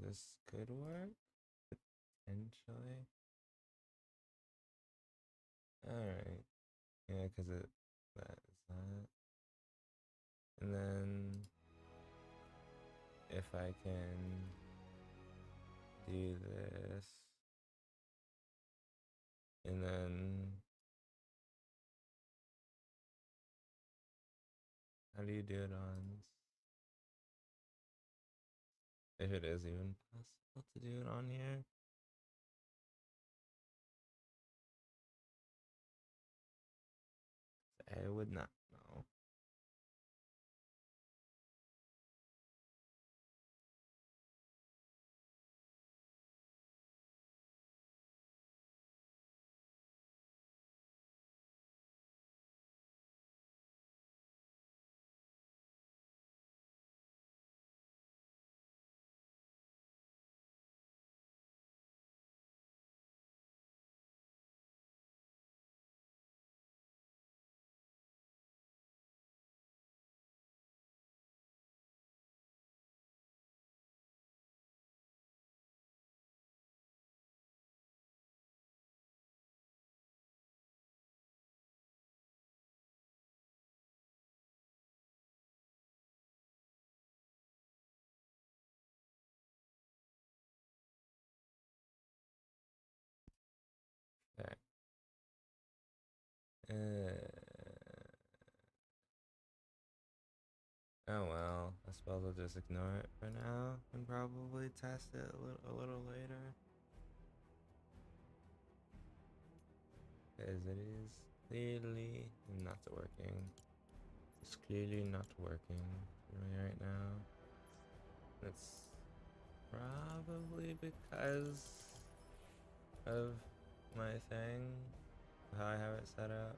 this could work potentially. Alright. Yeah, because that's that. And then if I can do this, and then how do you do it on, if it is even possible to do it on here? I would not know. Okay. Oh well, I suppose I'll just ignore it for now and probably test it a little later. Because it is clearly not working. It's clearly not working for me right now. It's probably because of my thing, how I have it set up.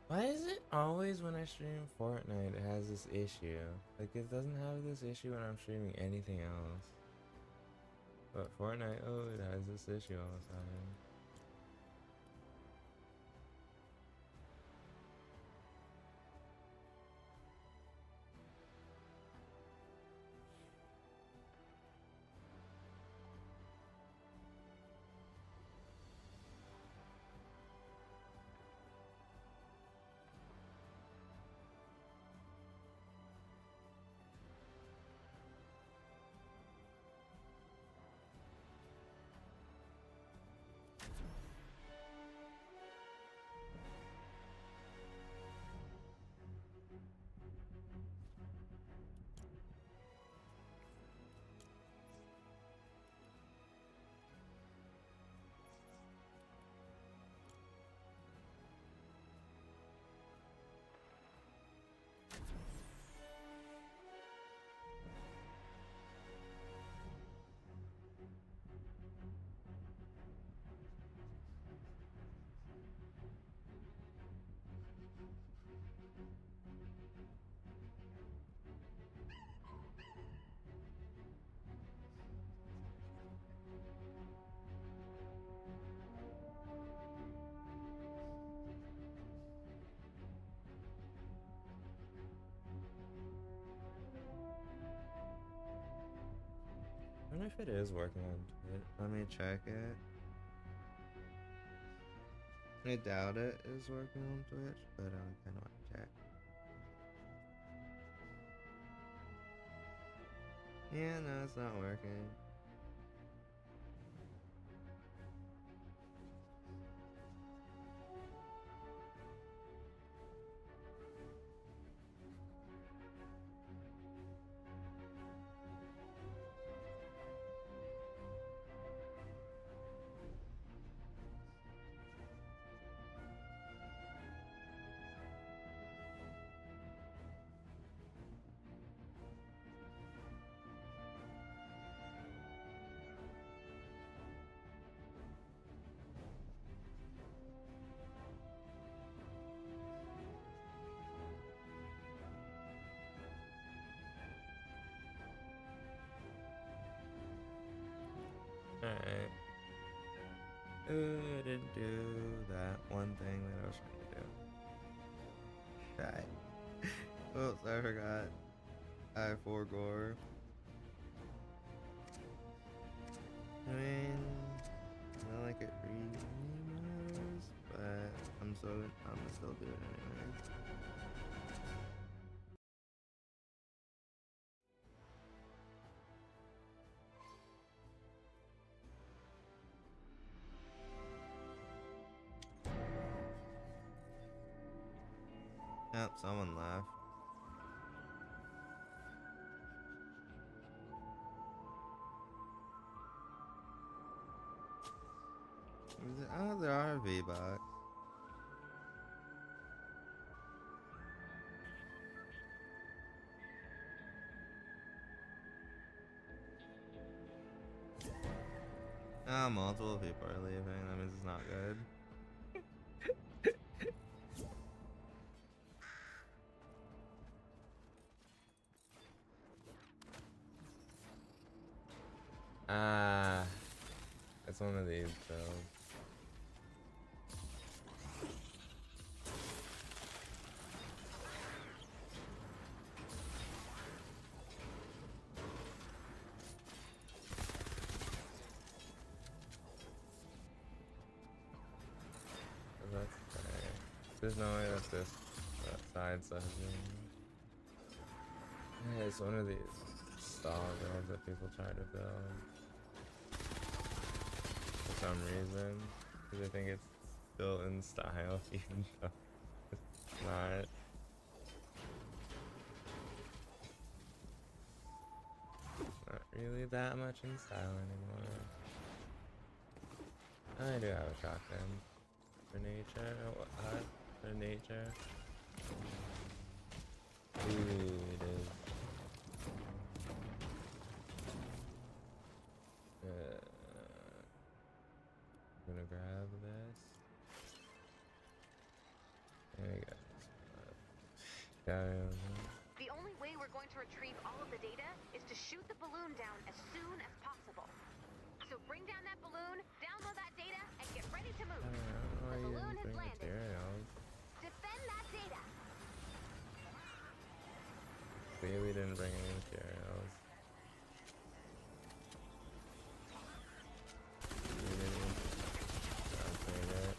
Why is it always when I stream Fortnite it has this issue? Like it doesn't have this issue when I'm streaming anything else. But Fortnite, oh, it has this issue all of a sudden. I wonder if it is working on Twitch. Let me check it. I doubt it is working on Twitch, but I kind of want to check. Yeah, no, it's not working. Alright. Ooh, I didn't do that one thing that I was trying to do. Right. Oops, I forgot. I have 4 gore. I mean, not like it really matters, but I'm gonna still do it anyway. Yep, someone left. Oh, there are V-Bucks. Ah, multiple people are leaving. That means it's not good. Ah, it's one of these builds. That's okay. There's no way that this side stuff is doing. Yeah, it's one of these stall builds that people try to build for some reason, because they think it's built in style, even though it's not. Not really that much in style anymore. I do have a shotgun for nature. What? For nature. Ooh, it is. I'm gonna grab this. There you go. The only way we're going to retrieve all of the data is to shoot the balloon down as soon as possible. So bring down that balloon, download that data, and get ready to move. The balloon has landed. Materials. Defend that data. Clearly didn't bring any materials. We didn't downplay it.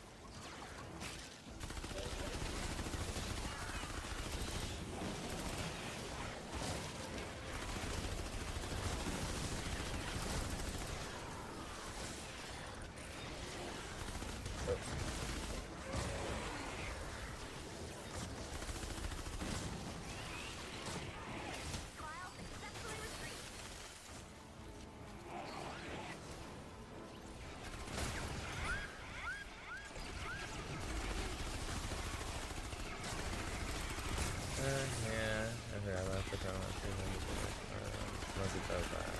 Trial successfully retrieved. Yeah, I forgot about the drama. Unless it does that.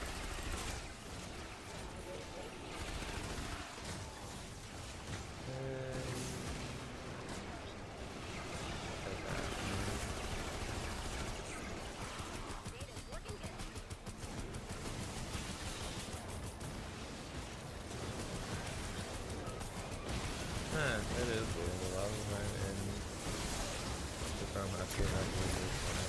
Data's looking good. Huh, it is blue. A lot of mine in the farm I feel like blue is fine.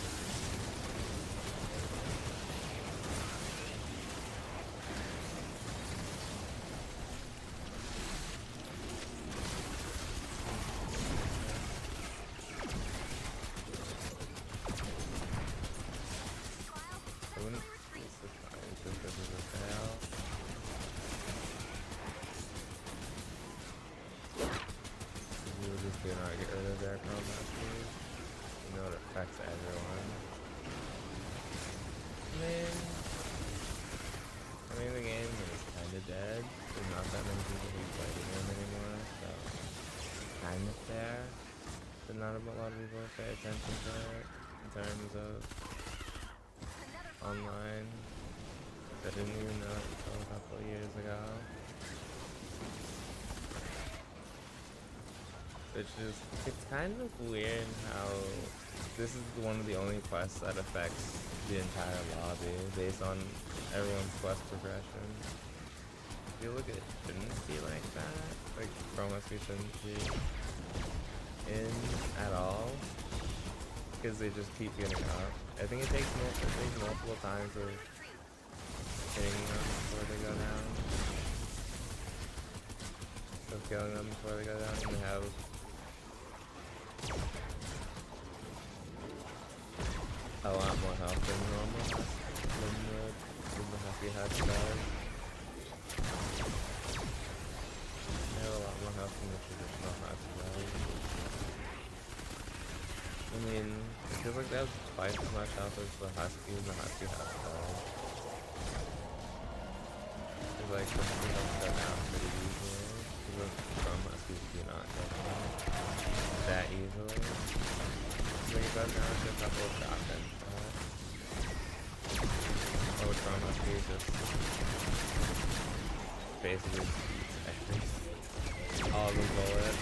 Trial I wouldn't successfully use retrieved. the time just because of the fail. You would just do not get rid of their combat speed. You know it affects everyone. I mean the game is kind of dead. There's not that many people who play the game anymore, so kind of fair. But not a lot of people pay attention to it in terms of Another online. I didn't even know it until a couple of years ago. Which is, it's kind of weird how this is one of the only quests that affects the entire lobby based on everyone's quest progression. I feel like it shouldn't be like that. Like, Chromas we shouldn't be in at all. because they just keep getting up. I think it takes multiple times of hitting them before they go down. Of killing them before they go down, and they have a lot more health than normal than the Husky Hutch does. They have a lot more health than the traditional Husky does. I mean, it feels like they have twice as much health as the Husky and the Husky Hutch does. It's like the Husky Hutch go down pretty easily. Because some Huskies do not go down that easily. So you go down to a couple of shotgun shots. Oh, Chrome Husky just basically all the bullets.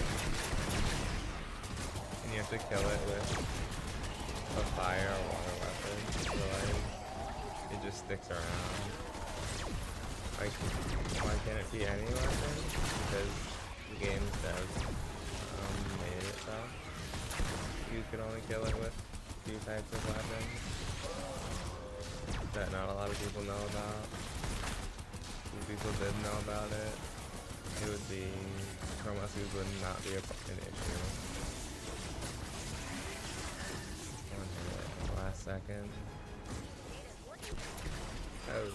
And you have to kill it with a fire or water weapon. So like, it just sticks around. Like, why can't it be any weapon? Because the game's devs made it so. You could only kill it with a few types of weapons that not a lot of people know about. If people did know about it, it would be, Chrome Huskies would not be an issue. One hit, last second. Oh.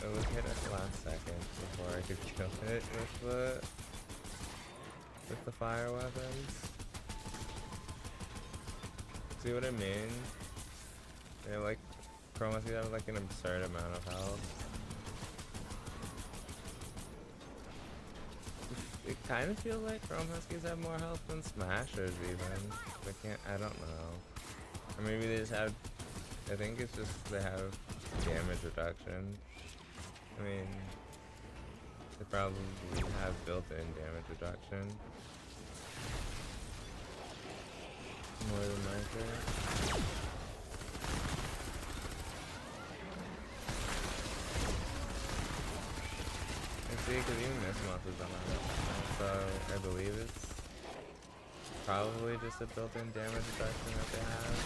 It was hit at the last second before I could kill it with the fire weapons. See what I mean? They like Chrome Huskies have like an absurd amount of health. It kind of feels like Chrome Huskies have more health than Smashers even. I don't know. Or maybe they just have, I think it's just they have damage reduction. I mean, they probably have built-in damage reduction. More than likely. And see, because even this month is on it. So, I believe it's probably just a built-in damage reduction that they have.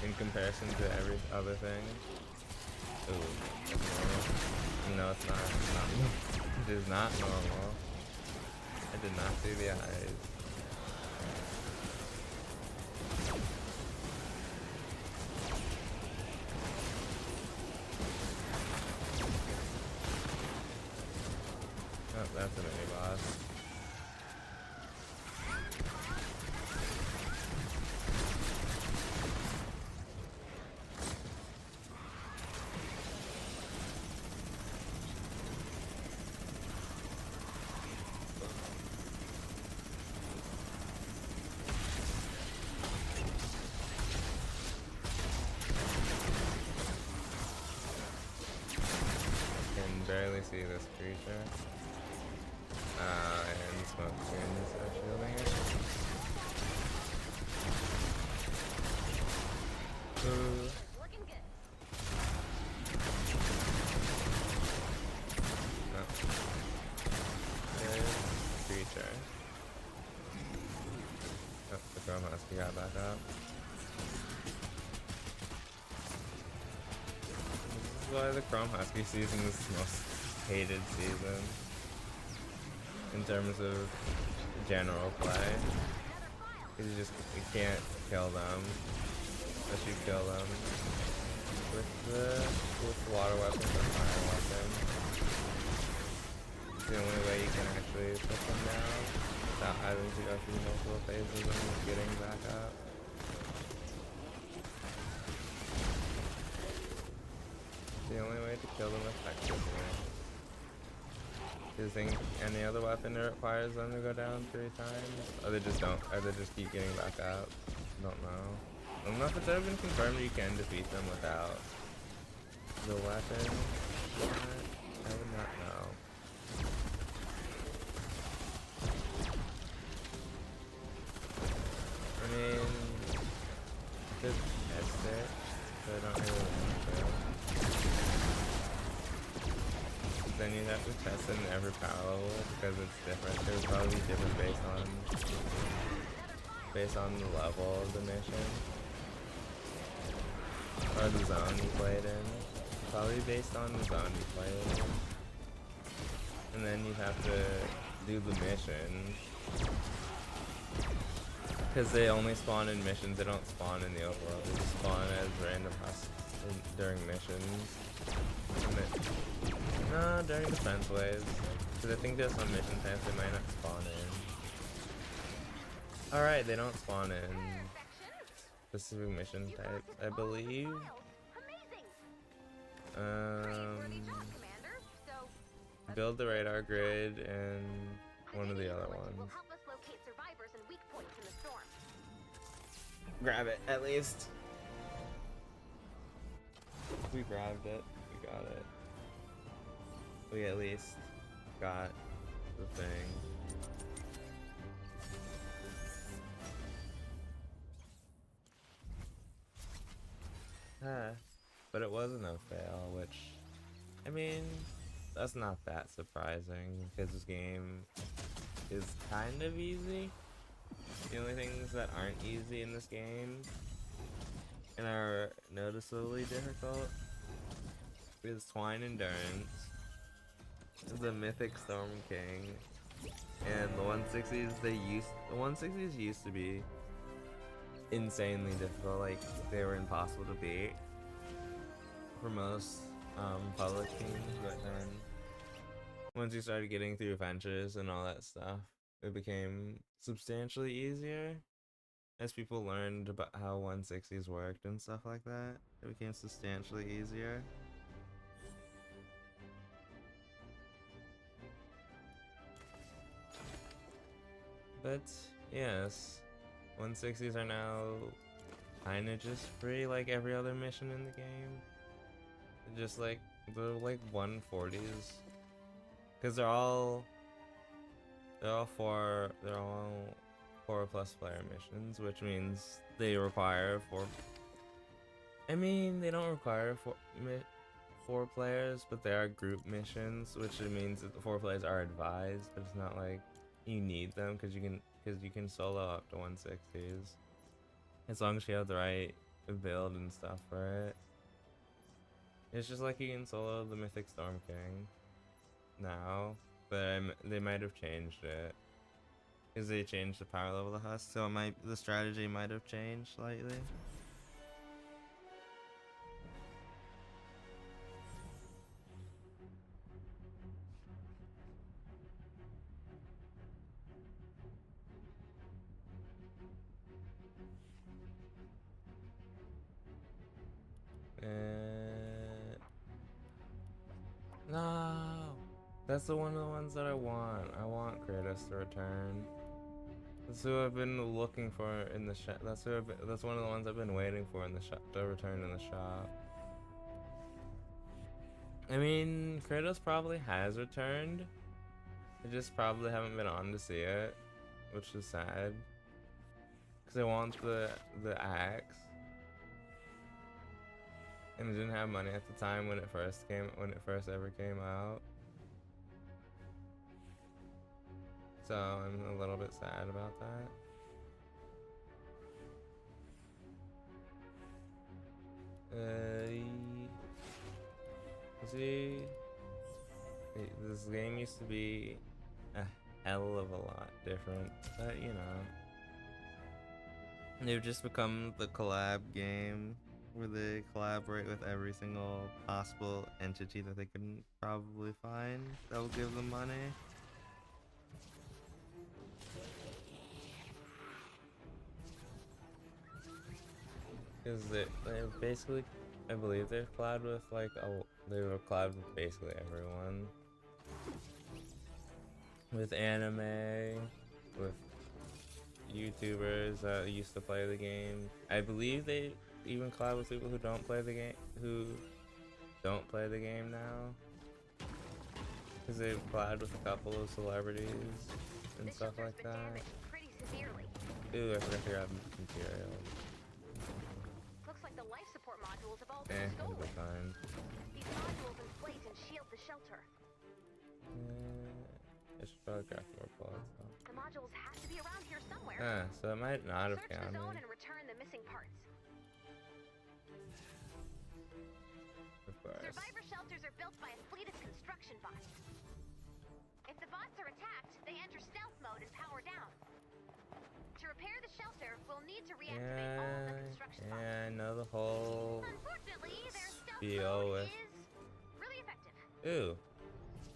In comparison to every other thing. Ooh, that's normal. No, it's not. It's not normal. It is not normal. I did not see the eyes. Oh, that's a mini boss. Barely see this creature. And smoke screens are shielding it. Ooh. Looking good. No. There's the creature. Oh, the Chrome Husky got back up. This is why the Chrome Husky season is the most hated season in terms of general play. Because you can't kill them unless you kill them with the water weapon or fire weapon. It's the only way you can actually put them down without having to go through multiple phases and getting back up. The only way to kill them effectively. Using any other weapon that requires them to go down 3 times, or they just don't, or they just keep getting back up. Don't know. I don't know if it's ever been confirmed you can defeat them without the weapon. I would not know. I mean, just test it, but I don't really want to. then you'd have to test in every power level because it's different. It would probably be different based on the level of the mission or the zone you played in. Probably based on the zone you played in. And then you'd have to do the mission because they only spawn in missions. They don't spawn in the overworld. They just spawn as random husks during missions. No, during defense waves. Because I think there's some mission types they might not spawn in. Alright, they don't spawn in specific mission types, I believe. Build the radar grid and one of the other ones. Grab it, at least. We grabbed it. We got it. We at least got the thing. But it wasn't a fail, which, I mean, that's not that surprising because this game is kind of easy. The only things that aren't easy in this game and are noticeably difficult is Twine Endurance, the Mythic Storm King, and the 160s. The 160s used to be insanely difficult, like they were impossible to beat for most public teams, but then once you started getting through adventures and all that stuff, it became substantially easier. As people learned about how 160s worked and stuff like that, it became substantially easier. But yes, 160s are now kinda just free like every other mission in the game. Just like, they're like 140s. Cause they're all 4 plus player missions, which means they require 4. I mean, they don't require 4 players, but they are group missions, which means that the 4 players are advised, but it's not like you need them because you can solo up to 160s as long as you have the right build and stuff for it. It's just like you can solo the Mythic Storm King now, but they might have changed it because they changed the power level of the husk, so the strategy might have changed slightly. No, that's one of the ones that I want. I want Kratos to return. That's who I've been looking for in the shop. That's one of the ones I've been waiting for in the shop to return in the shop. I mean, Kratos probably has returned. I just probably haven't been on to see it, which is sad. Cause I want the axe. And I didn't have money at the time when it first ever came out. So I'm a little bit sad about that. See, this game used to be a hell of a lot different, but you know, they've just become the collab game where they collaborate with every single possible entity that they can probably find that will give them money. Because they basically, I believe they've collabed with like they were collabed with basically everyone. With anime, with YouTubers that used to play the game. I believe they even collab with people who don't play the game, now. Because they've collabed with a couple of celebrities and stuff like that. Ooh, I forgot to grab materials. Looks like the life support modules have all been stolen. It'll be fine. These modules inflate and shield the shelter. I should probably craft more bullets. The modules have to be around here somewhere. Ah, so it might not have Search the zone counted. and return the missing parts. Of course. Survivor shelters are built by a fleet of construction bots. If the bots are attacked, they enter stealth mode and power down. To repair the shelter, we'll need to reactivate all the construction bots. Yeah, I know the whole Unfortunately, their stealth spiel mode with. is really effective. Ooh.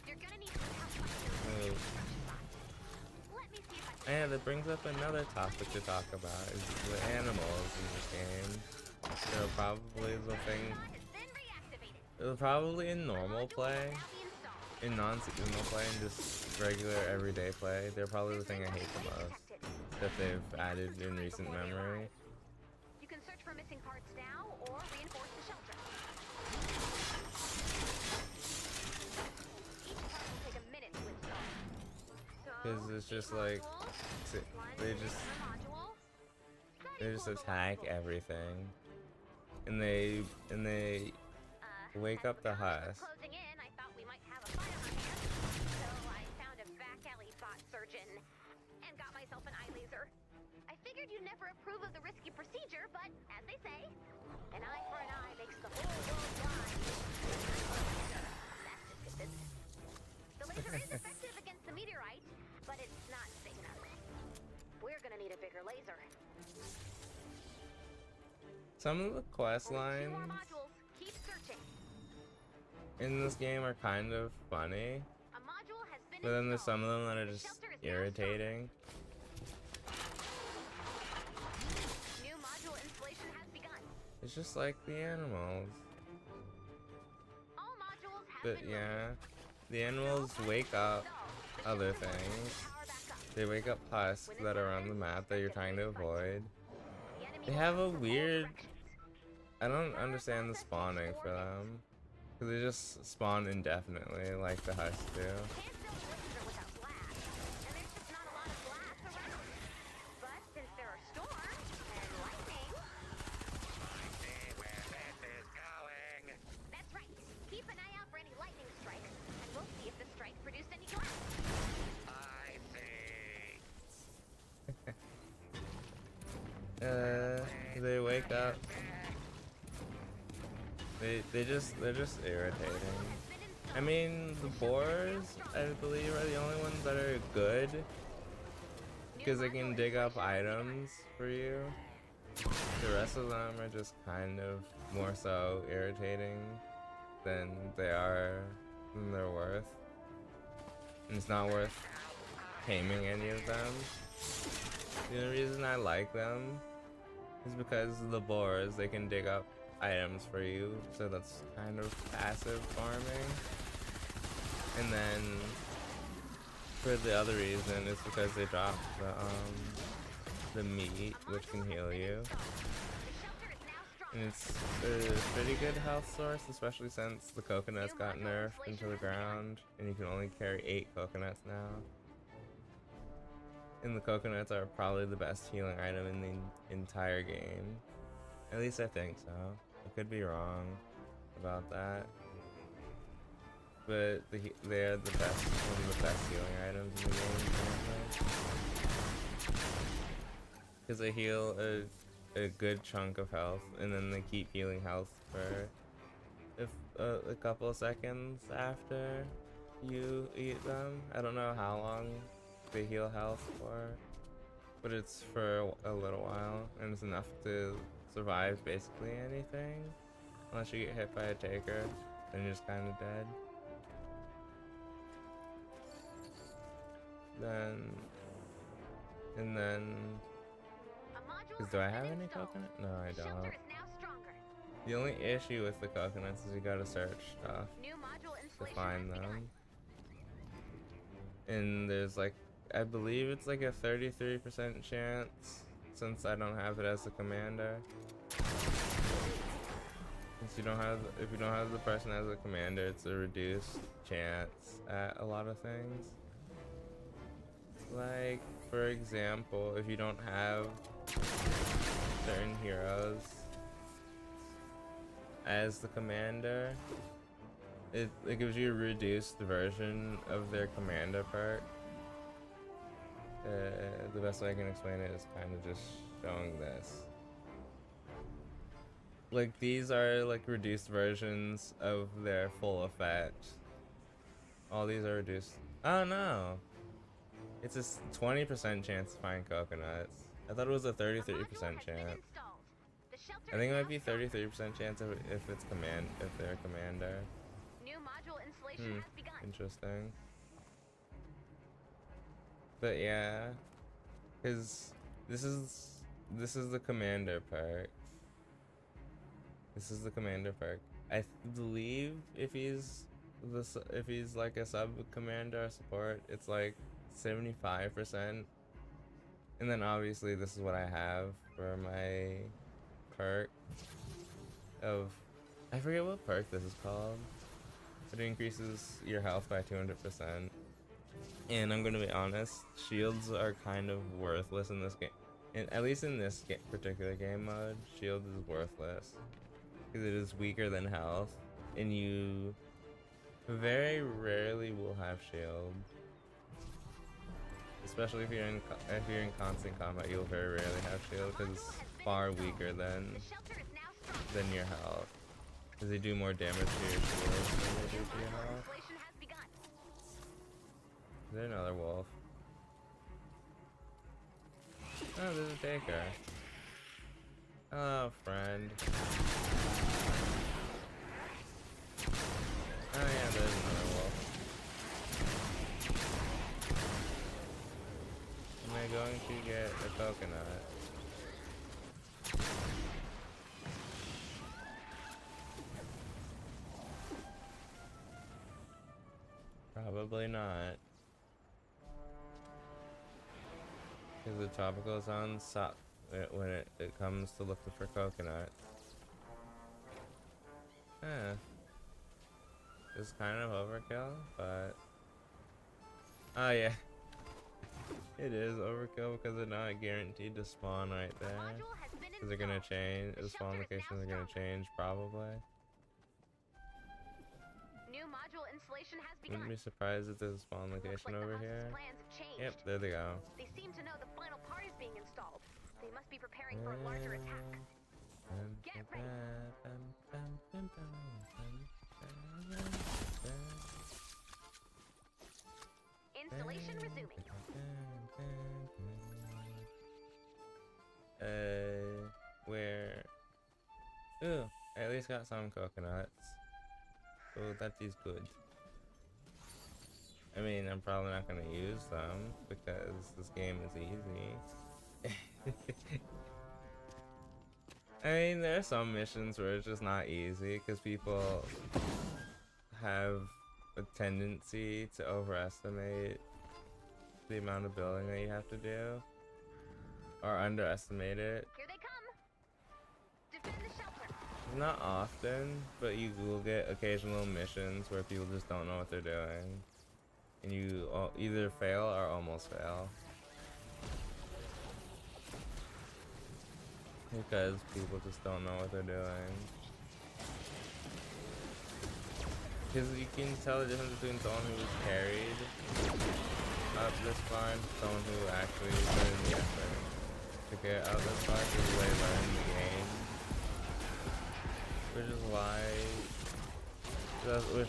You're gonna need some help finding those construction bots. Let me see if I can. Yeah, that brings up another topic to talk about, is the animals in this game. They're probably the thing, Bot has been reactivated. probably in normal play, Now be installed. in non-seasonal play, and just regular everyday play, they're probably the thing I hate the most that they've added in recent memory. You can search for missing parts now or reinforce the shelter. Each part will take a minute to install. So, 'Cause it's just each like, module, one they just module, that they just equals a attack module. everything, and they wake up the as we were husk. closing in, I thought we might have a fight on our hands, so I found a back alley bot surgeon and got myself an eye laser. I figured you'd never approve of the risky procedure, but as they say, an eye for an eye makes the whole world blind. That's just good business. The laser is effective against the meteorite, but it's not big enough. We're gonna need a bigger laser. Some of the quest Only 2 more lines modules. Keep searching. in this game are kind of funny, A module has been but then there's installed. some of them that are The just shelter is now irritating. New module installation has begun. It's just like the animals. All modules have But been yeah, the animals wake up other things. They wake up husks that are on the map that you're trying to avoid. They have a weird, I don't understand the spawning for them, because they just spawn indefinitely like the husks do. That's right. Keep an eye out for any lightning strikes, and we'll see if the strike produced any glass. They wake up. They're just irritating. I mean, the boars, I believe, are the only ones that are good, because they can dig up items for you. The rest of them are just kind of more so irritating than they're worth. And it's not worth taming any of them. The only reason I like them is because of the boars, they can dig up items for you, so that's kind of passive farming. And then for the other reason, it's because they drop the meat, which can heal you. And it's a pretty good health source, especially since the coconuts got nerfed into the ground, and you can only carry 8 coconuts now. And the coconuts are probably the best healing item in the entire game. At least I think so. I could be wrong about that. But they're the best, one of the best healing items in the game. Because they heal a good chunk of health, and then they keep healing health for a couple of seconds after you eat them. I don't know how long they heal health for, but it's for a little while, and it's enough to survive basically anything. Unless you get hit by a taker, then you're just kind of dead. And then, do I have any coconut? No, I don't. The only issue with the coconuts is you gotta search stuff to find them. And there's like, I believe it's like a 33% chance, since I don't have it as a commander. Since you don't have, if you don't have the person as a commander, it's a reduced chance at a lot of things. Like, for example, if you don't have certain heroes as the commander, it gives you a reduced version of their commander perk. The best way I can explain it is kind of just showing this. Like, these are like reduced versions of their full effect. All these are reduced. Oh no! It's a 20% chance to find coconuts. I thought it was a 33% chance. I think it might be 33% chance if it's if they're a commander. New module installation has begun. Interesting. But yeah, because this is the commander perk. This is the commander perk. I believe if he's like a sub commander or support, it's like 75%. And then obviously this is what I have for my perk of, I forget what perk this is called. It increases your health by 200%. And I'm gonna be honest, shields are kind of worthless in this game. And at least in this particular game mode, shield is worthless. Because it is weaker than health. And you very rarely will have shield. Especially if you're in constant combat, you'll very rarely have shield because it's far weaker than your health. Because they do more damage to your shield than they do to your health. Is there another wolf? Oh, there's a taker. Hello, friend. Oh yeah, there's another wolf. Am I going to get a coconut? Probably not. Because the tropical zones suck when it comes to looking for coconuts. Yeah. It's kind of overkill, but... Oh yeah. It is overkill because they're not guaranteed to spawn right there. Because they're gonna change, the spawn locations are gonna change probably. New module installation has begun. Wouldn't be surprised if there's a spawn location over here. Yep, there they go. They seem to know the final part is being installed. They must be preparing for a larger attack. Get ready. Installation resuming. Where? Ooh, I at least got some coconuts. So that is good. I mean, I'm probably not gonna use them because this game is easy. I mean, there are some missions where it's just not easy because people have a tendency to overestimate the amount of building that you have to do, or underestimate it. Here they come. Defend the shelter. Not often, but you will get occasional missions where people just don't know what they're doing, and you either fail or almost fail. Because people just don't know what they're doing. Because you can tell the difference between someone who was carried up this far and someone who actually put in the effort to get out this far because they learned the game. Which is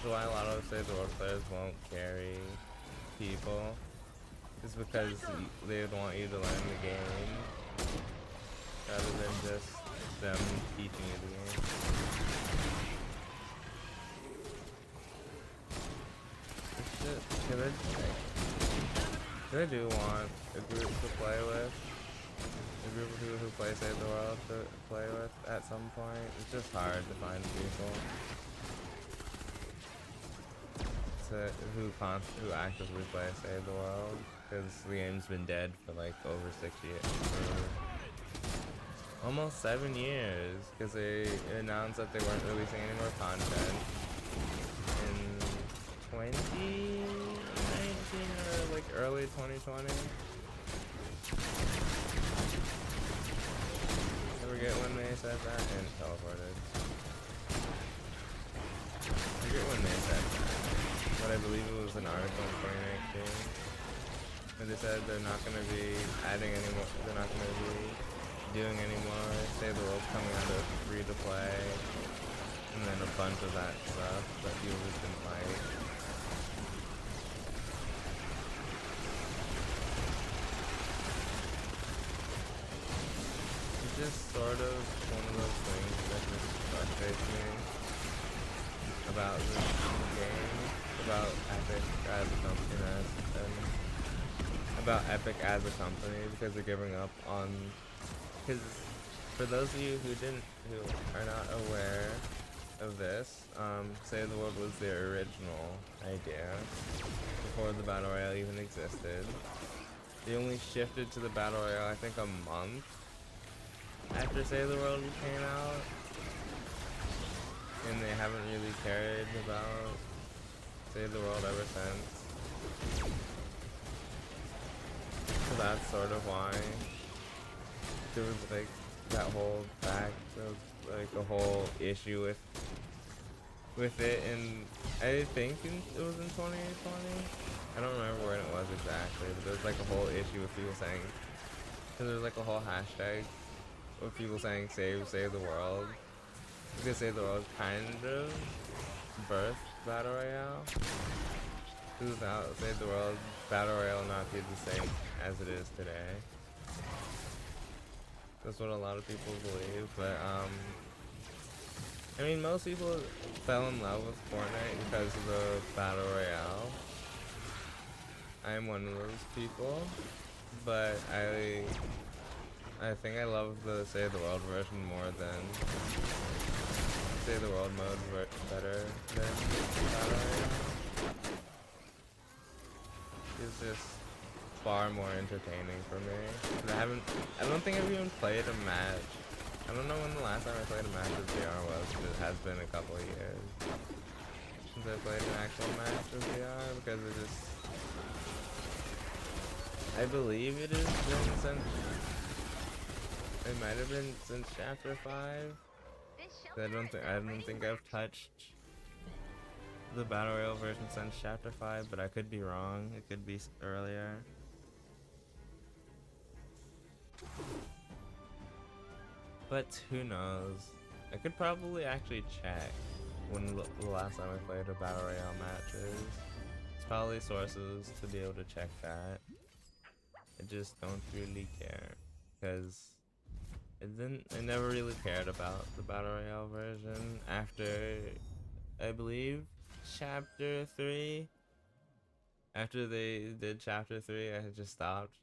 why a lot of Save the World players won't carry people. Is because they would want you to learn the game rather than just them teaching you the game. Cause I do want a group to play with. A group of people who play Save the World to play with at some point. It's just hard to find people who actively play Save the World. Because the game's been dead for like over 6 years. Almost 7 years, because they announced that they weren't releasing any more content in 2019 or like early 2020. I forget when they said that and teleported. forget when they said that, but I believe it was an article in 2019. And they said they're not going to be adding any more, they're not going to be doing any more Save the World coming out of free to play, and then a bunch of that stuff that people just didn't like. It's just sort of one of those things that just frustrates me about this game, about Epic as a company, and about Epic as a company, because they're giving up on. Because for those of you who are not aware of this, Save the World was their original idea before the Battle Royale even existed. They only shifted to the Battle Royale, I think, a month after Save the World came out, and they haven't really cared about Save the World ever since. So that's sort of why there was like that whole fact, there was like a whole issue with it, and I think it was in 2020. I don't remember when it was exactly, but there was like a whole issue with people saying, because there was like a whole hashtag with people saying save the world, because Save the World kind of birthed Battle Royale. Without Save the World, Battle Royale not be the same as it is today. That's what a lot of people believe, but I mean, most people fell in love with Fortnite because of the Battle Royale. I am one of those people, but I think I love the Save the World version more than Save the World mode better than Battle Royale. It's just far more entertaining for me. I don't think I've even played a match. I don't know when the last time I played a match with VR was, but it has been a couple of years since I played an actual match with VR, because it just, I believe it has been since, it might have been since Chapter 5. I don't think I've touched the Battle Royale version since Chapter 5, but I could be wrong. It could be earlier. But who knows? I could probably actually check when the last time I played a Battle Royale match is. It's probably sources to be able to check that. I just don't really care, because I never really cared about the Battle Royale version after, I believe, Chapter 3. After they did Chapter 3, I had just stopped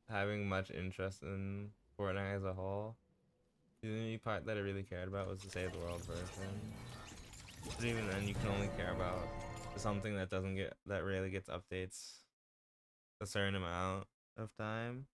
having much interest in Fortnite as a whole. The only part that I really cared about was the Save the World version. But even then, you can only care about something that rarely gets updates a certain amount of time.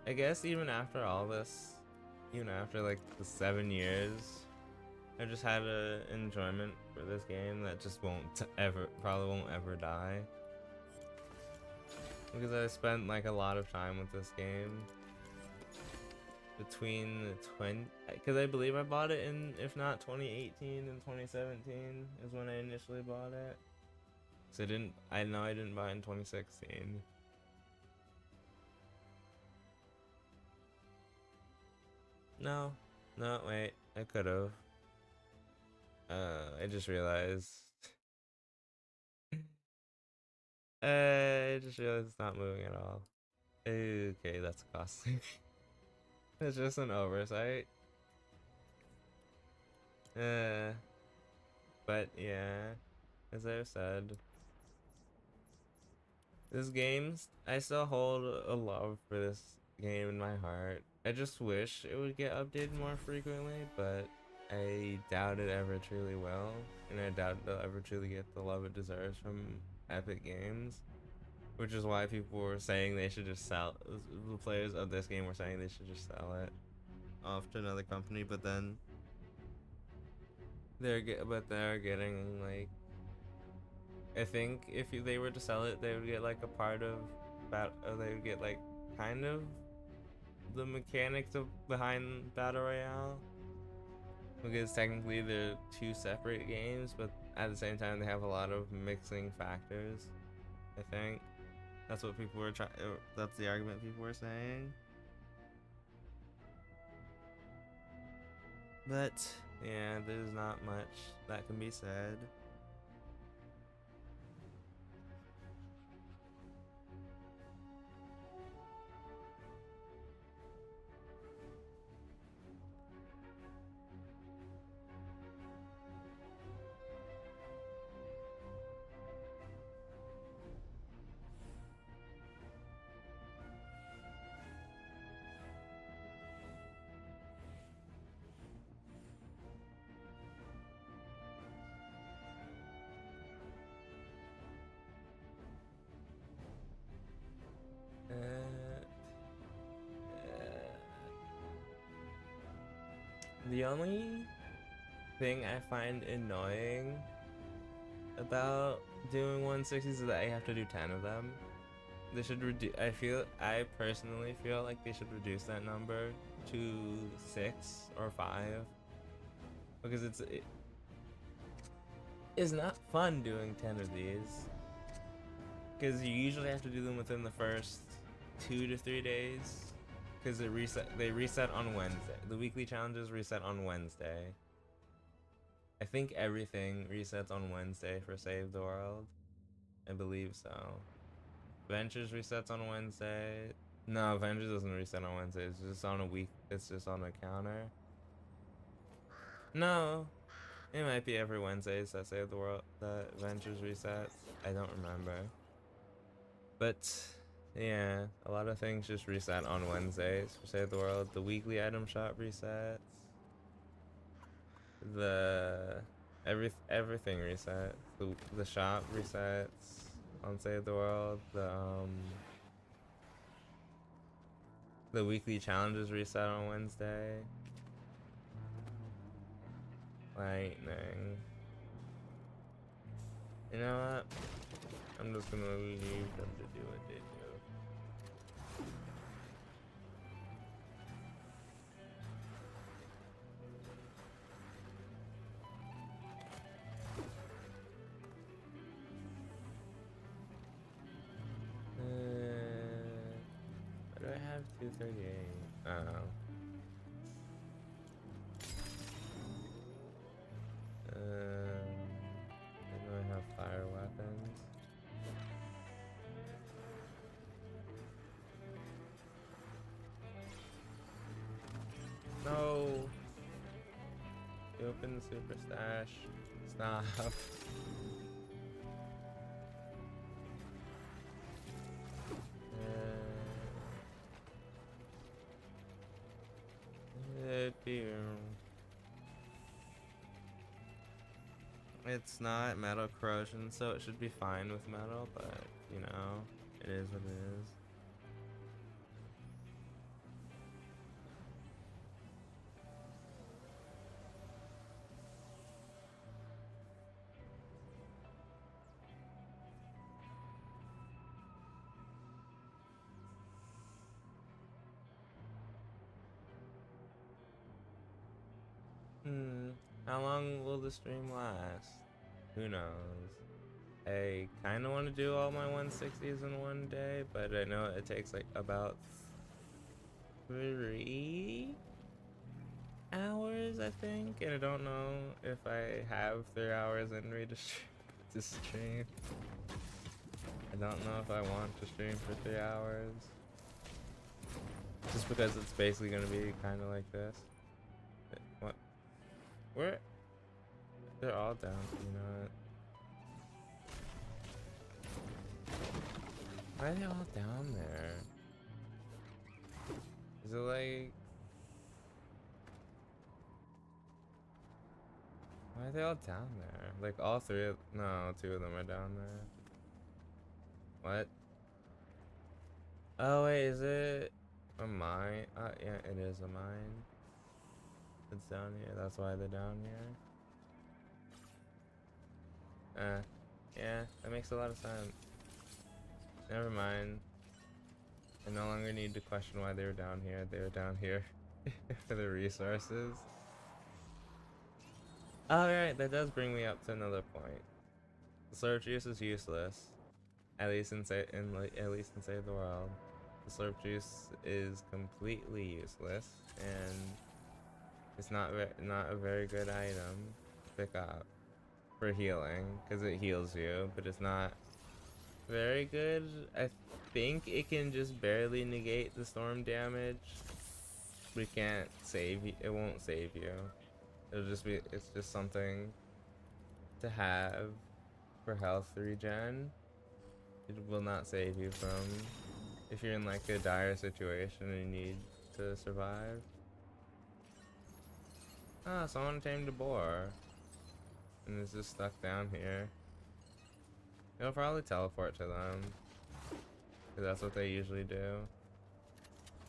I guess even after all this, even after like the 7 years, I just had an enjoyment for this game that just probably won't ever die. Because I spent like a lot of time with this game between because I believe I bought it in, if not 2018 and 2017 is when I initially bought it. So I know I didn't buy it in 2016. No, wait, I could have. I just realized. I just realized it's not moving at all. Okay, that's costly. It's just an oversight. But yeah, as I've said, I still hold a love for this game in my heart. I just wish it would get updated more frequently, but I doubt it ever truly will, and I doubt it'll ever truly get the love it deserves from Epic Games. which is why people were saying they should just sell. The players of this game were saying they should just sell it off to another company, but then they're getting like, I think if they were to sell it, they would get like a part of they would get like kind of the mechanics of behind Battle Royale, because technically they're two separate games, but at the same time they have a lot of mixing factors. I think that's what people were trying. That's the argument people were saying. But yeah, there's not much that can be said. The only thing I find annoying about doing 160s is that I have to do 10 of them. They should I personally feel like they should reduce that number to 6 or 5, because it's not fun doing 10 of these, because you usually have to do them within the first 2 to 3 days. Because they reset on Wednesday. The weekly challenges reset on Wednesday. I think everything resets on Wednesday for Save the World. I believe so. Ventures resets on Wednesday. No, Ventures doesn't reset on Wednesday. It's just on a week. It's just on a counter. No, it might be every Wednesdays that Save the World, that Ventures resets. I don't remember. But yeah, a lot of things just reset on Wednesdays for Save the World. The weekly item shop resets. Everything resets. The shop resets on Save the World. The weekly challenges reset on Wednesday. Lightning. You know what? I'm just gonna leave them to do what they do. Why do I have 238? Oh. I know I have fire weapons. No! You open the super stash. Stop. It's not metal corrosion, so it should be fine with metal, but you know, it is what it is. How long will the stream last? Who knows? I kind of want to do all my 160s in one day, but I know it takes like about 3 hours, I think, and I don't know if I have 3 hours in me to stream. I don't know if I want to stream for 3 hours, just because it's basically gonna be kind of like this. What? Where? They're all down, you know what? Why are they all down there? Is it like... Why are they all down there? Like all three of... No, 2 of them are down there. What? Oh wait, is it a mine? Yeah, it is a mine. It's down here. That's why they're down here. Yeah, that makes a lot of sense. Never mind. I no longer need to question why they were down here. They were down here for the resources. Alright, that does bring me up to another point. The slurp juice is useless. At least in Save the World. The slurp juice is completely useless, and it's not a very good item to pick up for healing, because it heals you, but it's not very good. I think it can just barely negate the storm damage. We can't save you. It won't save you. It's just something to have for health regen. It will not save you from if you're in like a dire situation and you need to survive. Ah, someone tamed a boar and is just stuck down here. You'll probably teleport to them, because that's what they usually do.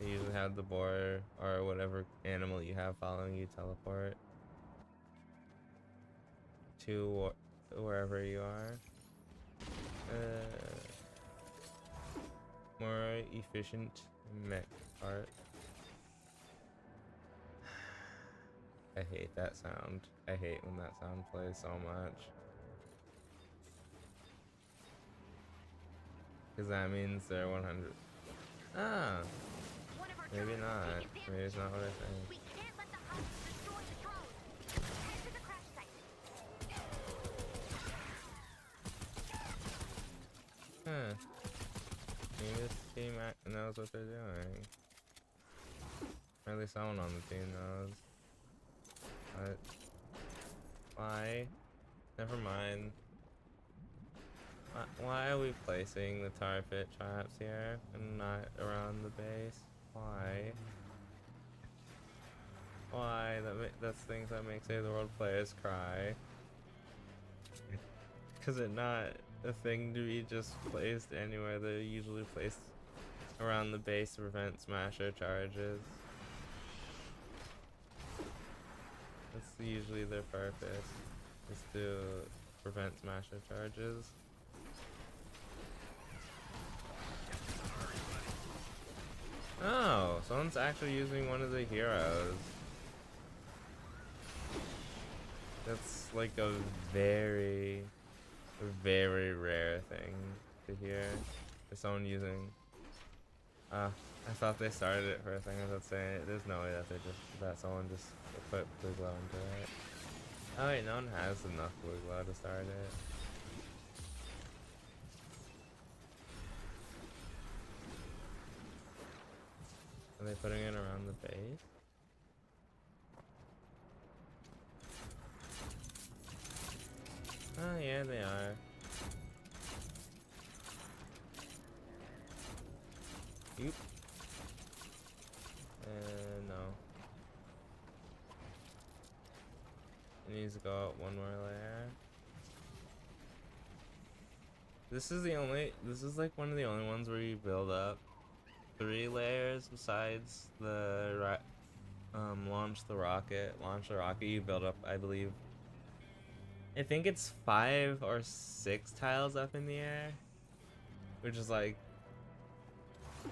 They usually have the boar or whatever animal you have following you teleport to wherever you are. More efficient mech art. I hate that sound. I hate when that sound plays so much. Because that means they're 100. Ah! Maybe not. Maybe it's not what I think. We can't let the hosts destroy the drone. Head to the crash site. Huh. Maybe this team knows what they're doing. Or at least someone on the team knows. But why? Never mind. Why are we placing the tar pit traps here and not around the base? Why? Why? That's things that make Save the World players cry. Cause it's not a thing to be just placed anywhere. They're usually placed around the base to prevent smasher charges. That's usually their purpose, is to prevent smasher charges. Oh, someone's actually using one of the heroes. That's like a very, very rare thing to hear. Is someone using... I thought they started it for a second. I was saying there's no way that someone just put blue glow into it. Oh wait, no one has enough blue glow to start it. Are they putting it around the base? Oh yeah, they are. Oop. No. It needs to go up one more layer. This is like one of the only ones where you build up 3 layers besides the launch the rocket. Launch the rocket, you build up, I believe, I think it's 5 or 6 tiles up in the air, which is like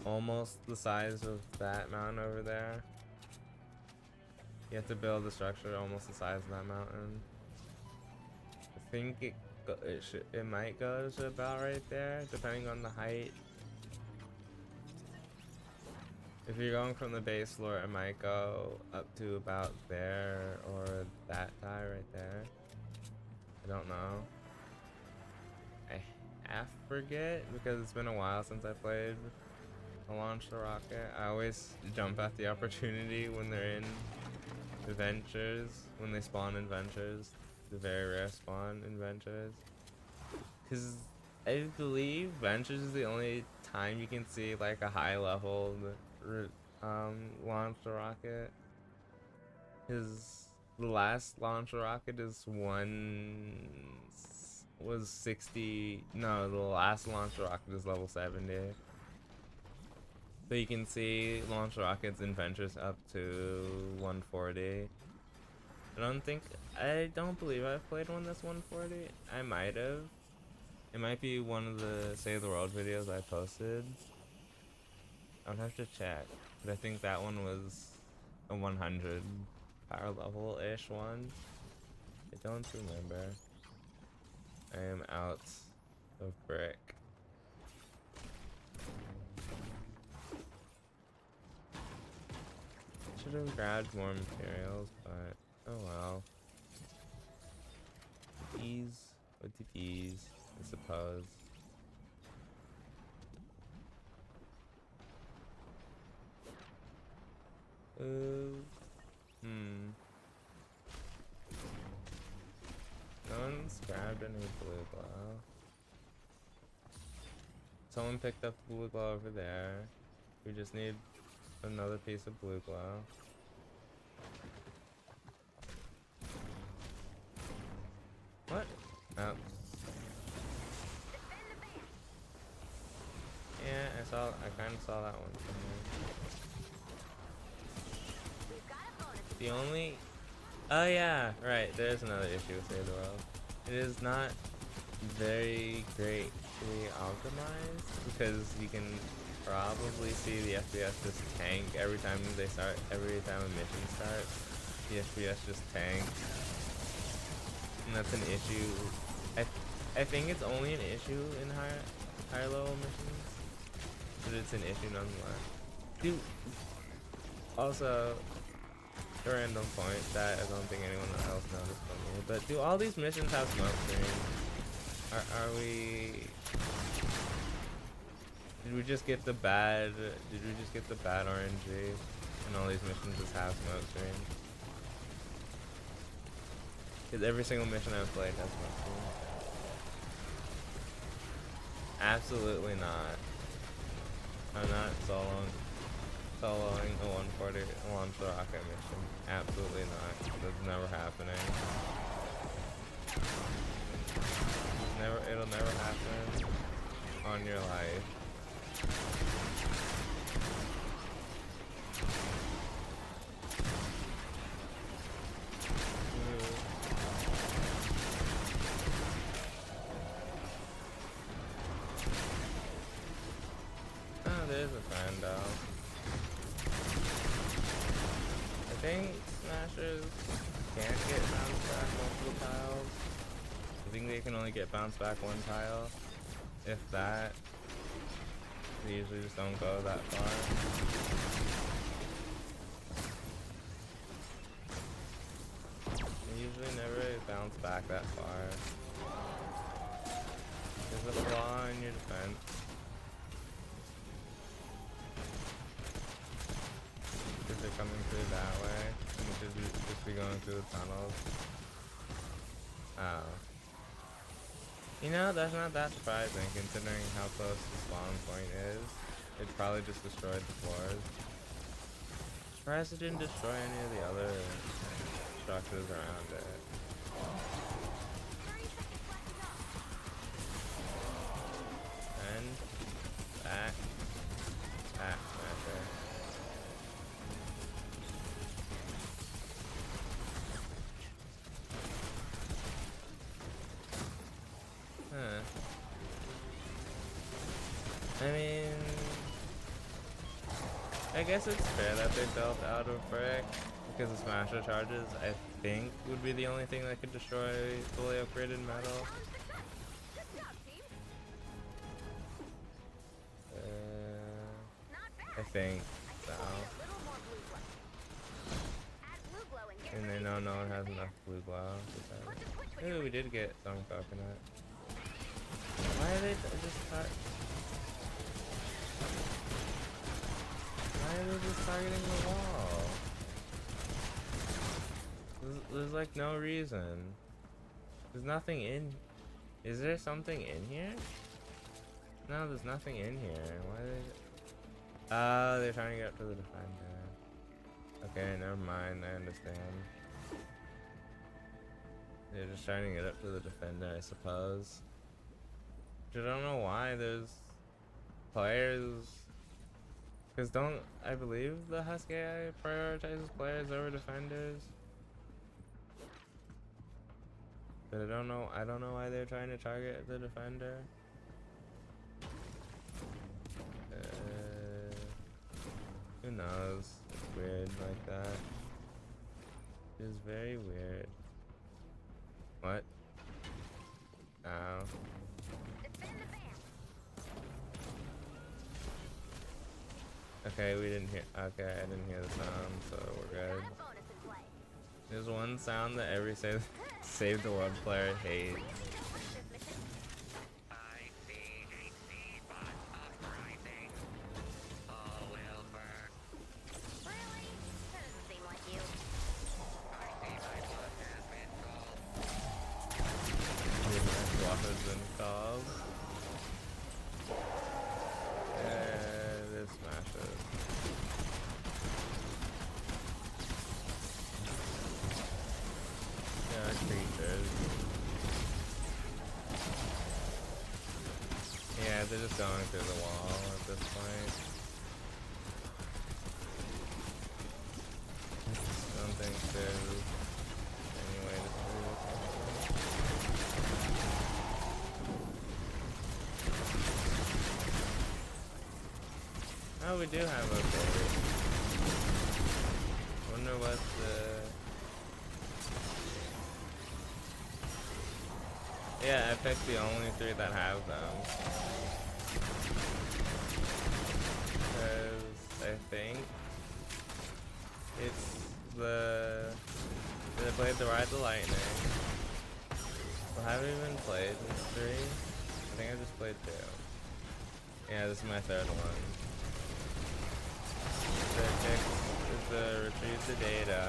almost the size of that mountain over there. You have to build a structure almost the size of that mountain. I think it might go to about right there, depending on the height. If you're going from the base floor, it might go up to about there, or that tile right there. I don't know. I half forget, because it's been a while since I played a Launch the Rocket. I always jump at the opportunity when they're in adventures, when they spawn in adventures, the very rare spawn in adventures. Because I believe Ventures is the only time you can see like a high level launch the rocket. Because the last launch the rocket was 60. No, the last launch the rocket is level 70. But you can see launch rockets in Ventress up to 140. I don't believe I've played one that's 140. I might have. It might be one of the Save the World videos I posted. I would have to check. But I think that one was a 100 power level-ish one. I don't remember. I am out of brick. Should have grabbed more materials, but oh well. These with these, I suppose. No one's grabbed any blue glow. Someone picked up the blue glow over there. We just need another piece of blue glow. What? Oh. Yeah, I kind of saw that one somewhere. The only... Oh yeah, right, there's another issue with Save the World. It is not very greatly optimized, because you can probably see the FPS just tank every time a mission starts. The FPS just tanks. And that's an issue. I think it's only an issue in higher level missions, but it's an issue nonetheless. Dude, also, a random point that I don't think anyone else noticed from me, but do all these missions have smoke screens? Did we just get the bad RNG and all these missions just have smoke screens? Because every single mission I've played has smoke screens. Absolutely not. I'm not soloing a 140 launch the rocket mission. Absolutely not. That's never happening. It'll never happen on your life. Oh, there's a Fandel. I think Smashers can't get bounced back multiple tiles. I think they can only get bounced back one tile. If that. They usually just don't go that far. They usually never bounce back that far. There's a flaw in your defense. Because they're coming through that way. And we should just be going through the tunnels. Oh. You know, that's not that surprising considering how close the spawn point is. It probably just destroyed the floors. Surprised it didn't destroy any of the other structures around it. And back. Smasher. Huh. I mean, I guess it's fair that they built out of brick, because the Smasher charges, I think, would be the only thing that could destroy fully upgraded metal. I think so. And they know no one has enough blue glow. Ooh, we did get some coconut. Why are they just targeting the wall? There's like no reason. There's nothing in... Is there something in here? No, there's nothing in here. Why are they... Oh, they're trying to get up to the defender. Okay, never mind. I understand. They're just trying to get up to the defender, I suppose. I don't know why there's players Because don't I believe the Husk AI prioritizes players over defenders? But I don't know why they're trying to target the defender. Who knows? It's weird like that. It's very weird. What? Ow. Okay, we didn't hear. Okay, I didn't hear the sound, so we're good. There's one sound that every Save the World player hates. This smashes. Yeah, creatures. Yeah, they're just going through the wall at this point. Don't think there's any way to do this. Oh, we do have a berry. Wonder what the... Yeah, I picked the only 3 that have them. Because I think it's the... They played the Ride the Lightning. Well, haven't even played these 3. I think I just played 2. Yeah, this is my 3rd one. The pick is to retrieve the data,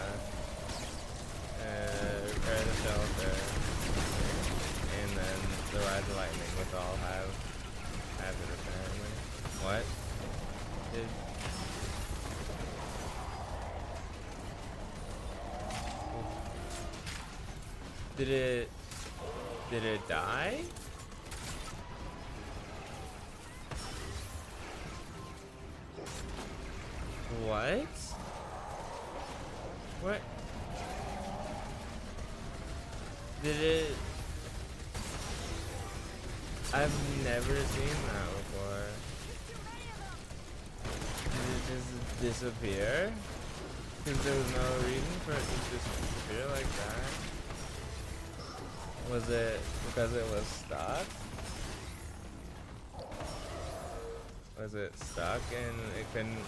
repair the shelter, and then the Ride the Lightning, which all have it apparently. What? Did it die? What? What? Did it... I've never seen that before. Did it just disappear? Because there was no reason for it to just disappear like that? Was it because it was stuck? Was it stuck and it couldn't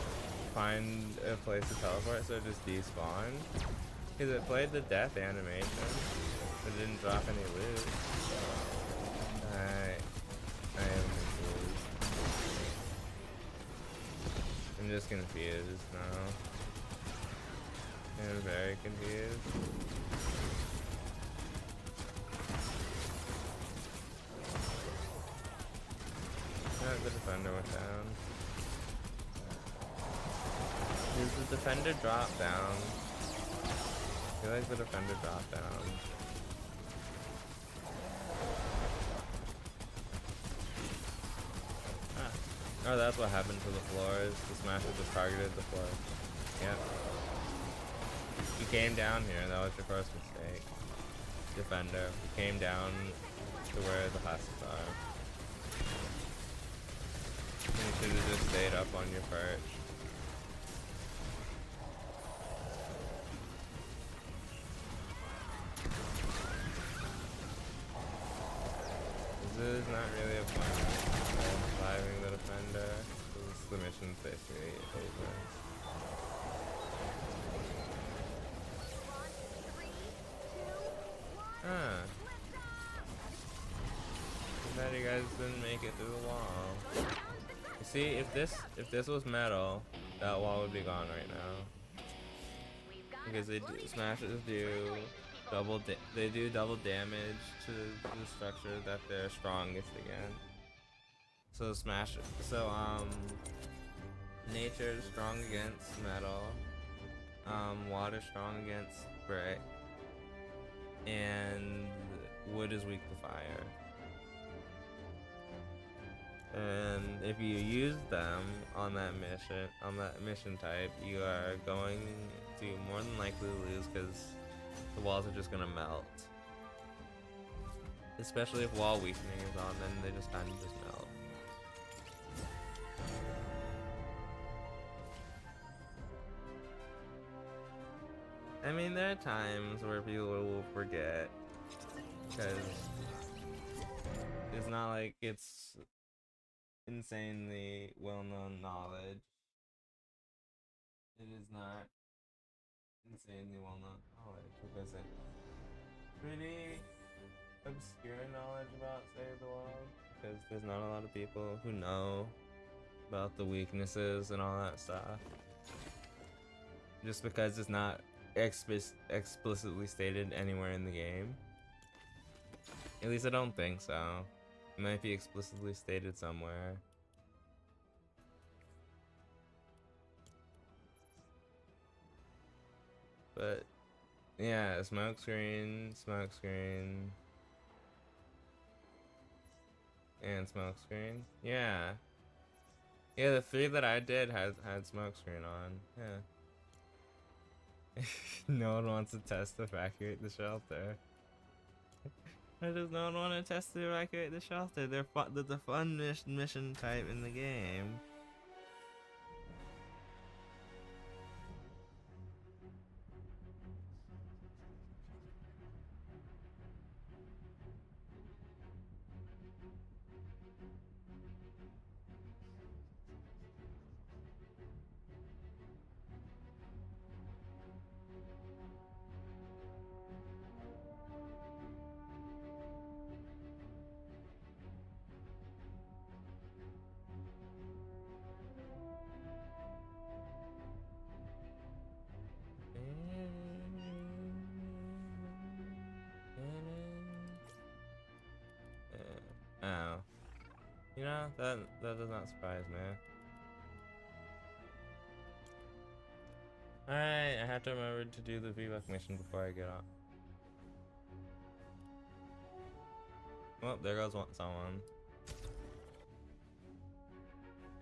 find a place to teleport, so it just despawned? Because it played the death animation, but it didn't drop any loot. I am confused. I'm just confused now. I'm very confused. The defender went down. Does the defender drop down? I feel like the defender dropped down. Oh, that's what happened to the floors. The Smasher just targeted the floor. Yep. You came down here, that was your first mistake. Defender. You came down to where the husks are. You should have just stayed up on your perch. This is not really a point of surviving the defender. The mission's basically over. Huh. I'm glad you guys didn't make it through the wall. You see, if this was metal, that wall would be gone right now. Because Smashers do double damage to the structure that they're strongest against. So nature is strong against metal. Water strong against brick. And wood is weak to fire. And if you use them on that mission type, you are going to more than likely lose because the walls are just gonna melt. Especially if wall weakening is on, then they just kind of just melt. I mean, there are times where people will forget, because it's not like it's insanely well-known knowledge. It is not insanely well-known knowledge, because it's pretty obscure knowledge about Save the World, because there's not a lot of people who know about the weaknesses and all that stuff. Just because it's not explicitly stated anywhere in the game. At least I don't think so. It might be explicitly stated somewhere. But yeah, smoke screen, and smoke screen. Yeah. Yeah, the 3 that I did had smoke screen on. Yeah. No one wants to test to evacuate the shelter. Why does no one want to test to evacuate the shelter? They're the fun mission type in the game. Oh. You know, that does not surprise me. Alright, I have to remember to do the VBuck mission before I get off. Well, there goes someone.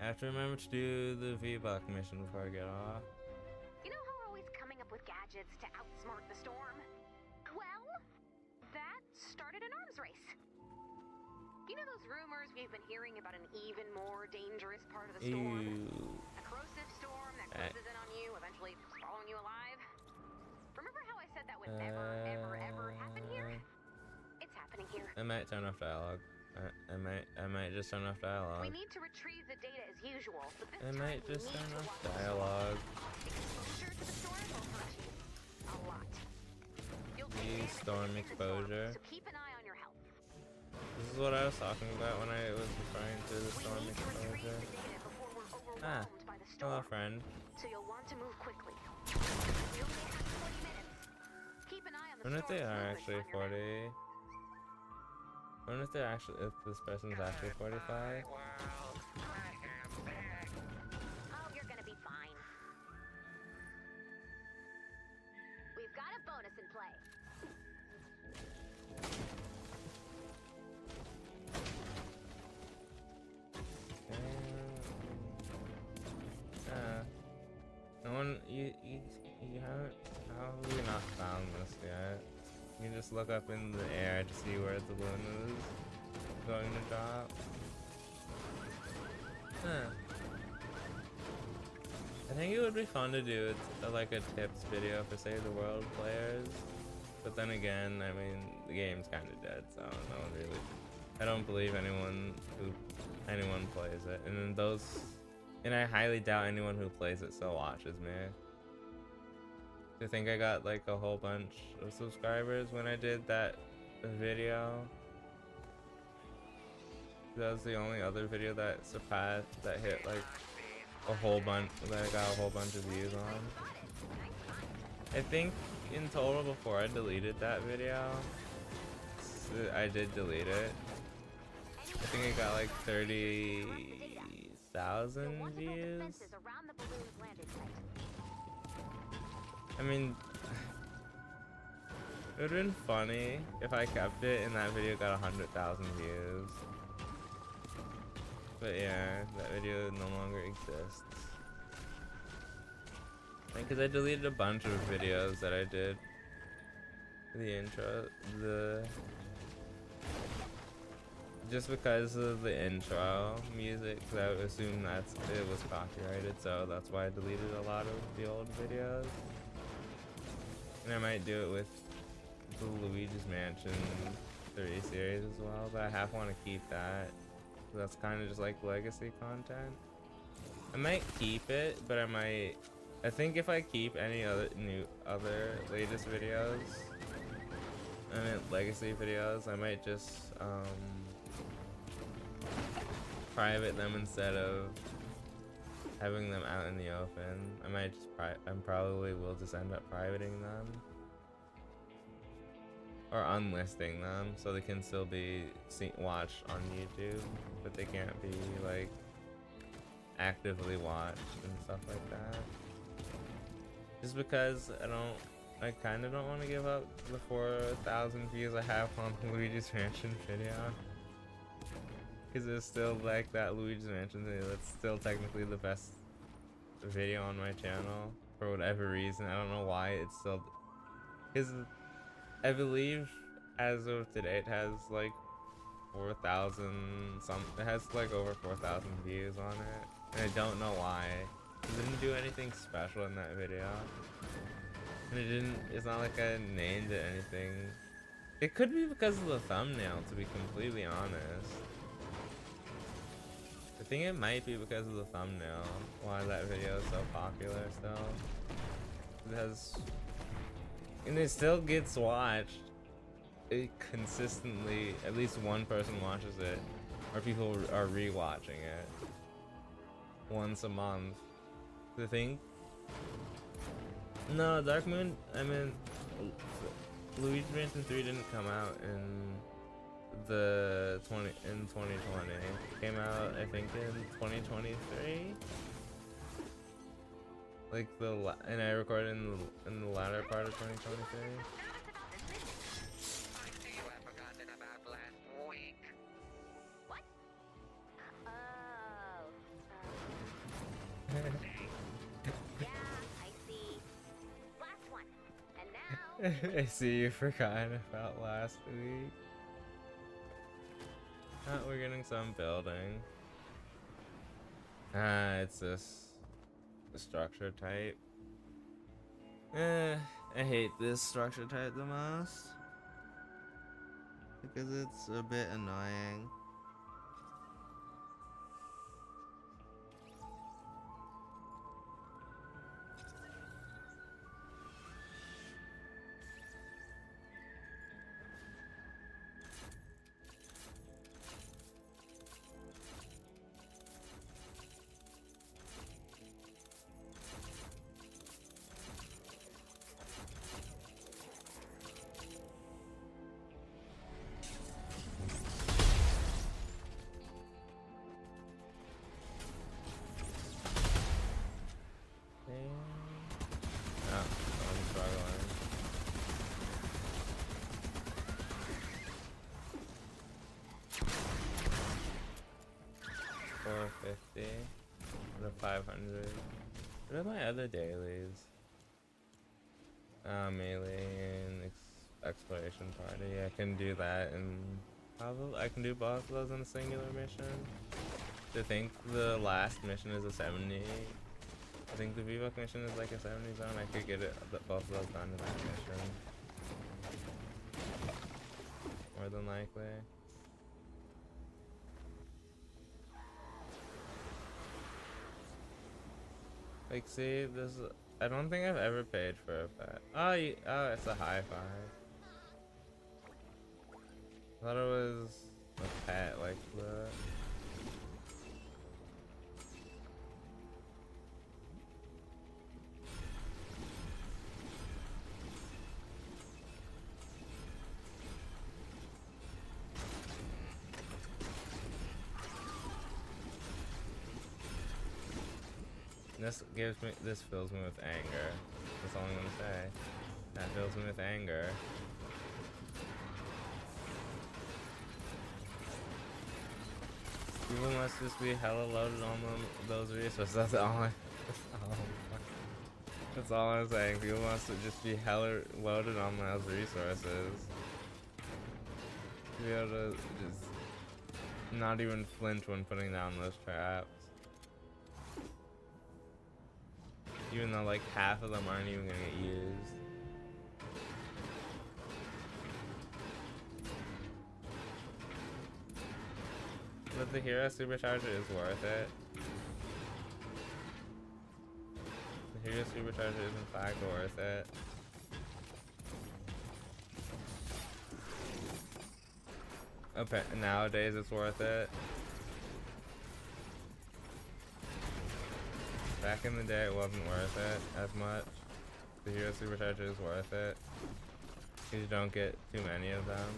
I have to remember to do the VBuck mission before I get off. You know how we're always coming up with gadgets to outsmart the storm? Well, that started an arms race. You know those rumors we've been hearing about an even more dangerous part of the storm? Ew. A corrosive storm that closes in on you, eventually swallowing you alive? Remember how I said that would never, ever happen here? It's happening here. I might turn off dialogue. I might just turn off dialogue. We need to retrieve the data as usual, but this I time might we just need turn to off watch dialogue. exposure to the storm will hurt you a lot. You'll take Use damage storm in the exposure. so keep an eye on your health. This is what I was talking about when I was referring to the storm We need to retrieve exposure. the data before we're Ah, overwhelmed by the storm. hello friend. So you'll want to move quickly. We only have 20 minutes. Keep an eye on the I wonder if they storm's are movement actually on your map. 40. I wonder if they're actually, if this person's actually 45. Oh, you're gonna be fine. We've got a bonus in play. No one, you haven't, how have we not found this yet? You can just look up in the air to see where the balloon is going to drop. Huh. I think it would be fun to do like a tips video for Save the World players. But then again, I mean, the game's kind of dead, so no one really, I don't believe anyone plays it. And I highly doubt anyone who plays it still watches me. I think I got like a whole bunch of subscribers when I did that video. That was the only other video that hit like a whole bunch, that I got a whole bunch of views on. I think in total, before I deleted that video, I did delete it. I think it got like 30,000 views. I mean, it would have been funny if I kept it and that video got 100,000 views. But yeah, that video no longer exists. Because I deleted a bunch of videos that I did. The intro, just because of the intro music, because I would assume it was copyrighted, so that's why I deleted a lot of the old videos. And I might do it with the Luigi's Mansion 3 series as well, but I half want to keep that. So that's kind of just like legacy content. I might keep it, but I think if I keep any other latest videos, I mean legacy videos, I might just private them instead of having them out in the open. I probably will just end up privating them or unlisting them so they can still be watched on YouTube, but they can't be like actively watched and stuff like that. Just because I kind of don't want to give up the 4,000 views I have on the Luigi's Mansion video. Because it's still like that Luigi's Mansion video, that's still technically the best video on my channel. For whatever reason, I don't know why it's still... Because I believe as of today it has like 4,000 it has like over 4,000 views on it. And I don't know why. It didn't do anything special in that video. And it's not like I named it anything. It could be because of the thumbnail, to be completely honest. I think it might be because of the thumbnail, why that video is so popular still. And it still gets watched. It consistently, at least one person watches it, or people are rewatching it once a month. The thing? No, Dark Moon, I mean, Luigi's Mansion 3 didn't come out in 2020. It came out, I think, in 2023. Like and I recorded in the latter part of 2023. What? Yeah, I see. Last one. And now... I see you forgot about last week. Oh, we're getting some building. It's this structure type. I hate this structure type the most. Because it's a bit annoying. The 500. What are my other dailies? Melee and exploration party. I can do that, and probably I can do both of those in a singular mission. I think the last mission is a 70. I think the VBuck mission is like a 70 zone. I could get both of those done in that mission. More than likely. Like, see, this is, I don't think I've ever paid for a pet. Oh, it's a high five. I thought it was a pet, like the... This fills me with anger. That's all I'm gonna say. That fills me with anger. People must just be hella loaded on those resources. That's all. That's all I'm saying. People must just be hella loaded on those resources. To be able to just not even flinch when putting down those traps. Even though like half of them aren't even gonna get used. But the hero supercharger is worth it. The hero supercharger is in fact worth it. Okay, nowadays it's worth it. Back in the day it wasn't worth it as much. The hero supercharger is worth it. Because you don't get too many of them.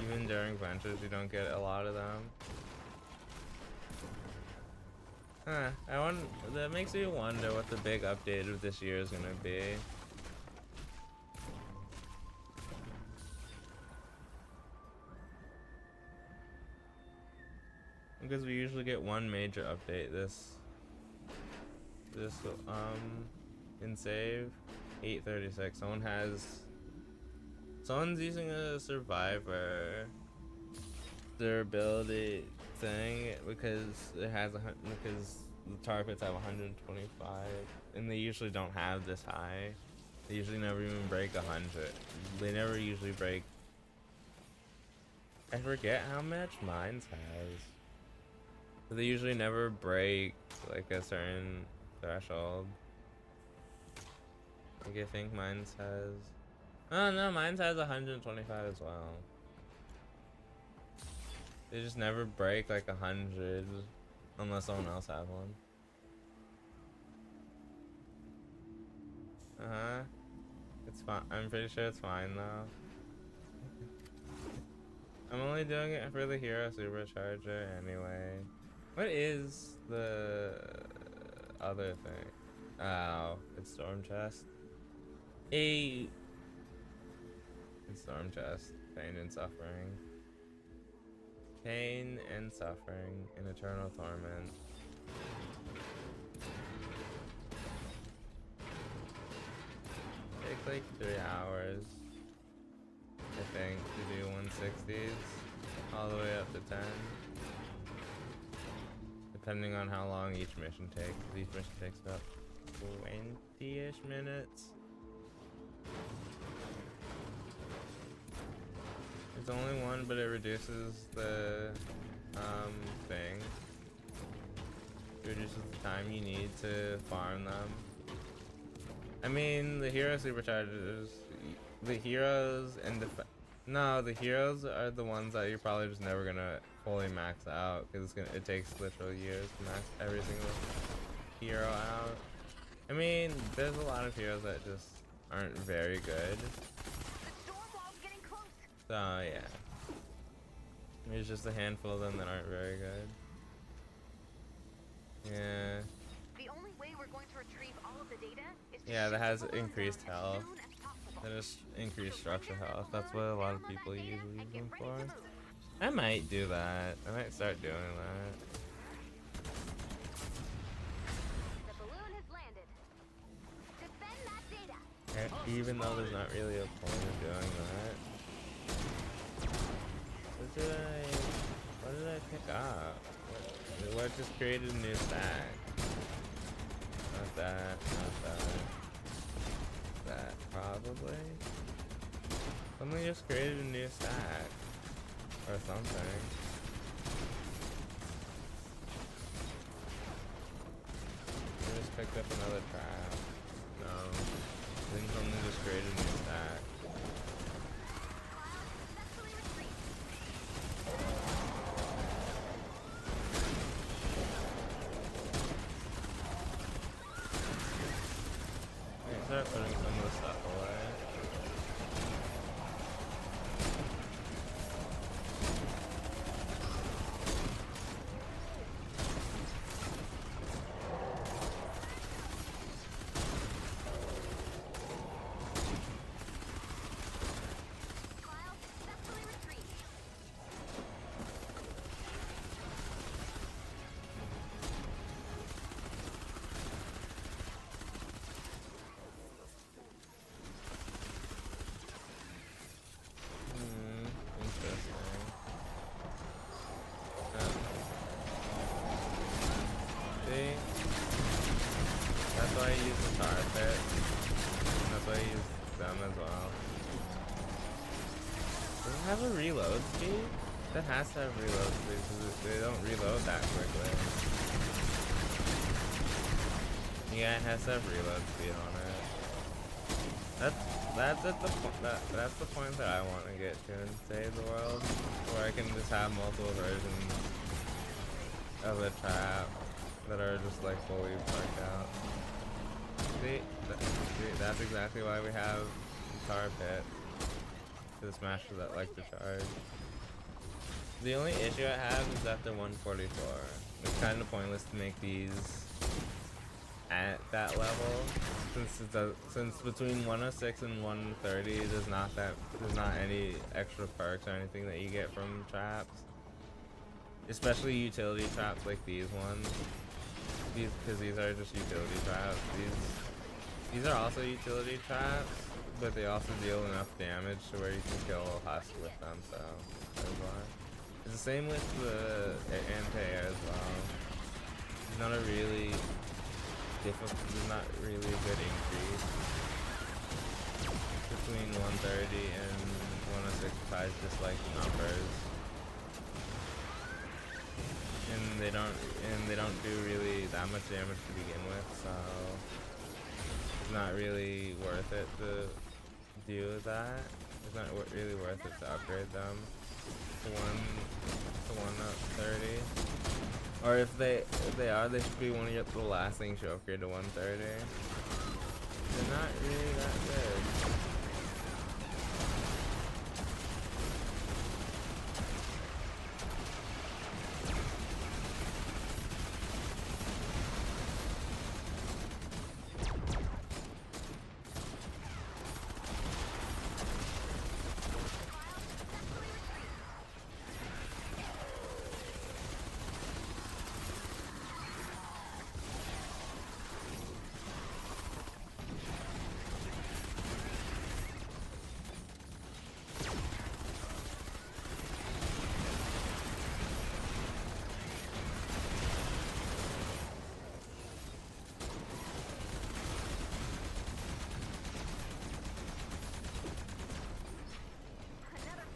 Even during ventures, you don't get a lot of them. Huh, that makes me wonder what the big update of this year is gonna be. Because we usually get one major update this in save 836. Someone's using a survivor durability thing because because the tar pits have 125 and they usually don't have this high. They usually never even break 100. They never usually break. I forget how much mines has. But they usually never break like a certain threshold. Like I think mines has. Oh no, mine has 125 as well. They just never break like 100 unless someone else has one. It's fine. I'm pretty sure it's fine though. I'm only doing it for the hero supercharger anyway. What is the other thing? Oh, it's storm chest. It's storm chest. Pain and suffering. Pain and suffering and eternal torment. Take like 3 hours, I think, to do 160s all the way up to 10. Depending on how long each mission takes. Each mission takes about 20-ish minutes. It's only one, but it reduces the thing. It reduces the time you need to farm them. I mean, the hero superchargers, the heroes and the heroes are the ones that you're probably just never gonna fully max out because it takes literal years to max every single hero out. I mean, there's a lot of heroes that just aren't very good. So yeah, there's just a handful of them that aren't very good. Yeah. The only way we're going to retrieve all of the data is to Yeah, that has shut the balloon increased down as health. soon as possible. That is increased So structure bring down that health. That's what balloon, a lot of download that people data, usually and use get them ready for. to move. I might do that. I might start doing that. The balloon has landed. Defend that data. Even though there's not really a point of doing that. What did I pick up? What just created a new stack? Not that, not that. That, probably? Something just created a new stack. Or something. I just picked up another trap. No. I think something just created a new stack. Successfully retreat. Wait, start putting some of the stuff away. Trial successfully retreat. have a reload speed? That has to have reload speed because they don't reload that quickly. Yeah, it has to have reload speed on it. That's at the that's the point that I want to get to in Save the World, where I can just have multiple versions of a trap that are just like fully worked out. See, that's exactly why we have Tar Pit to smash that like the charge. The only issue I have is after 144. It's kind of pointless to make these at that level, since between 106 and 130 there's not any extra perks or anything that you get from traps, especially utility traps like these ones. Because these are just utility traps. These are also utility traps, but they also deal enough damage to where you can kill Husk with them. So that's why. It's the same with the anti-air as well. It's not a really difficult, not really a good increase between 130 and 106 besides just like numbers, and they don't do really that much damage to begin with, so it's not really worth it to do that. It's not really worth it to upgrade them to 130. Or if they are, they should be one of the last things you upgrade to 130. They're not really that good.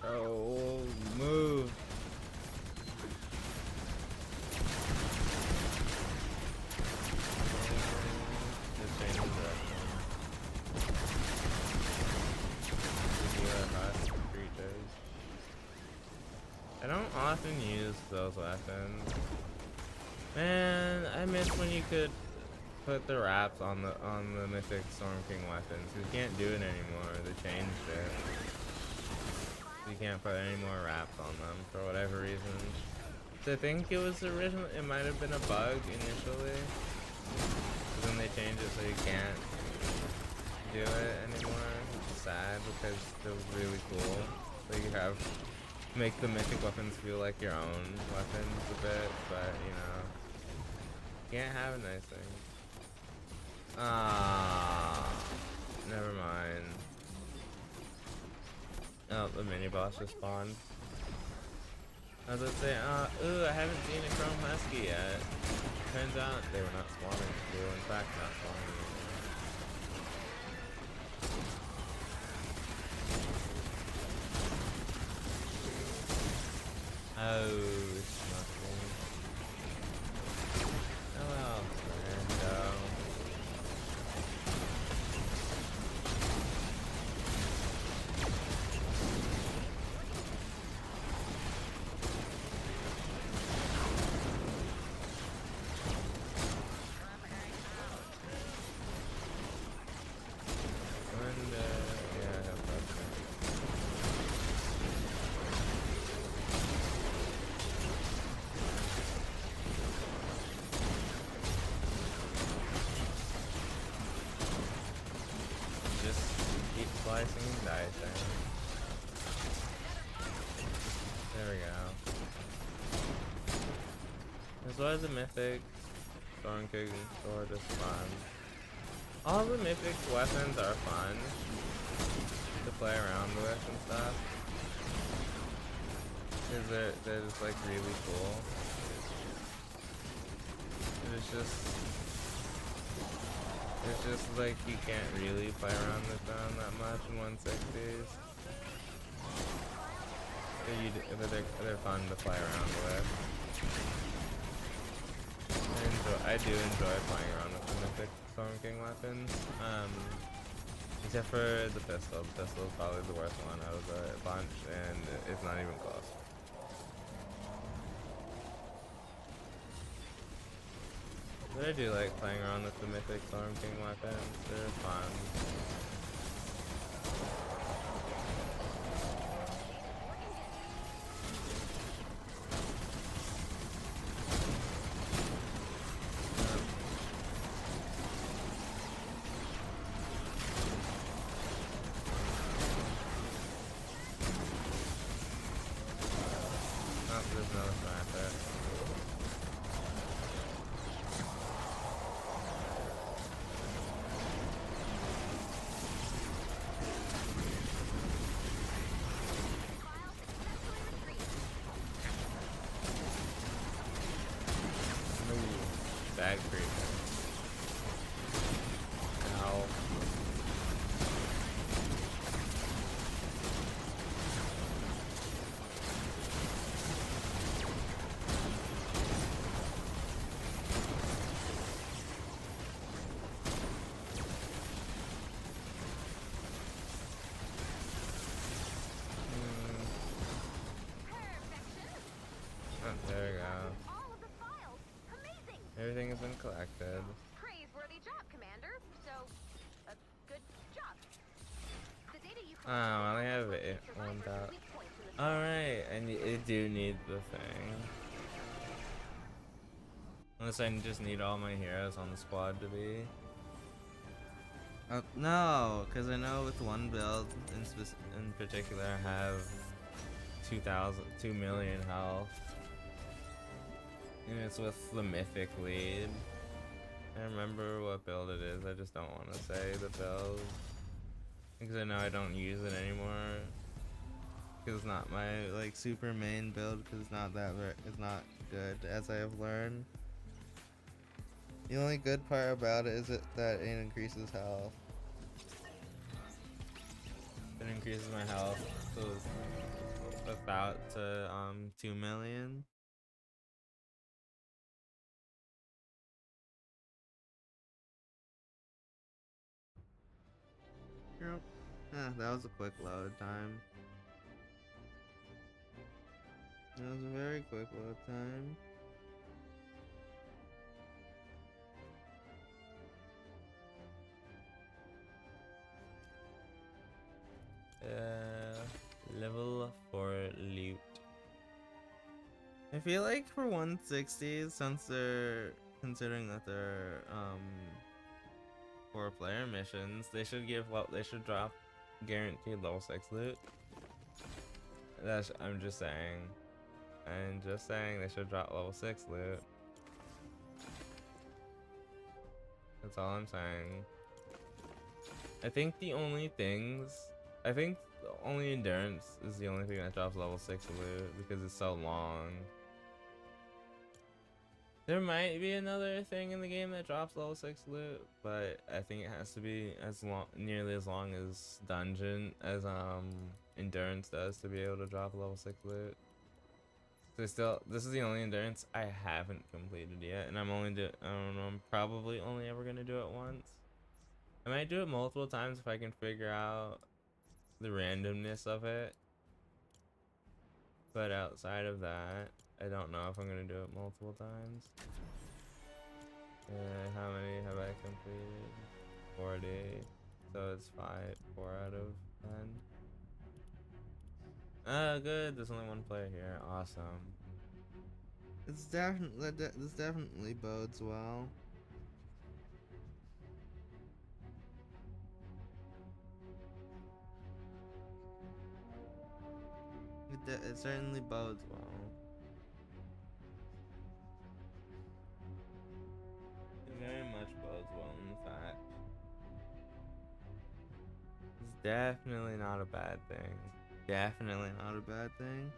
Oh, move. Just change the direction. Creatures. I don't often use those weapons. Man, I miss when you could put the wraps on the Mythic Storm King weapons. You can't do it anymore. They changed it. You can't put any more wraps on them for whatever reason. So I think it was original. It might have been a bug initially, but then they changed it so you can't do it anymore, which is sad because it was really cool. So you make the mythic weapons feel like your own weapons a bit, but you know, you can't have a nice thing. Never mind. Oh, the mini boss just spawned. I was gonna say, ooh, I haven't seen a Chrome Husky yet. Turns out they were not spawning. They were in fact not spawning. Oh, it's nothing. Oh well, rando. Slicing and dicing. There we go. As well as the mythic Storm King sword is fun. All the mythic weapons are fun to play around with and stuff. Because they're just like really cool. It's just like you can't really play around with them that much in 160s. they're fun to play around with. I do enjoy playing around with the Mythic Storm King weapons. Except for the pistol. The pistol is probably the worst one out of the bunch, and it's not even close. But I do like playing around with the Mythic Storm King weapons. They're fun. Oh, there's another threat there. Bad creep. Ow. Oh, there we go. Everything has been collected. Praiseworthy job, Commander. So, good job. The data you Oh, I only have 1,000. Alright, I do need the thing. Unless I just need all my heroes on the squad to be. No, because I know with one build in particular I have 2 million health. And it's with the Mythic lead. I remember what build it is, I just don't want to say the build. Because I know I don't use it anymore. Because it's not my like super main build, because it's not good, as I have learned. The only good part about it is that it increases health. It increases my health to about 2 million. Yep. That was a quick load time. That was a very quick load time. Level 4 loot. I feel like for 160s, since they're considering that they're 4-player missions, they should drop guaranteed level 6 loot. I'm just saying. They should drop level 6 loot. That's all I'm saying. I think only endurance is the only thing that drops level 6 loot because it's so long. There might be another thing in the game that drops level 6 loot, but I think it has to be nearly as long as dungeon as endurance does to be able to drop level 6 loot. So this is the only endurance I haven't completed yet, and I'm probably only ever gonna do it once. I might do it multiple times if I can figure out the randomness of it. But outside of that, I don't know if I'm gonna do it multiple times. How many have I completed? 40. So it's 4 out of 10. Good. There's only one player here. Awesome. This definitely bodes well. It certainly bodes well. It very much bodes well, in fact. It's definitely not a bad thing. Definitely not a bad thing.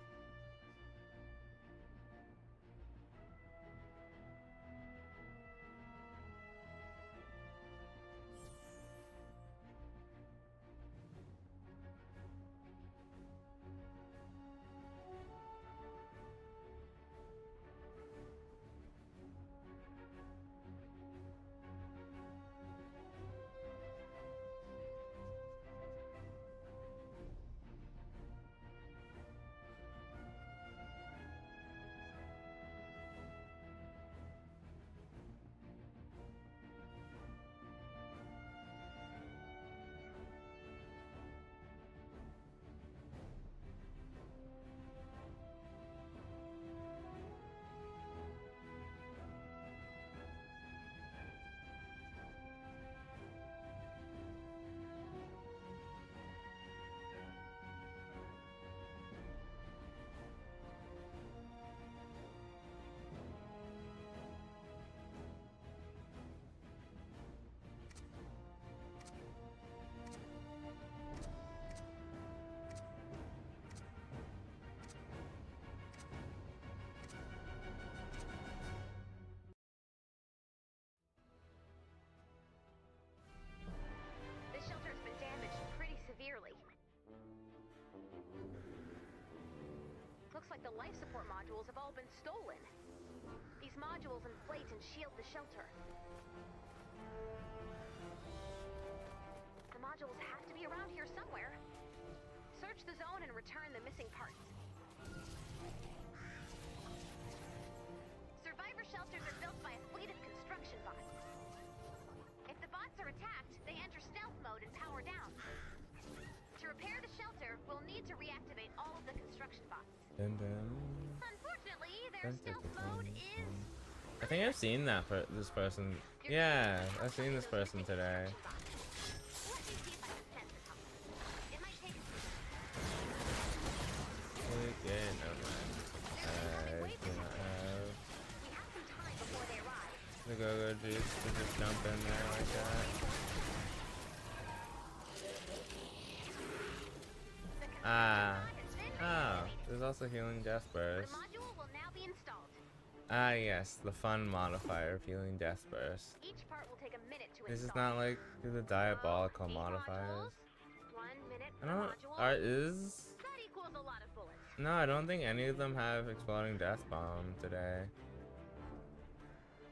looks like the life support modules have all been stolen. These modules inflate and shield the shelter. The modules have to be around here somewhere. Search the zone and return the missing parts. Survivor shelters are built by a fleet of construction bots. If the bots are attacked, they enter stealth mode and power down. To repair the shelter, we'll need to reactivate all of the construction bots. Unfortunately, their stealth mode is... I think I've seen this person. Yeah, I've seen this person today. Let me see if I can sense a couple. It might take... Okay, no mind. We have some time before they arrive. The go-go juice to just jump in there like that. Oh, there's also healing death burst. The module will now be installed. Ah, yes, the fun modifier of healing death burst. Each part will take a minute to This is install. not like the diabolical Eight modifiers. modules, 1 minute I per don't. module. That equals a lot of bullets. No, I don't think any of them have exploding death bomb today,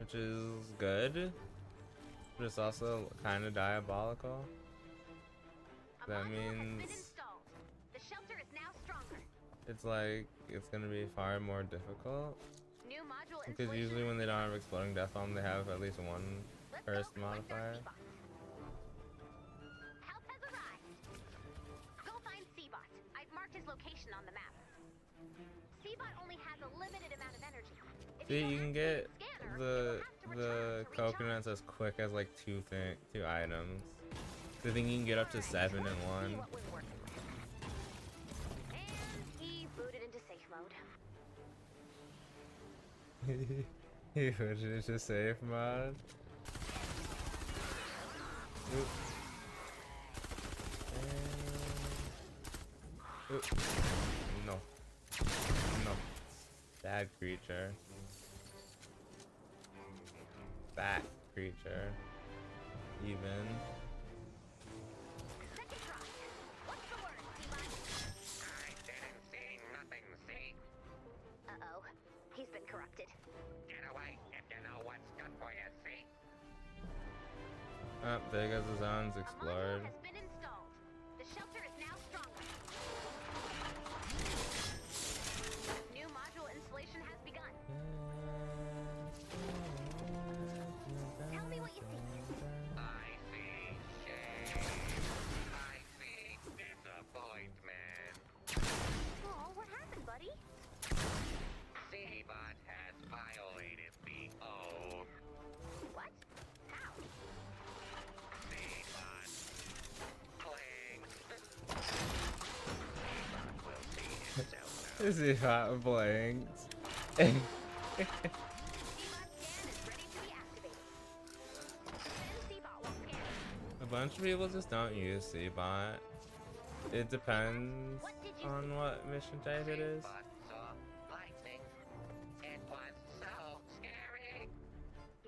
which is good, but it's also kind of diabolical. A That module has been means installed. The shelter is now stronger. it's like it's gonna be far more difficult New module because installation. usually when they don't have exploding death bomb, they have at least one Let's burst go collect our modifier. C-bots. Help has arrived. Go find C-bot. I've marked his location on the map. C-bot only has a limited amount of energy. If See, go you can activate get scanner, it the will have to return to recharge. coconuts as quick as like two items. So I think you can get up to 7 in Let's see one. what we're working with. And he booted into safe mode. He put it into safe mode. Oop. Oop. No. No. Bad creature. Bat creature. Even. Second try. What's the word, C-bot? I didn't see nothing, see? Uh-oh. He's been corrupted. Get away if you know what's good for you, see? Oh, there goes the zones A explored. module has been installed. The shelter is now stronger. New module installation has begun. Tell me what you see. I see shame. I see disappointment. Oh, what happened, buddy? C-bot has violated the oath. What? How? C-bot. Cling. C-bot will see himself now. Is he hot blinked? C-bot scan is ready to be activated. Send C-bot while scanning. A bunch of people just don't use C-bot. It depends on what mission type it is. C-bot saw lightning. It was so scary.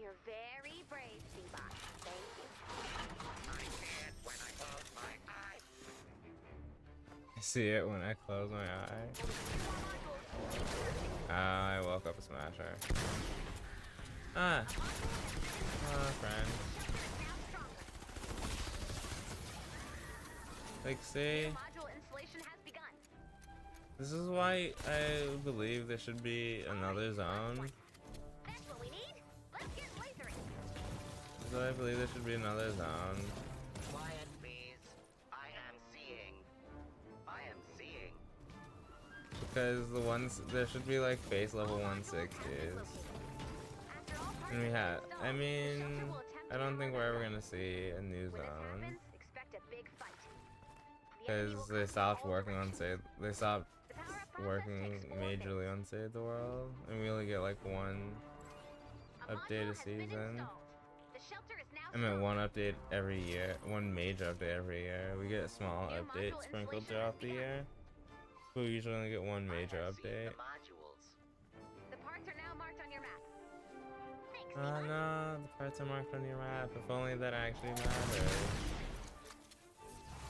You're very brave, C-bot. Thank you. I see it when I close my eyes. I see it when I close my eye. Ah, I woke up a smasher. Ah, friend. Like, see, Module installation has begun. this is why I believe there should be another zone. That's what we need. Let's get lasering. This is why I believe there should be another zone. Quiet, please. I am seeing. I am seeing. Because the ones, there should be like base level 160s. After all parts And we are have, installed, I the mean, shelter will attempt I to don't think we're power ever down. gonna see a new When this zone. happens, expect a big fight. The enemy Because will they come from stopped all working on directions. save, they stopped The power-up process working takes 4 majorly minutes. on Save the World. And we only get like one A update module a has been season. installed. The shelter is now I mean, strong. one update every year, one major update every year. We get small New updates module sprinkled installation throughout has the begun. year. But we usually only get one major I have seen update. the modules. The parts are now marked on your map. Thanks, Oh C-bot. no, the parts are marked on your map. If only that actually mattered.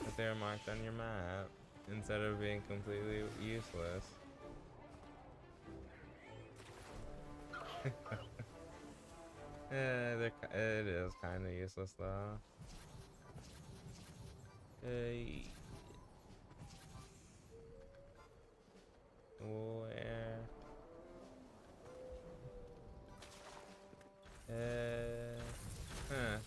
If they were marked on your map instead of being completely useless. It is kind of useless though. Where? Huh.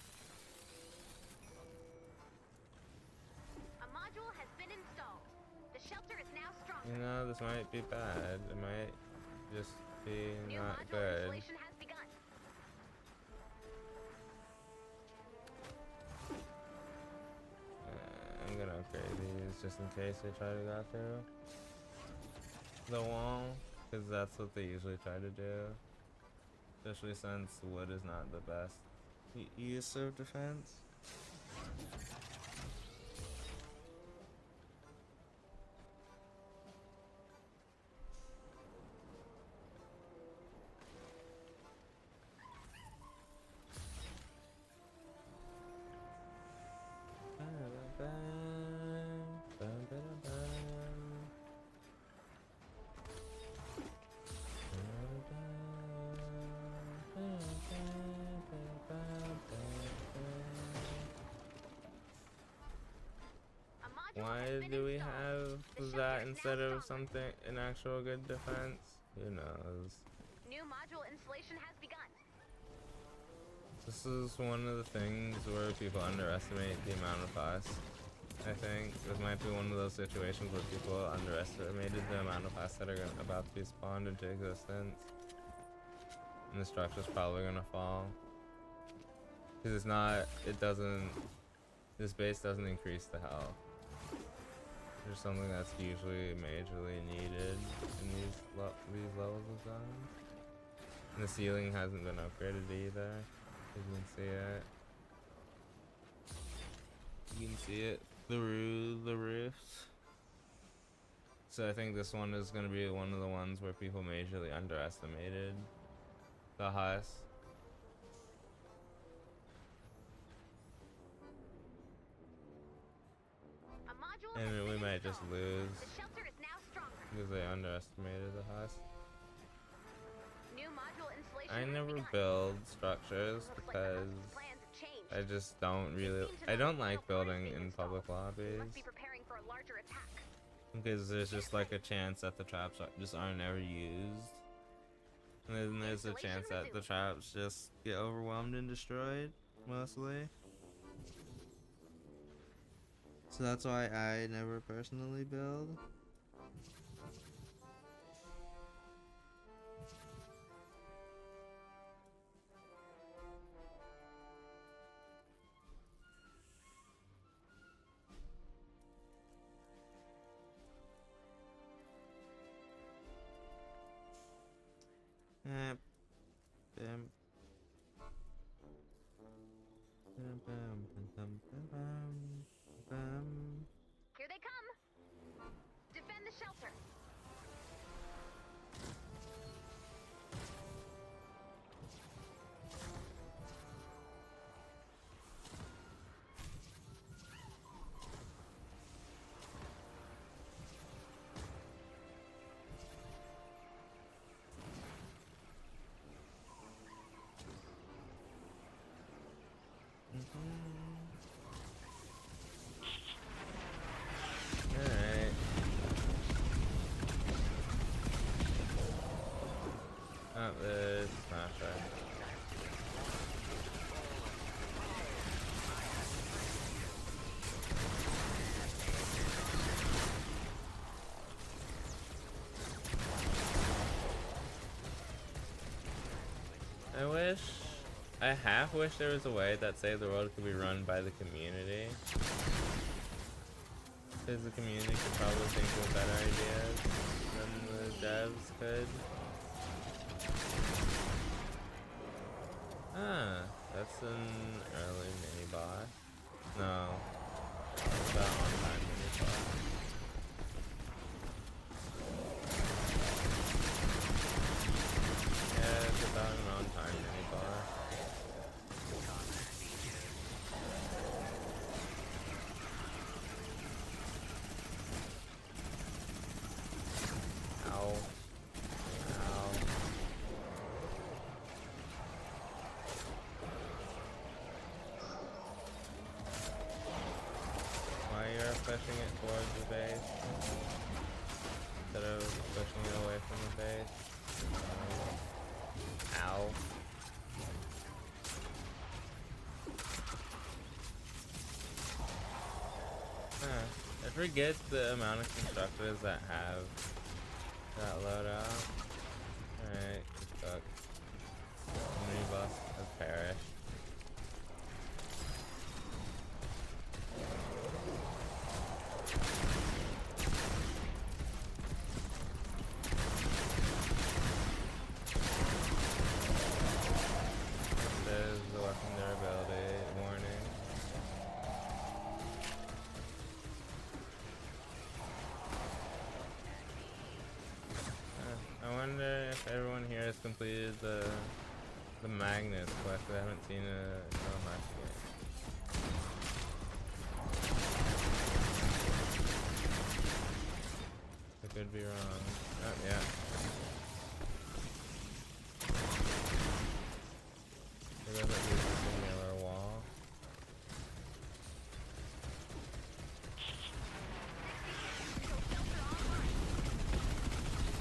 A module has been installed. The shelter is now stronger. You know, this might be bad. It might just be New not module good. installation has begun. I'm gonna upgrade these just in case they try to go through the wall, because that's what they usually try to do. Especially since wood is not the best use of defense. A module Why has been do we installed. have The shelter that is now instead of stronger. something, an actual good defense? Who knows? New module installation has begun. This is one of the things where people underestimate the amount of us. I think this might be one of those situations where people underestimated the amount of us that are about to be spawned into existence. And the structure's probably gonna fall. Because it's not, this base doesn't increase the health. There's something that's usually majorly needed in these levels of zones. And the ceiling hasn't been upgraded either. You can see it. You can see it. The roofs. So I think this one is going to be one of the ones where people majorly underestimated the husk. A module has And we been might just installed. lose The shelter is now stronger. because they underestimated the husk. New module installation I has never begun. build structures Looks like the because Husk's plans have changed. I just don't really, I don't like building in public lobbies. Must be preparing for a larger attack. Because there's just like a chance that the traps just aren't ever used. And then there's a chance that the traps just get overwhelmed and destroyed, mostly. So that's why I never personally build. Here they come. Defend the shelter. Alright. Oh, there's Smasher. I half wish there was a way that Save the World could be run by the community. Because the community could probably think of better ideas than the devs could. Ah, that's an early mini boss. No, it's that on-time mini boss. Yeah, it's about an on-time mini boss. Ow. Ow. start pushing it towards the base instead of pushing it away from the base. Ow. I forget the amount of constructors that have that loadout. Alright, good fuck. Mini boss has perished. There's the weapon durability warning. I wonder if everyone here has completed the Magnus quest. I haven't seen a so much yet. I could be wrong. Oh yeah. It doesn't use the singular wall.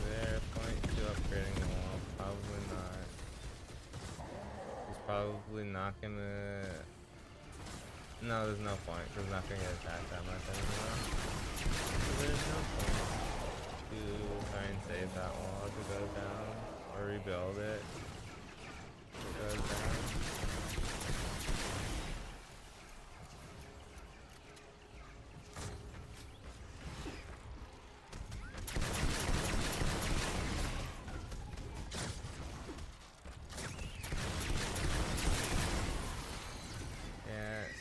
There, point to upgrading the wall. Probably not. He's probably not gonna. No, there's no point. He's not gonna get attacked that much anymore. So there's no point to try and save that wall as it goes down, or rebuild it as it goes down.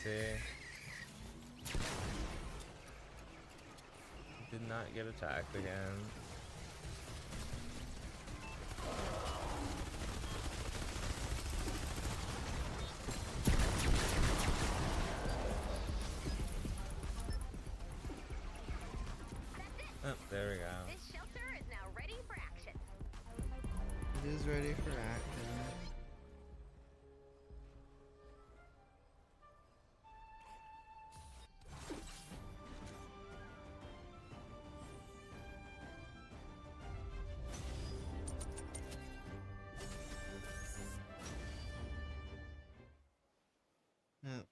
See? Did not get attacked again. Oh, there we go. This shelter is now ready for action. It is ready for action. Yep.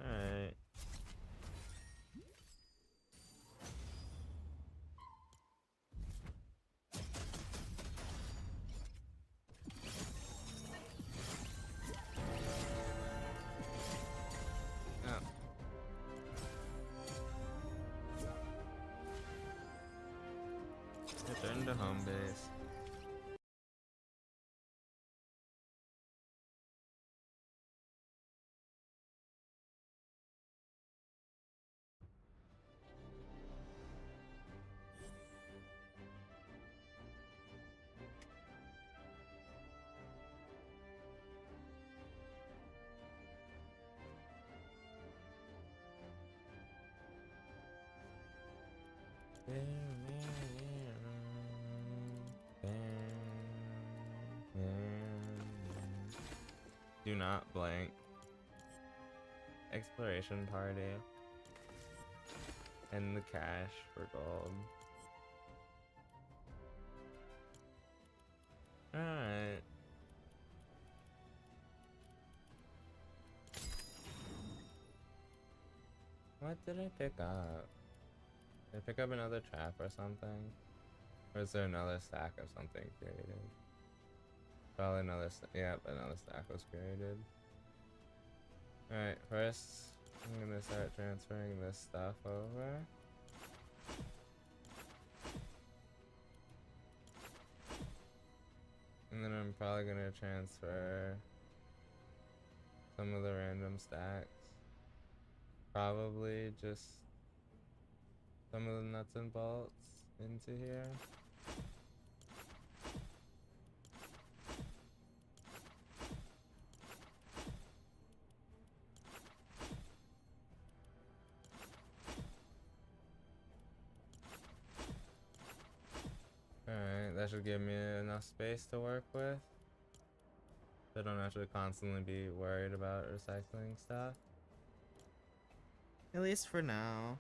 Alright. Oh. Return to home base. Do not blank. Exploration party. And the cash for gold. Alright. What did I pick up? Did I pick up another trap or something? Or is there another stack of something created? Probably another, yep, another stack was created. Alright, first I'm gonna start transferring this stuff over. And then I'm probably gonna transfer some of the random stacks. Probably just some of the nuts and bolts into here. Alright, that should give me enough space to work with. So I don't have to constantly be worried about recycling stuff. At least for now.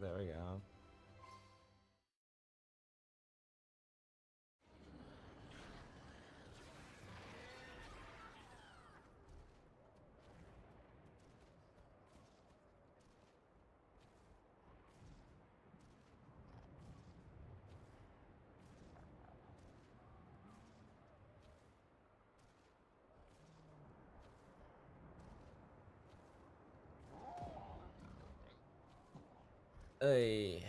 There we go. Hey.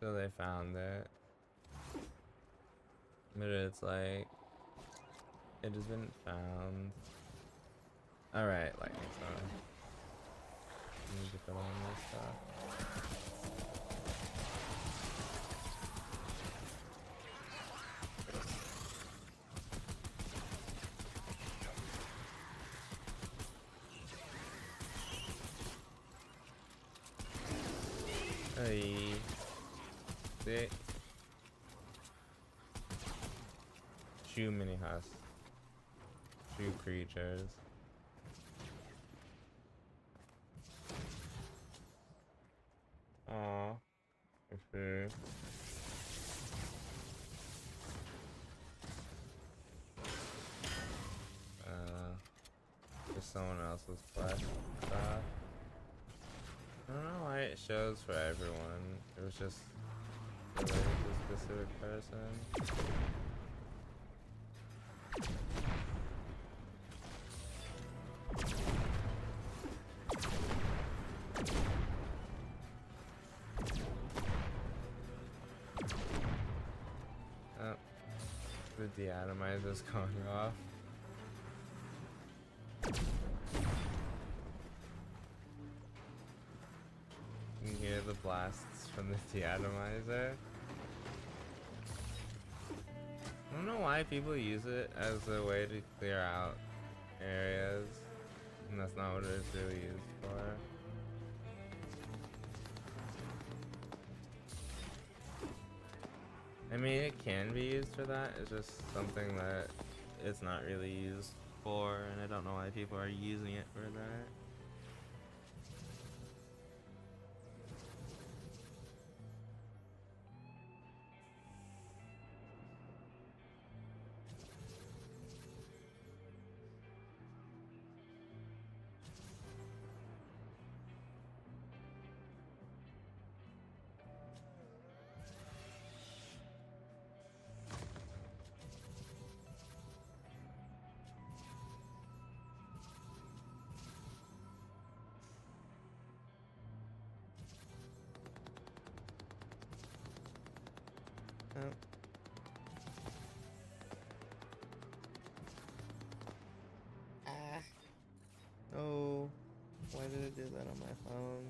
So they found it. But it's like, it has been found. Alright, lightning stone. Need to put on this stuff. Hey. See? Too many husks. Two creatures. Aww. Okay. Just someone else's flash stuff. I don't know why it shows for everyone. It was just related to a specific person. Oh, the deatomizer's going off. You can hear the blasts from the deatomizer. I don't know why people use it as a way to clear out areas, and that's not what it's really used for. I mean, it can be used for that, it's just something that it's not really used for, and I don't know why people are using it for that. Oh. Ah. Oh. Why did it do that on my phone?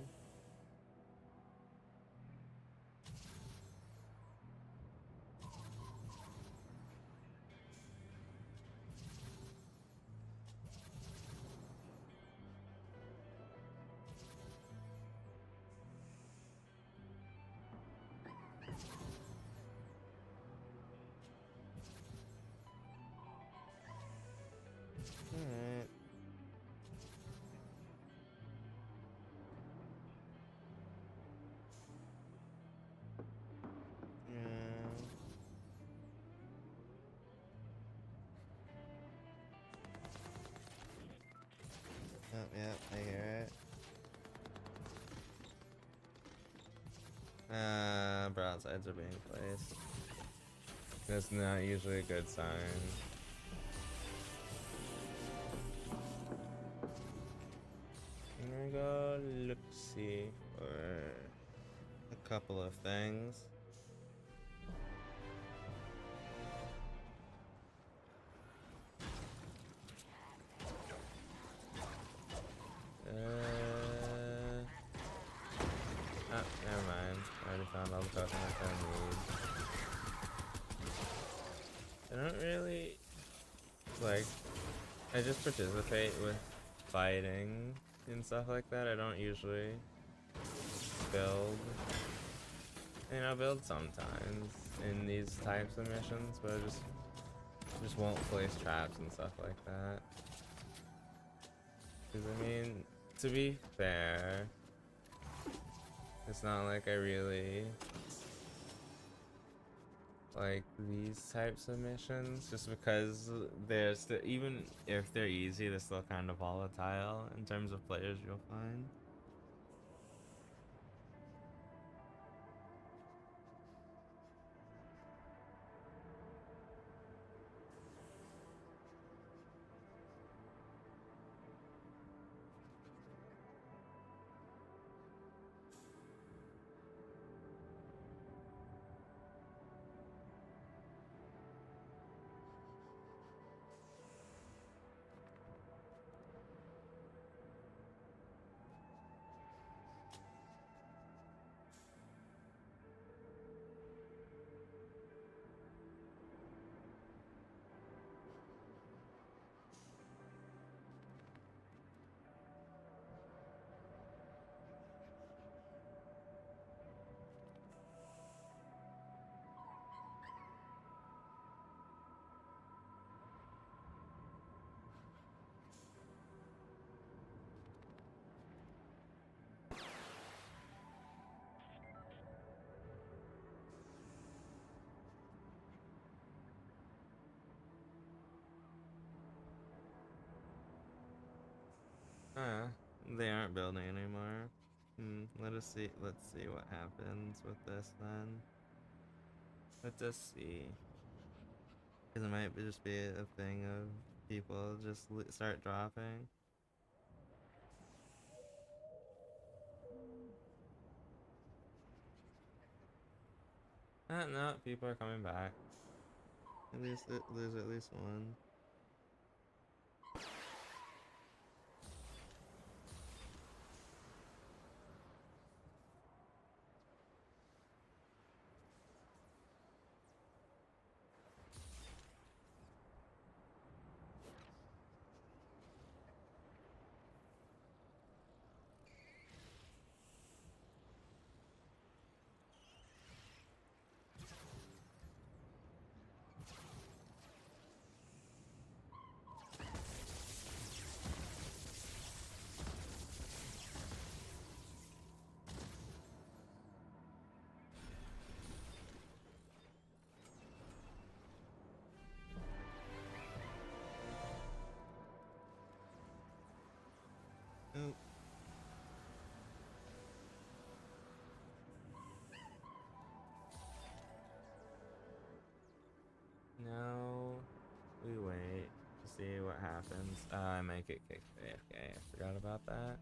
Alright. Yeah. Oh, yeah, I hear it. Broadsides are being placed. That's not usually a good sign. I'm gonna go look-see for a couple of things. Oh, never mind. I already found all the coconuts I need. I don't really like. I just participate with fighting and stuff like that. I don't usually build. And I'll build sometimes in these types of missions, but I just won't place traps and stuff like that. Because I mean, to be fair, it's not like I really like these types of missions, just because they're still, even if they're easy, they're still kind of volatile in terms of players you'll find. They aren't building anymore. Let's see what happens with this then. Let us see. Because it might just be a thing of people just start dropping. No, people are coming back. At least there's at least one. Oh. Now we wait to see what happens. I might get kicked AFK. I forgot about that.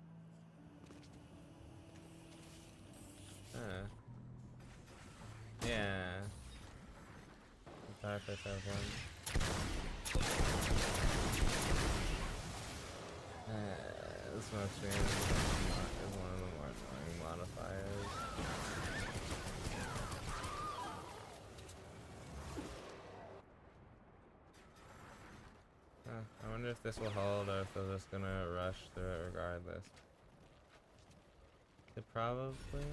Yeah. firefights have one. This smoke screen is one of the more annoying modifiers. I wonder if this will hold or if they're just gonna rush through it regardless. They probably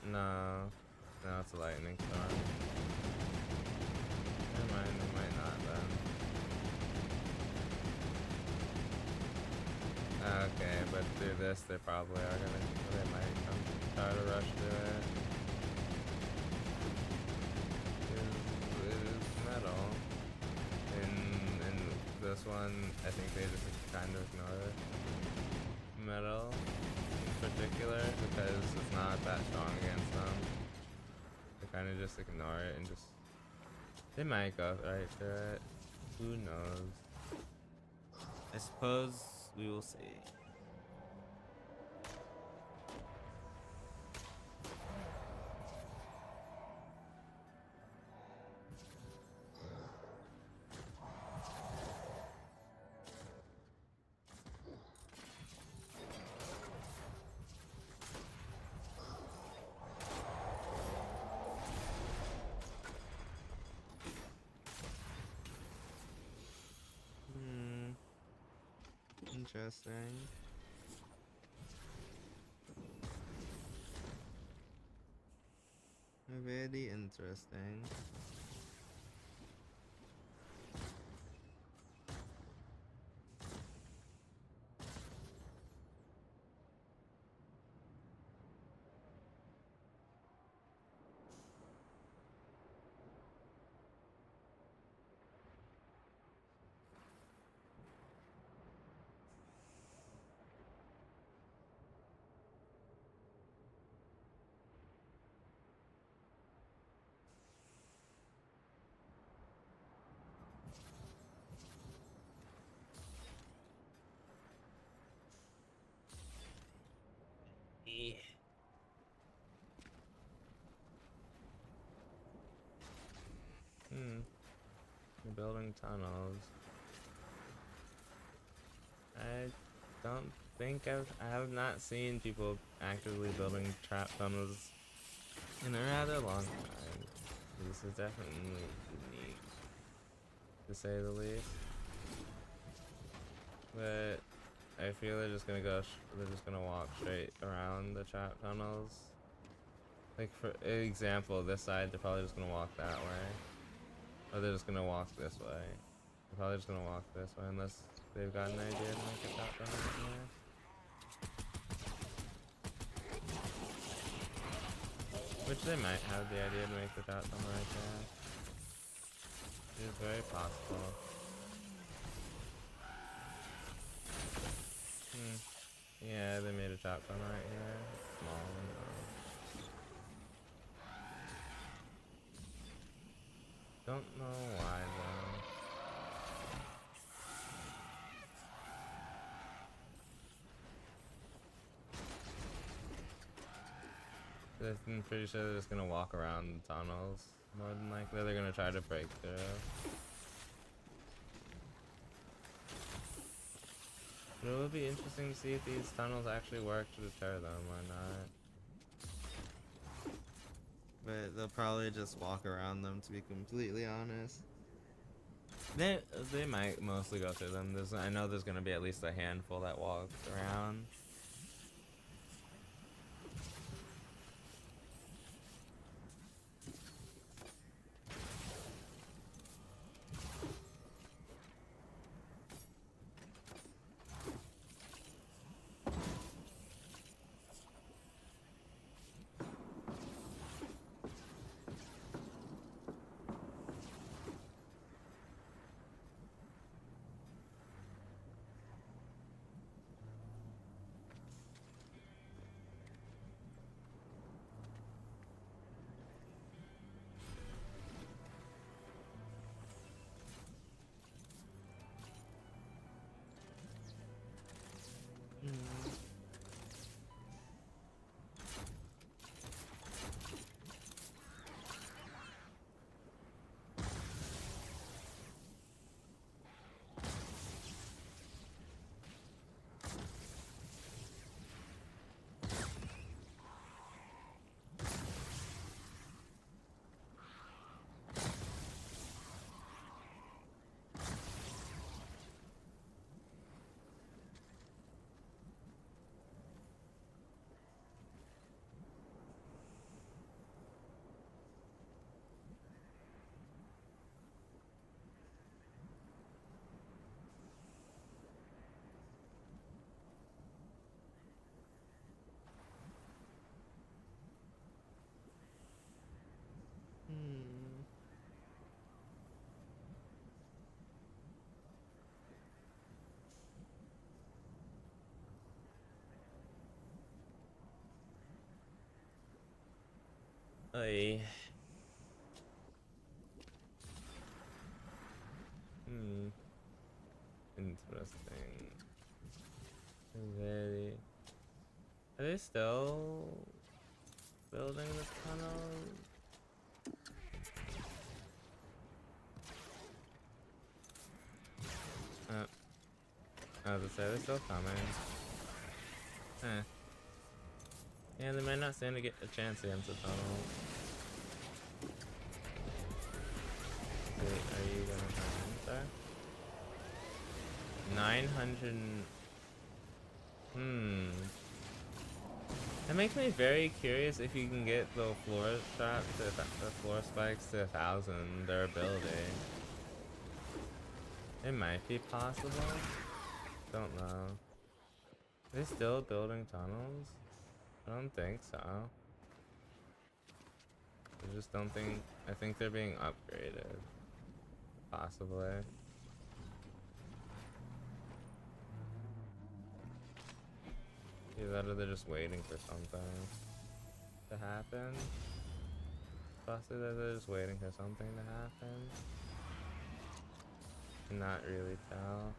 no. No, it's a lightning storm. Never mind, they might not then. Okay, but through this they probably are gonna, they might come try to rush through it. It is metal. In this one, I think they just kind of ignore it. Metal in particular, because it's not that strong against them. They kind of just ignore it and just, they might go right through it. Who knows? I suppose we will see. Interesting. Very interesting. You're building tunnels. I don't think I have not seen people actively building trap tunnels in a rather long time. This is definitely unique, to say the least. But I feel they're just gonna they're just gonna walk straight around the trap tunnels. Like for example, this side, they're probably just gonna walk that way. Or they're just gonna walk this way. They're probably just gonna walk this way unless they've got an idea to make a trap tunnel in there. Which they might have the idea to make the trap tunnel right there. It is very possible. Yeah, they made a trap tunnel right here. Small one though. Don't know why though. I'm pretty sure they're just gonna walk around the tunnels. More than likely, they're gonna try to break through. But it will be interesting to see if these tunnels actually work to deter them or not. But they'll probably just walk around them, to be completely honest. They might mostly go through them. I know there's gonna be at least a handful that walk around. Ay. Hmm. Interesting. Very. Are they still building the tunnel? I was gonna say they're still coming. Eh. Yeah, they might not stand to get a chance against the tunnel. Wait, are you gonna come there? 900. That makes me very curious if you can get the floor traps, the floor spikes to 1,000 durability. It might be possible. Don't know. Are they still building tunnels? I don't think so. I just don't think. I think they're being upgraded. Possibly. Either that or they're just waiting for something to happen. Possibly that they're just waiting for something to happen. Not really tell.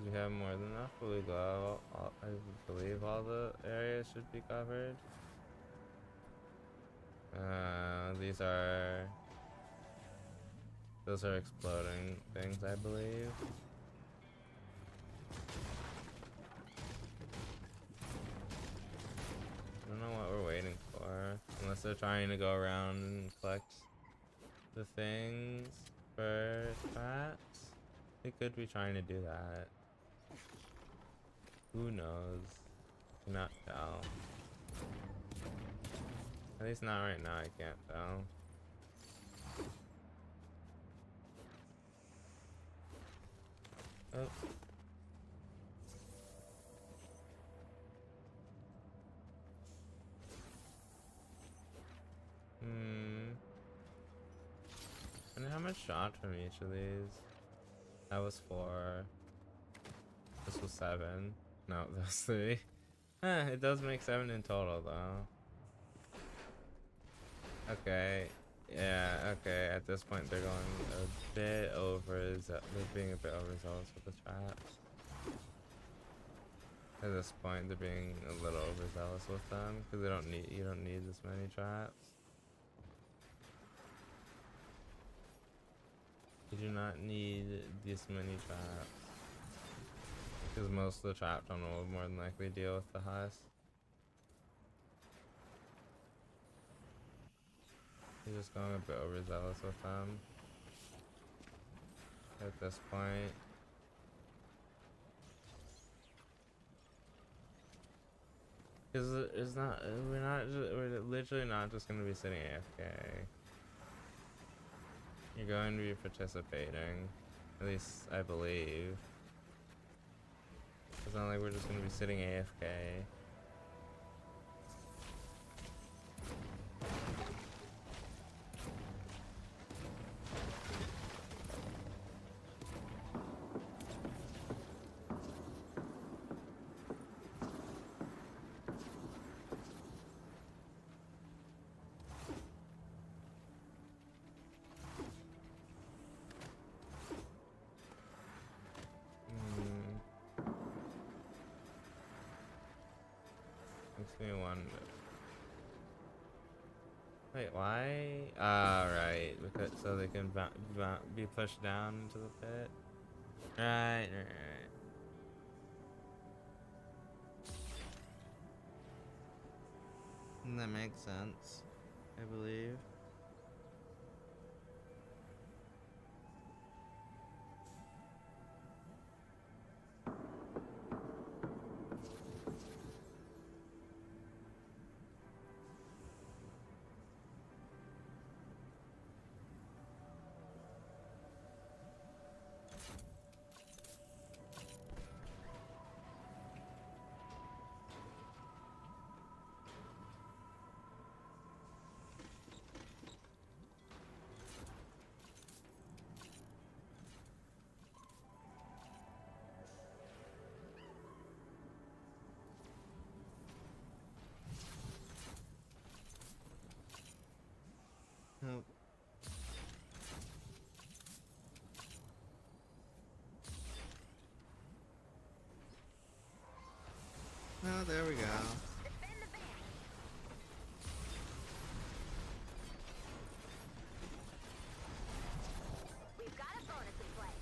We have more than enough fully glow. I believe all the areas should be covered. Those are exploding things, I believe. I don't know what we're waiting for. Unless they're trying to go around and collect the things for traps. They could be trying to do that. Who knows? Cannot tell. At least not right now, I can't tell. Oh. And how much shot from each of these? That was 4. This was 7. No, that was 3. It does make 7 in total though. Okay. Yeah, okay. At this point they're going a bit they're being a bit overzealous with the traps. At this point they're being a little overzealous with them because you don't need this many traps. You do not need this many traps. Because most of the trap tunnel will more than likely deal with the husk. You're just going a bit overzealous with them. At this point. Because we're literally not just going to be sitting AFK. You're going to be participating. At least I believe. It's not like we're just going to be sitting AFK. Makes me wonder. Wait, why? Right. Because so they can be pushed down into the pit. Right. That makes sense, I believe. Oh, there we go. Defend the van. We've got a bonus in play.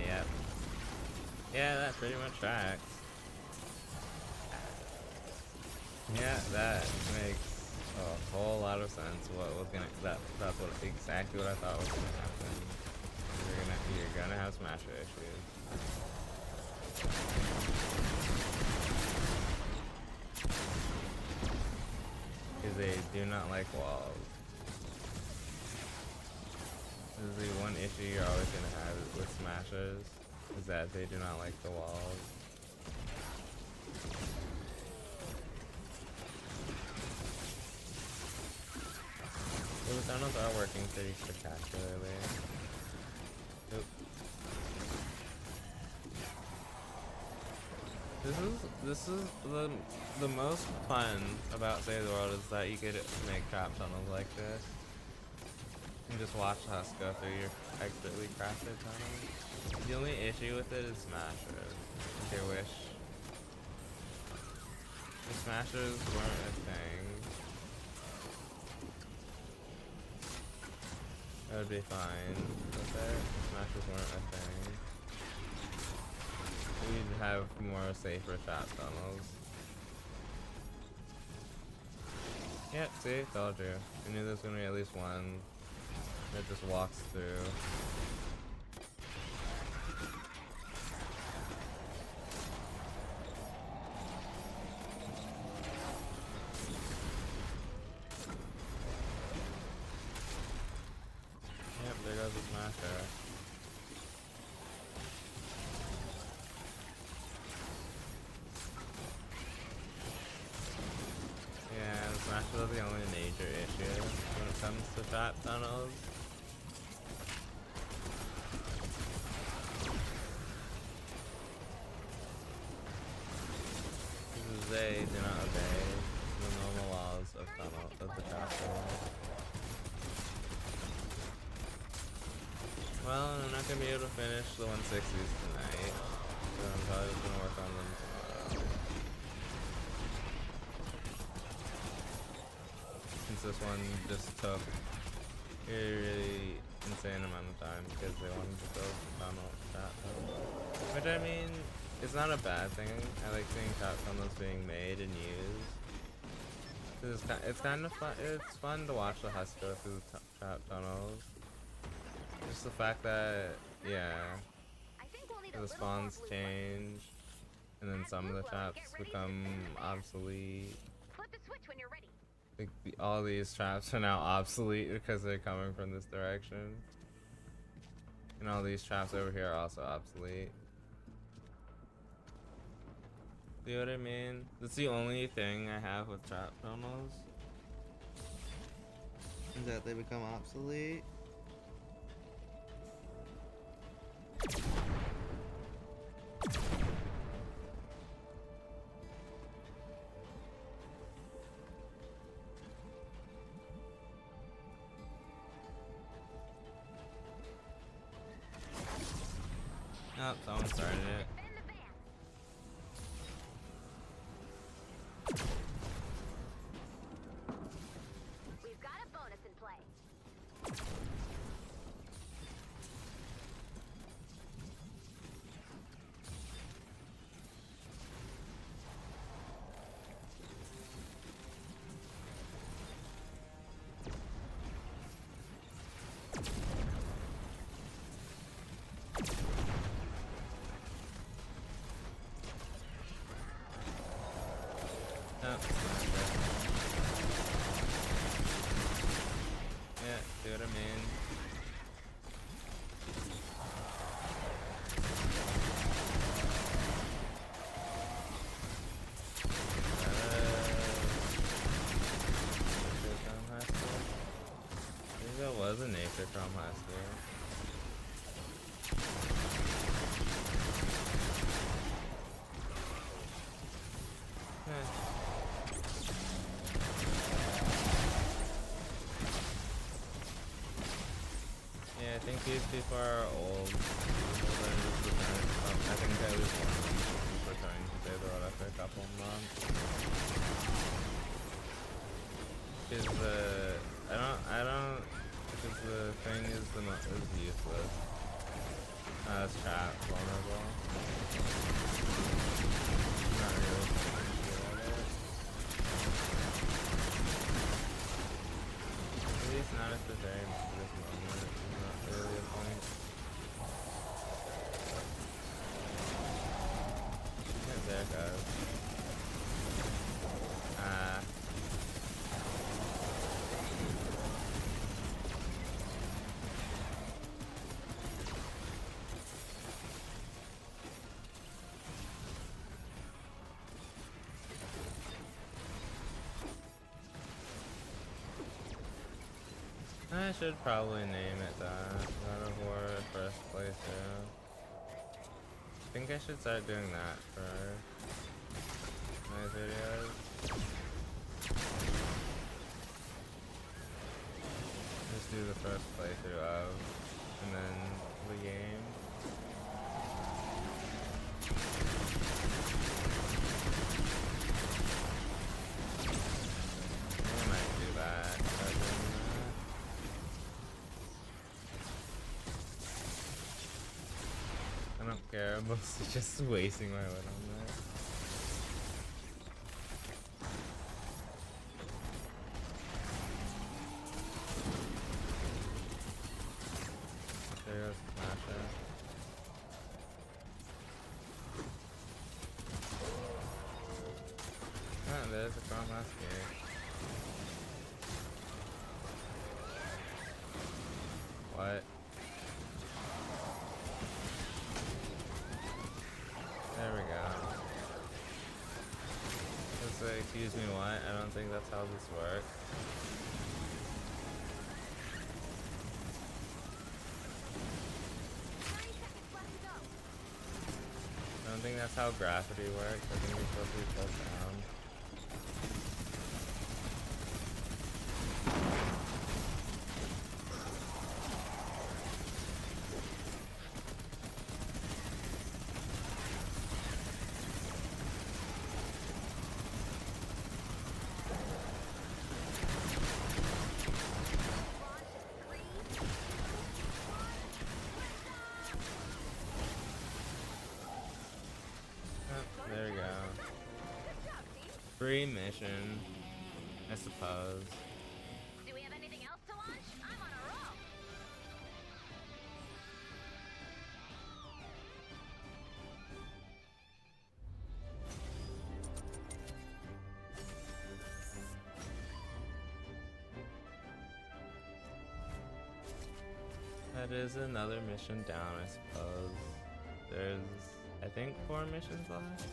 Yep. Yeah, that pretty much tracks. Yeah, that makes a whole lot of sense. What was gonna that's what exactly what I thought was gonna happen. You're gonna have smasher issues. Because they do not like walls. This is the one issue you're always gonna have with smashers, is that they do not like the walls. Well, the tunnels are working pretty spectacularly. Oop. This is the most fun about Save the World is that you get to make trap tunnels like this. And just watch us go through your expertly crafted tunnels. The only issue with it is smashers. I wish the smashers weren't a thing. That would be fine with it. Smashers weren't a thing. We'd have more safer trap tunnels. Yep, see? Told you. I knew there was gonna be at least one that just walks through. Yep, there goes the smasher. Yeah, the smashers are the only major issue when it comes to trap tunnels. They do not obey the normal laws of the trap tunnel. Well, I'm not gonna be able to finish the 160s tonight, so I'm probably just gonna work on them tomorrow. Since this one just took a really insane amount of time because they wanted to build the trap tunnel. Which I mean, it's not a bad thing. I like seeing trap tunnels being made and used. It's kind of fun. It's fun to watch the husk go through the trap tunnels. Just the fact that, yeah, the spawns change, and then some of the traps become obsolete. Flip the switch when you're ready. Like all these traps are now obsolete because they're coming from this direction, and all these traps over here are also obsolete. See what I mean? That's the only thing I have with trap tunnels, is that they become obsolete. Oh, someone started it. We've got a bonus in play. Oh, yeah, see what I mean? I think that was a nature from high school. These people are old. I think at least one of them is returning to Day of the Road after a couple months. Because because the thing is is useless. It's chat vulnerable. Not really good at it. At least not at the very this moment. It's not really a point. Yeah, there it goes. I should probably name it that. God of War first playthrough. I think I should start doing that for my videos. Just do the first playthrough of, and then the game. I might do that. Start doing that. I don't care, I'm mostly just wasting my wood on that. There goes Smasher. Ah, there's a Crown Mask here. What? There we go. Let's say, excuse me, what? I don't think that's how this works. I don't think that's how gravity works. I think you're supposed to be pulled down. There we go. Free mission, I suppose. Do we have anything else to launch? I'm on a roll. That is another mission down, I suppose. There's, I think, 4 missions left?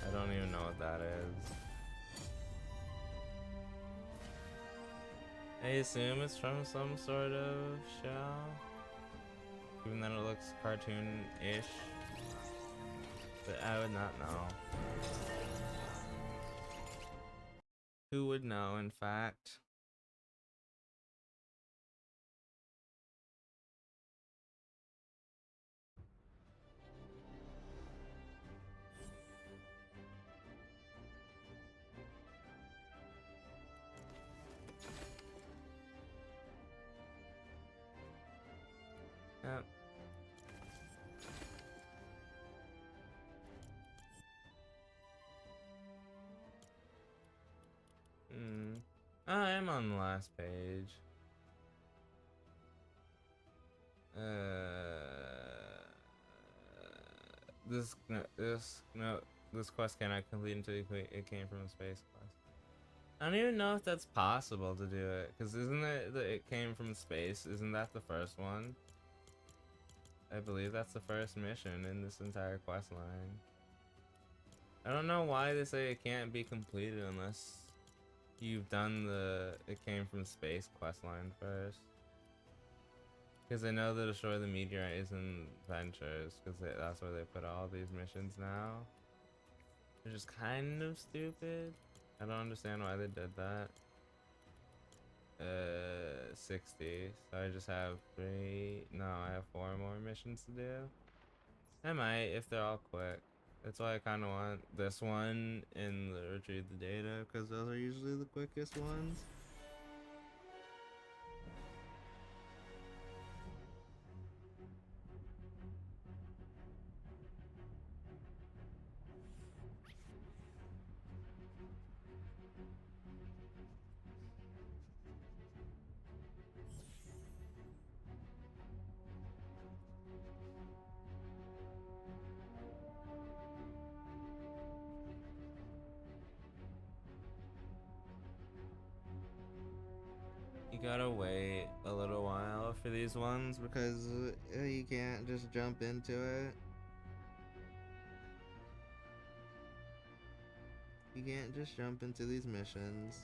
I don't even know what that is. I assume it's from some sort of show, even though it looks cartoon-ish, but I would not know. Who would know, in fact? Yep. Oh, I am on the last page. This quest cannot complete until it came from a space quest. I don't even know if that's possible to do it, because isn't it that it came from space? Isn't that the first one? I believe that's the first mission in this entire quest line. I don't know why they say it can't be completed unless you've done the it came from space quest line first. Because I know the Destroy the Meteorite is in Ventures, because that's where they put all these missions now. Which is kind of stupid. I don't understand why they did that. 60. So I just have 3. No, I have 4 more missions to do. I might if they're all quick. That's why I kind of want this one and the retrieve the data, because those are usually the quickest ones. You gotta wait a little while for these ones because you can't just jump into it. You can't just jump into these missions.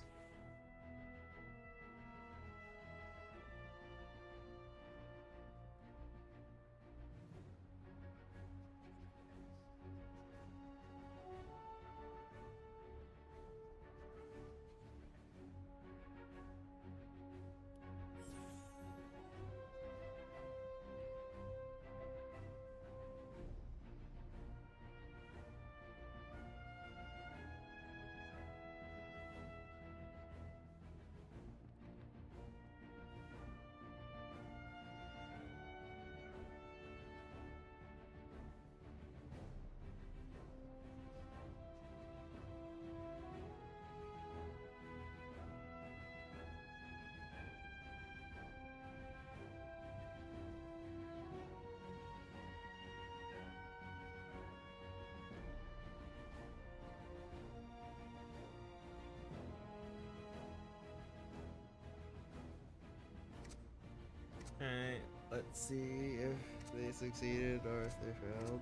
Alright, let's see if they succeeded or if they failed.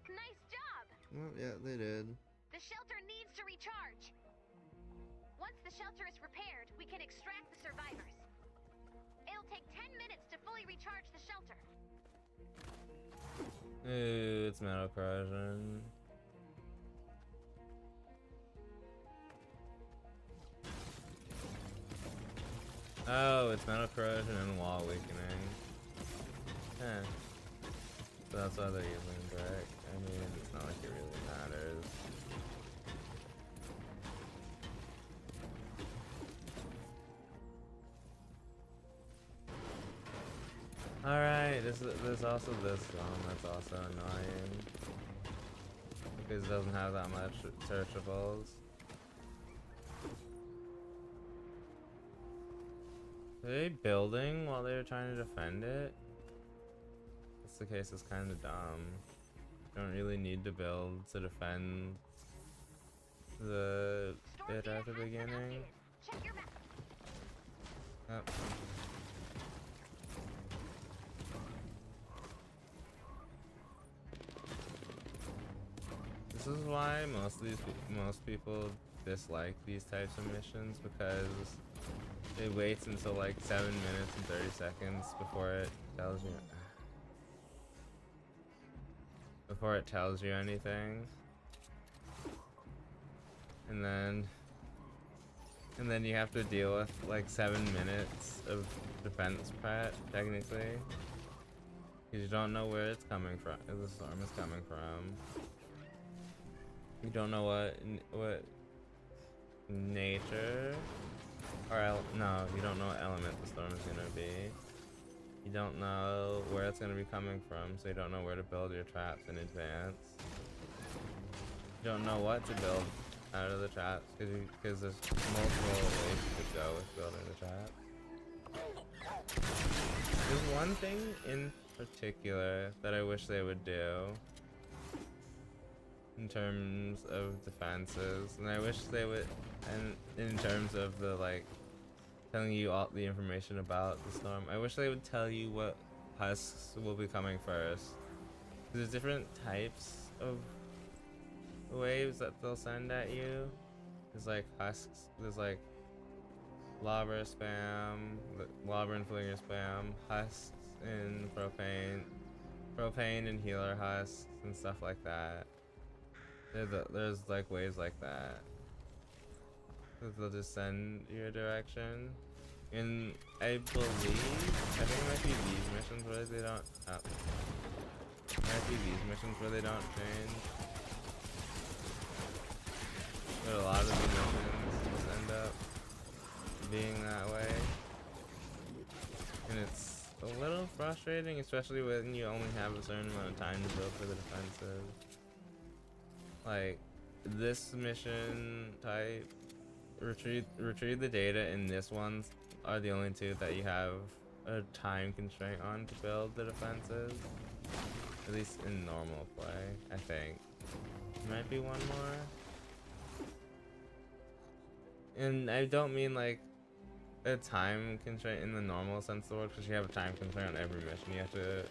Nice job! Well, yeah, they did. The shelter needs to recharge. Once the shelter is repaired, we can extract the survivors. It'll take 10 minutes to fully recharge the shelter. Ooh, it's metal corrosion. Oh, it's metal corrosion and wall weakening. Huh. So that's why they're using brick. I mean, it's not like it really matters. Alright, there's also this one that's also annoying. Because it doesn't have that much searchables. Are they building while they were trying to defend it? That's the case, it's kind of dumb. You don't really need to build to defend the bit at the beginning. Check your map. Oh. This is why most people dislike these types of missions, because it waits until like 7 minutes and 30 seconds before it tells you anything. And then you have to deal with like 7 minutes of defense prep, technically. Because you don't know where it's coming from, where the storm is coming from. You don't know what nature, or no, you don't know what element the storm is gonna be. You don't know where it's gonna be coming from, so you don't know where to build your traps in advance. You don't know what to build out of the traps, because there's multiple ways you could go with building the trap. There's one thing in particular that I wish they would do in terms of defenses, and I wish they would, and in terms of the like telling you all the information about the storm, I wish they would tell you what husks will be coming first. There's different types of waves that they'll send at you. There's like husks, there's like lava spam, Labyrinth Flinger spam, husks in propane and healer husks and stuff like that. There's like ways like that. They'll just send your direction. And I think it might be these missions where they don't. Might be these missions where they don't change. But a lot of the missions end up being that way. And it's a little frustrating, especially when you only have a certain amount of time to build for the defensive. Like, this mission type, retrieve the data, and this one's are the only two that you have a time constraint on to build the defensive. At least in normal play, I think. Might be one more. And I don't mean like a time constraint in the normal sense of the word, because you have a time constraint on every mission. You have to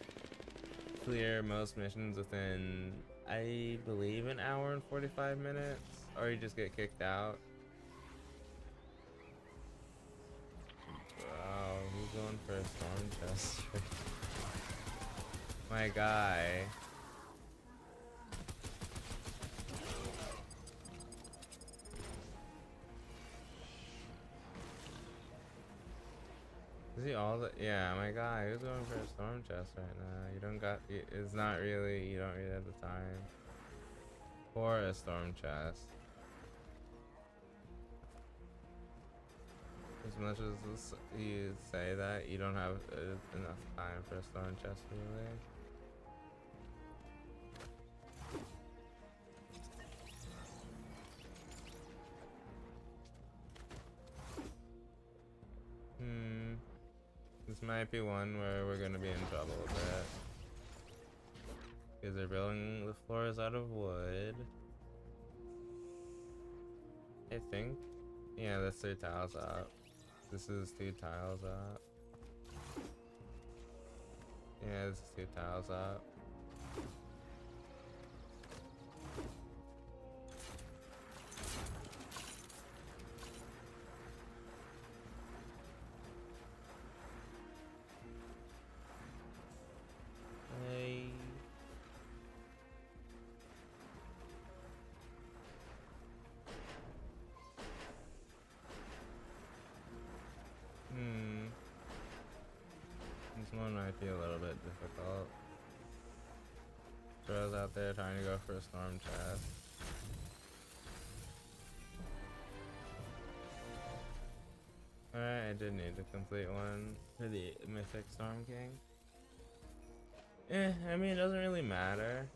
clear most missions within, I believe, an hour and 45 minutes, or you just get kicked out. Wow, who's going for a storm chest? My guy. Is he all the? Yeah, my guy. Who's going for a storm chest right now? You don't got. It's not really. You don't really have the time for a storm chest. As much as you say that, you don't have enough time for a storm chest, really. This might be one where we're gonna be in trouble a bit. Because they're building the floors out of wood. I think. Yeah, that's 3 tiles up. This is 2 tiles up. Yeah, this is 2 tiles up. Hey. This one might be a little bit difficult. Throws out there trying to go for a storm chest. Alright, I did need to complete one for the Mythic Storm King. I mean, it doesn't really matter.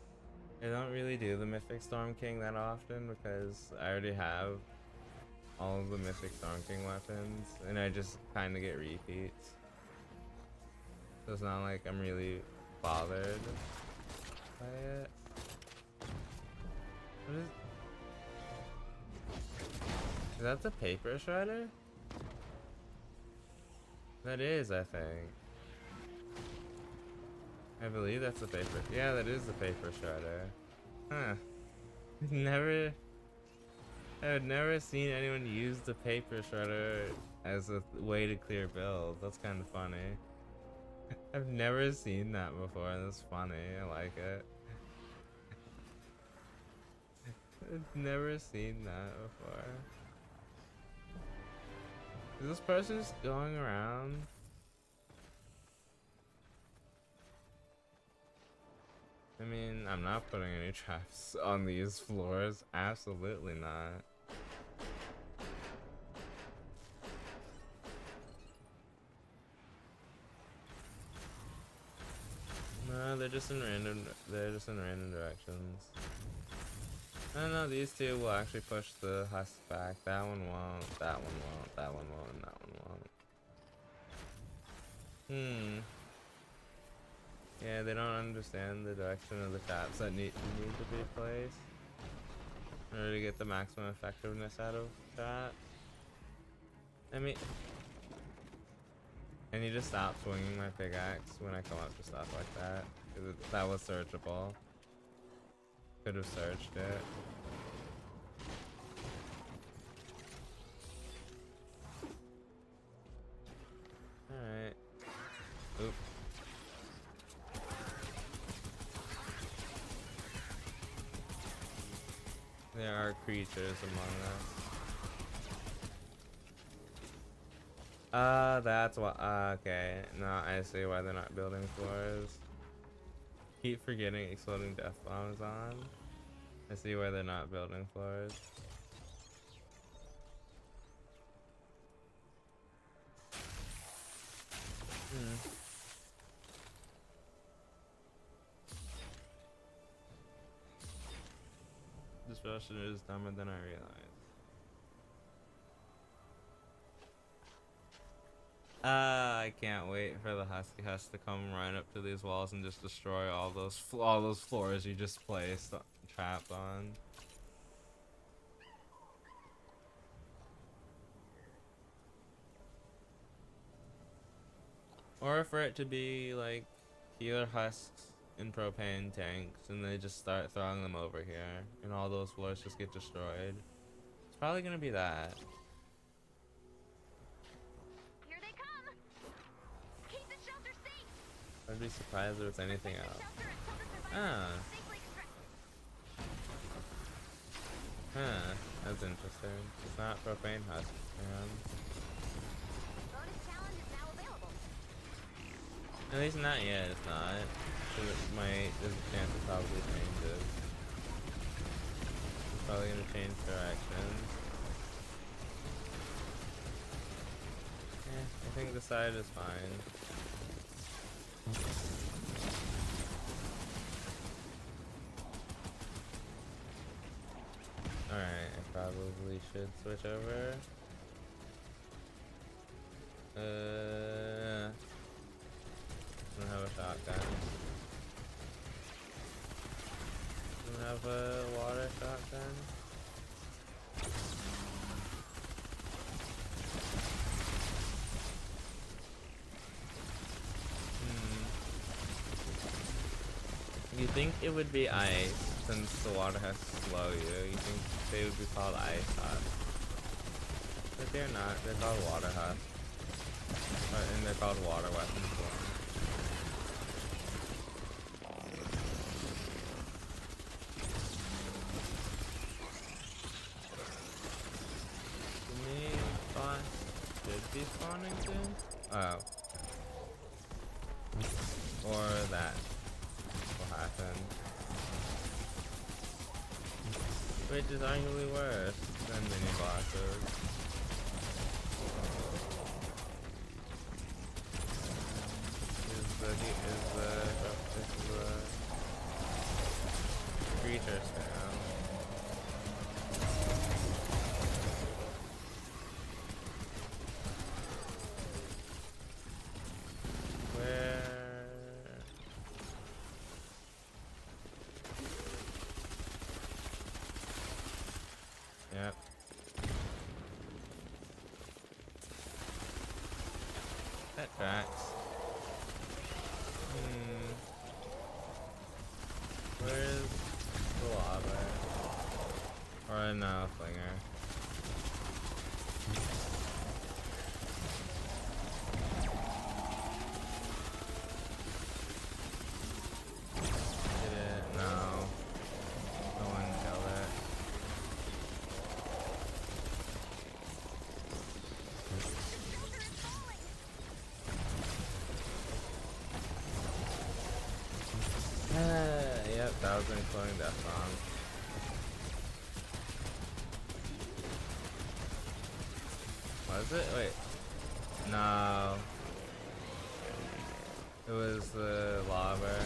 I don't really do the Mythic Storm King that often because I already have all of the Mythic Storm King weapons, and I just kind of get repeats. So it's not like I'm really bothered by it. What is that the paper shredder? That is, I think. I believe that's the paper. Yeah, that is the paper shredder. Huh. I've never seen anyone use the paper shredder as a way to clear builds. That's kind of funny. I've never seen that before, and it's funny. I like it. I've never seen that before. Is this person just going around? I mean, I'm not putting any traps on these floors. Absolutely not. No, they're just in random directions. I don't know, these two will actually push the husk back. That one won't, that one won't, that one won't, and that one won't. Yeah, they don't understand the direction of the traps that need to be placed in order to get the maximum effectiveness out of traps. I mean, I need to stop swinging my pickaxe when I come up to stuff like that, because that was searchable. Could have searched it. Alright. Oop. There are creatures among us. That's why. Okay. No, I see why they're not building floors. Keep forgetting exploding death bombs on. I see why they're not building floors. This Russian is dumber than I realized. I can't wait for the Husky Husk to come right up to these walls and just destroy all those floors you just placed trapped on. Or for it to be like healer husks in propane tanks and they just start throwing them over here and all those floors just get destroyed. It's probably gonna be that. Here they come. Keep the shelter safe. I'd be surprised if it's anything Protect else. the shelter until the survivors Ah. can safely extract. Huh, that's interesting. It's not propane husk, man. Bonus challenge is now available. At least not yet, it's not. 'Cause it might, there's a chance it probably changes. It's probably gonna change directions. I think the side is fine. Alright, I probably should switch over. Don't have a shotgun. Don't have a water shotgun. You think it would be ice, since the water has to slow you. You think they would be called ice husks. But they're not, they're called water husks. And they're called water weapons. Should be spawning soon? Oh. Or that will happen. Which is arguably worse than mini bosses. Is the creature spam. Yep. That tracks. Where's the lava? Or no, flinger. Did it? No. No one killed it. Yep, that was an exploding death bomb. Was it? Wait. No. It was the lava.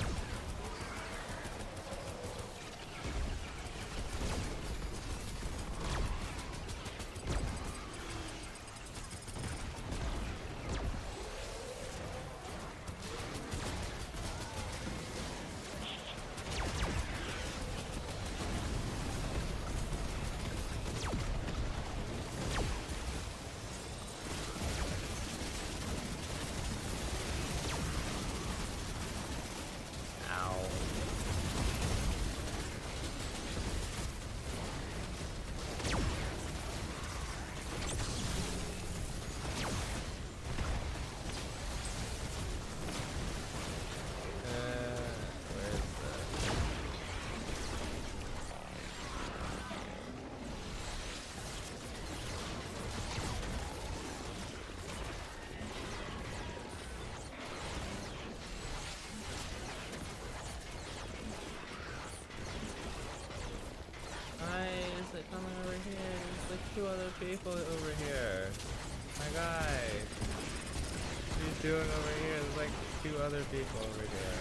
like 2 other people over here.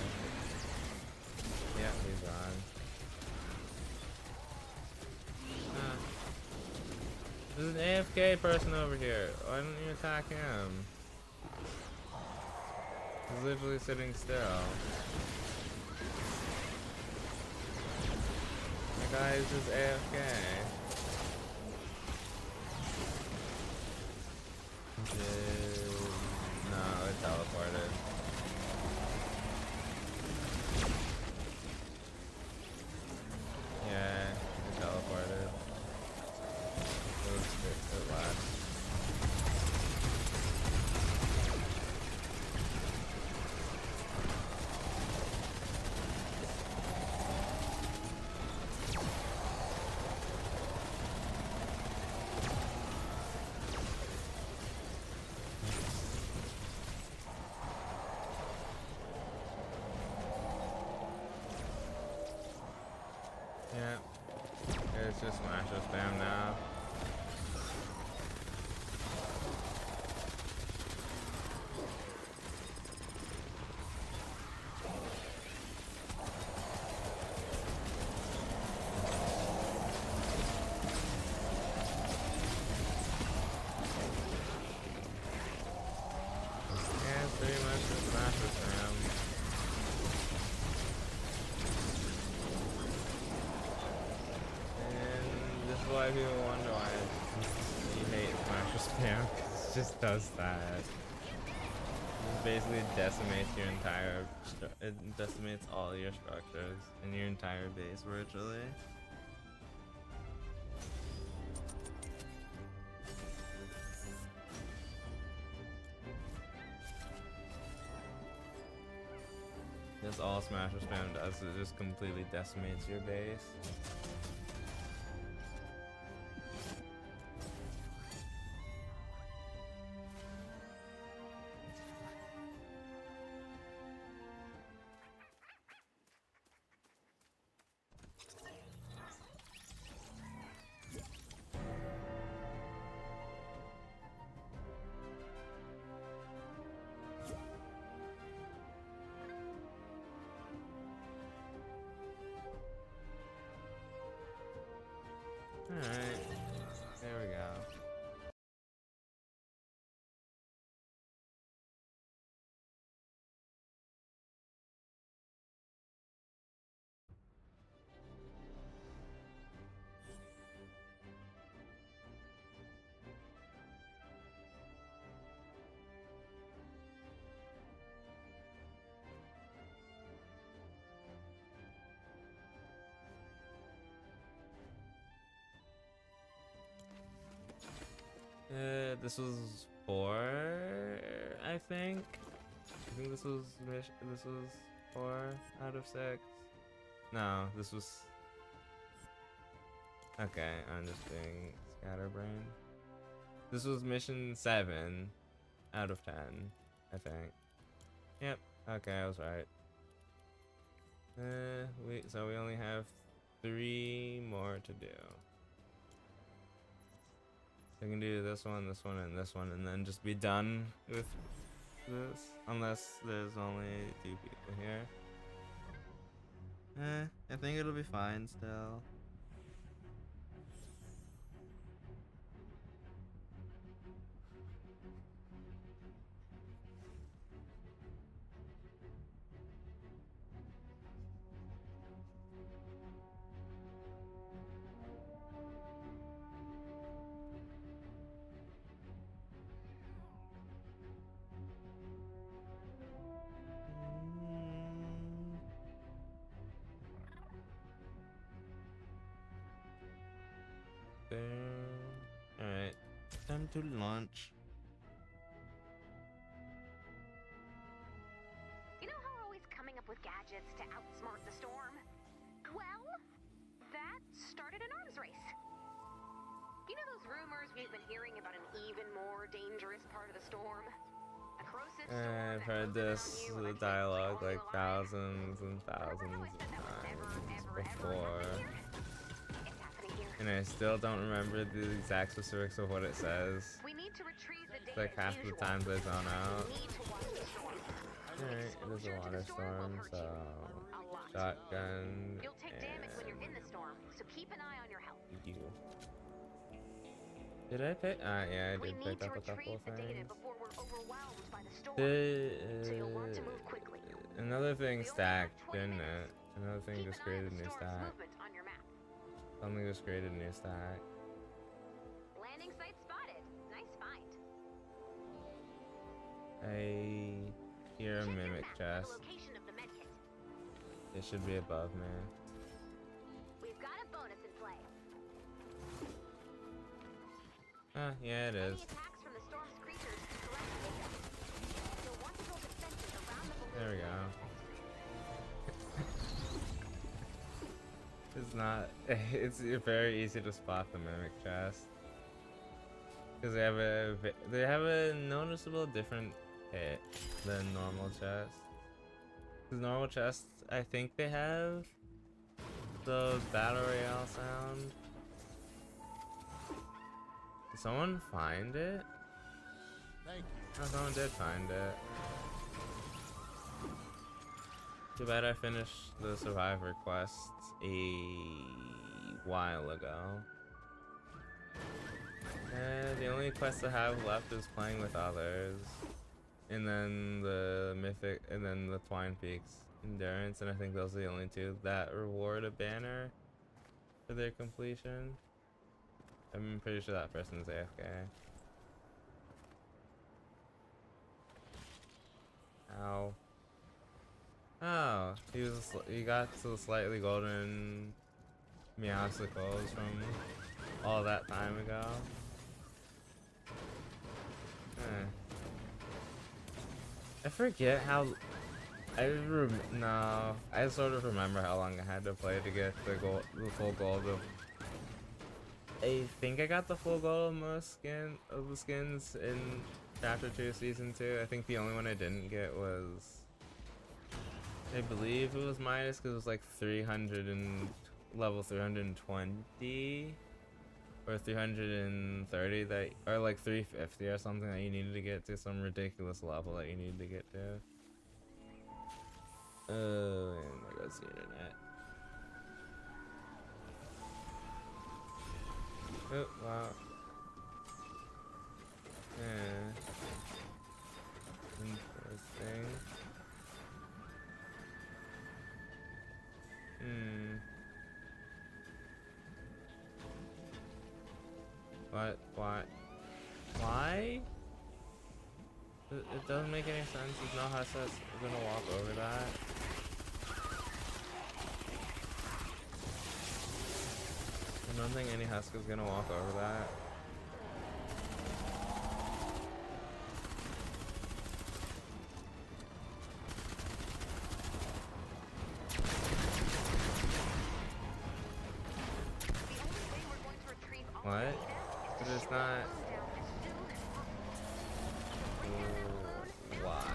Yeah, he's on. There's an AFK person over here. Why don't you attack him? He's literally sitting still. The guy is just AFK. No, it teleported. Yeah, it teleported. It was fixed at last. Yeah, it's just Smasher spam now. Yeah, it's pretty much just Smasher spam. Why people wonder why you hate Smasher spam, because it just does that. It basically decimates your entire, it decimates all your structures and your entire base virtually. That's all Smasher spam does, it just completely decimates your base. Alright, there we go. This was 4, I think. I think this was 4 out of 6. No, this was. Okay, I'm just being scatterbrained. This was mission 7 out of 10, I think. Yep. Okay, I was right. So we only have 3 more to do. I can do this one, and this one, and then just be done with this. Unless there's only 2 people here. I think it'll be fine still. Alright, time to launch. You know how we're always coming up with gadgets to outsmart the storm? Well, that started an arms race. You know those rumors we've been hearing about an even more dangerous part of the storm? A corrosive storm I've heard this dialogue like thousands and thousands of times before. And I still don't remember the exact specifics of what it says. We need to retrieve the It's like half the times I zone out. is a Exposure to water the storm will storm, hurt so you. A lot. shotgun You'll take damage when you're in the storm, so keep an eye on your health. you. Did I pick? Yeah, I We did need pick to up a couple retrieve of the data things. before we're overwhelmed by the storm. The, So you'll want to move quickly. another thing We only have stacked, 20 didn't it? minutes. Another thing Keep just an eye on created a the new storm's stack. movement on your map. Something just created a new stack. Landing site spotted. Nice find. I hear a Check your mimic map for the chest. location of the medkit. It should be above me. We've got a bonus in play. Ah, yeah, it is. Any attacks from the storm's creatures to collect data. You'll want to build defenses around the balloon. There we go. It's not. It's very easy to spot the mimic chest because they have a noticeable different hit than normal chests. Because normal chests, I think they have the battle royale sound. Did someone find it? Thank you. Oh, someone did find it. Too bad I finished the Survivor quests a while ago. The only quest I have left is playing with others. And then the Mythic, and then the Twine Peaks Endurance, and I think those are the only two that reward a banner for their completion. I'm pretty sure that person's AFK. Ow. Oh, he got to the slightly golden Meowsicles from all that time ago. I forget how. No, I sort of remember how long I had to play to get the full gold of. I think I got the full gold of most of the skins in Chapter 2, Season 2. I think the only one I didn't get was. I believe it was Midas because it was like 300 and level 320 or 330 that, or like 350 or something that you needed to get to some ridiculous level that you needed to get to. Oh, and there goes the internet. Oh, wow. Yeah. Interesting. What? Why? Why? It doesn't make any sense. There's no husk that's gonna walk over that. I don't think any husk is gonna walk over that. What? But it's not. Why?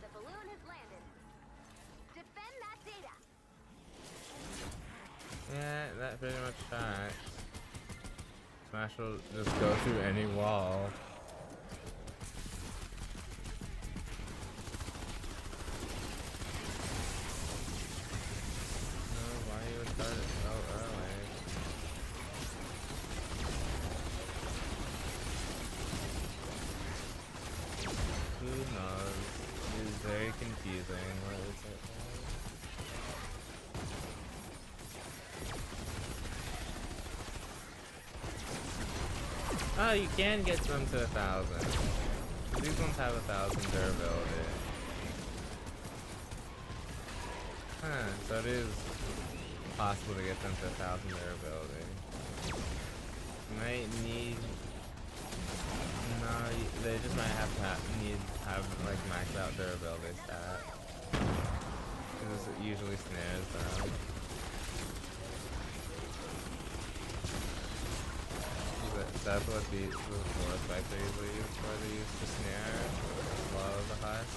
The balloon has landed. Defend that data. Yeah, that pretty much tracks. Smash will just go through any wall. Oh, you can get them to 1,000. These ones have 1,000 durability. Huh, so it is possible to get them to 1,000 durability. You might need... No, they just might have to have like maxed out durability stat. Because it usually snares them. That's what the war spikes are usually used for. They use to snare slow the husk.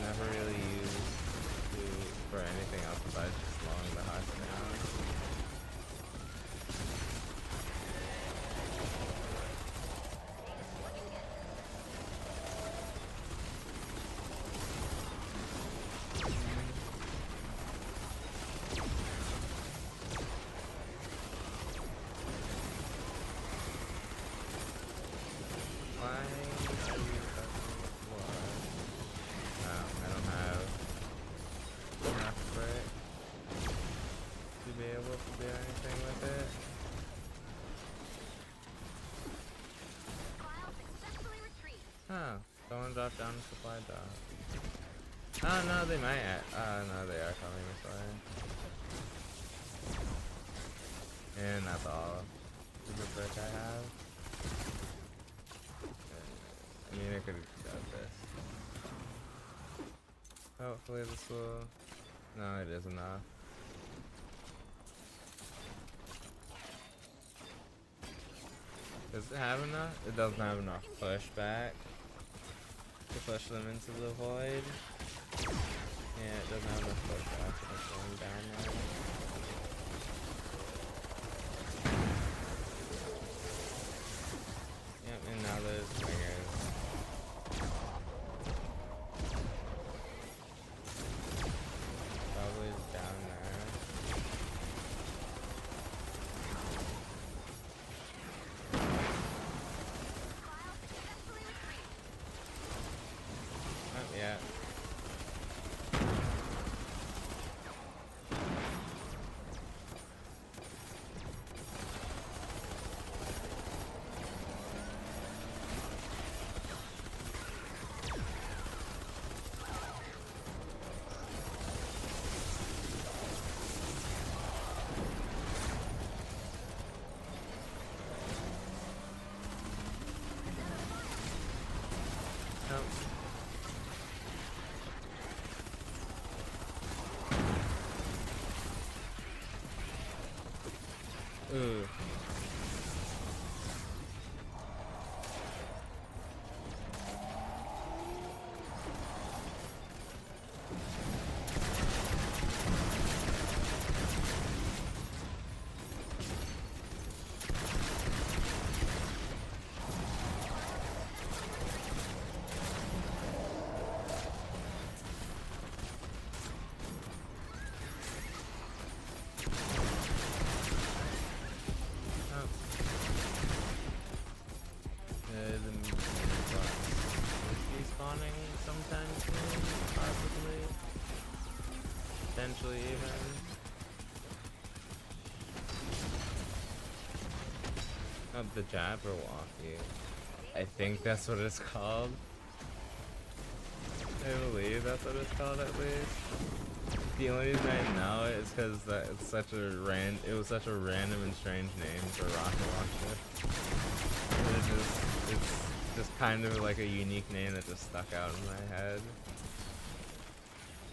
Never really used for anything else besides just slowing the husk down. down supply drop. Oh no, they might. No, they are coming this way. And that's all the perk I have. I mean, I could have got this. Hopefully this will... No, it is enough. Does it have enough? It doesn't have enough pushback to push them into the void. Yeah, it doesn't have enough pushback to push them down there. Yep, and now there's triggers. Probably down there. Oh, yeah. Nope. Ooh. Spawning sometime soon, possibly. Potentially even. Oh, the Jabberwocky. I think that's what it's called. I believe that's what it's called at least. The only reason I know it is because it's such a it was such a random and strange name for rocket launcher. It's just kind of like a unique name that just stuck out in my head.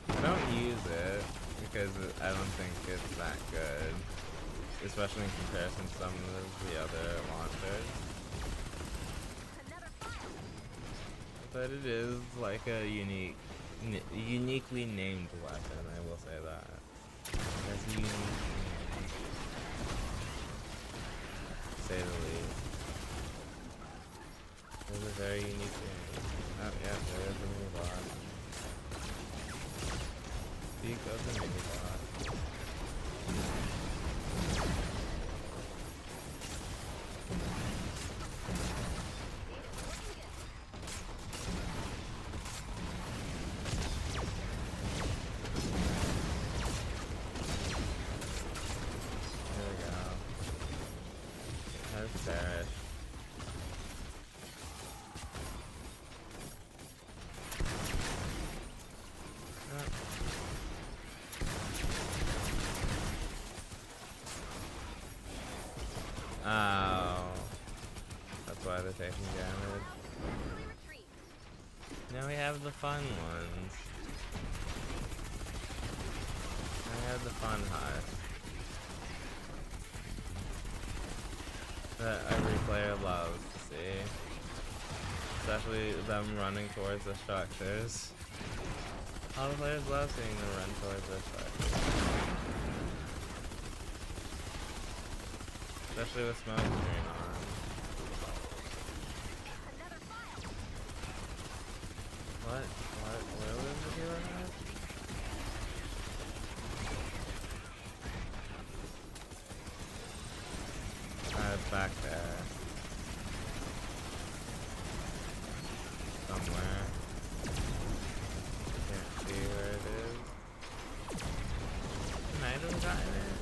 I don't use it because I don't think it's that good, especially in comparison to some of the other launchers. But it is like a uniquely named weapon, I will say that. It's a unique name, to say the least. It was a very unique name. Oh yeah, there's the mini bot. Speak of the mini bot. There we go. There's Perish. Oh, that's why they're taking damage. Now we have the fun ones. Now we have the fun heist that every player loves to see. Especially them running towards the structures. All the players love seeing them run towards the structures. Especially with smoke screen on. What? Where was the hero at? It's back there. Somewhere. Can't see where it is. Might have gotten it.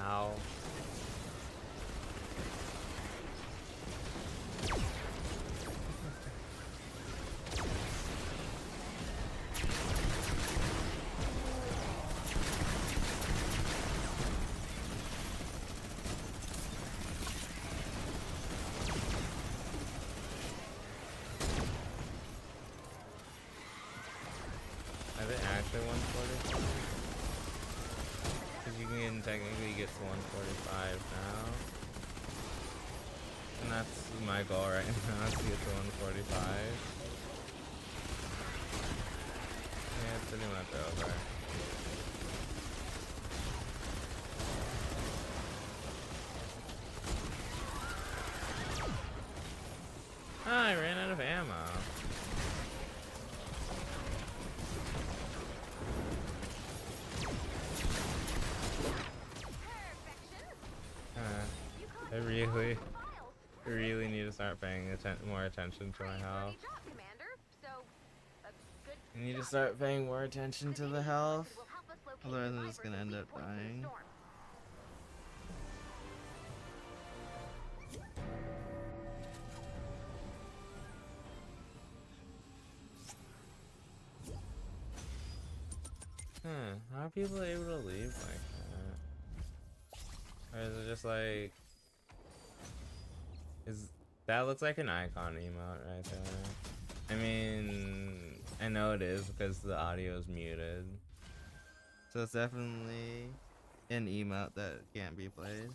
Ow. it actually 145? Because you can technically get to 145 now. And that's my goal right now, is to get to 145. Yeah, it's pretty much over. Ah, I ran out of ammo. I really need to start paying more attention to my health. I need to start paying more attention to the health. Otherwise I'm just gonna end up dying. How are people able to leave like that? Or is it just like... That looks like an icon emote right there. I mean, I know it is because the audio is muted. So it's definitely an emote that can't be played.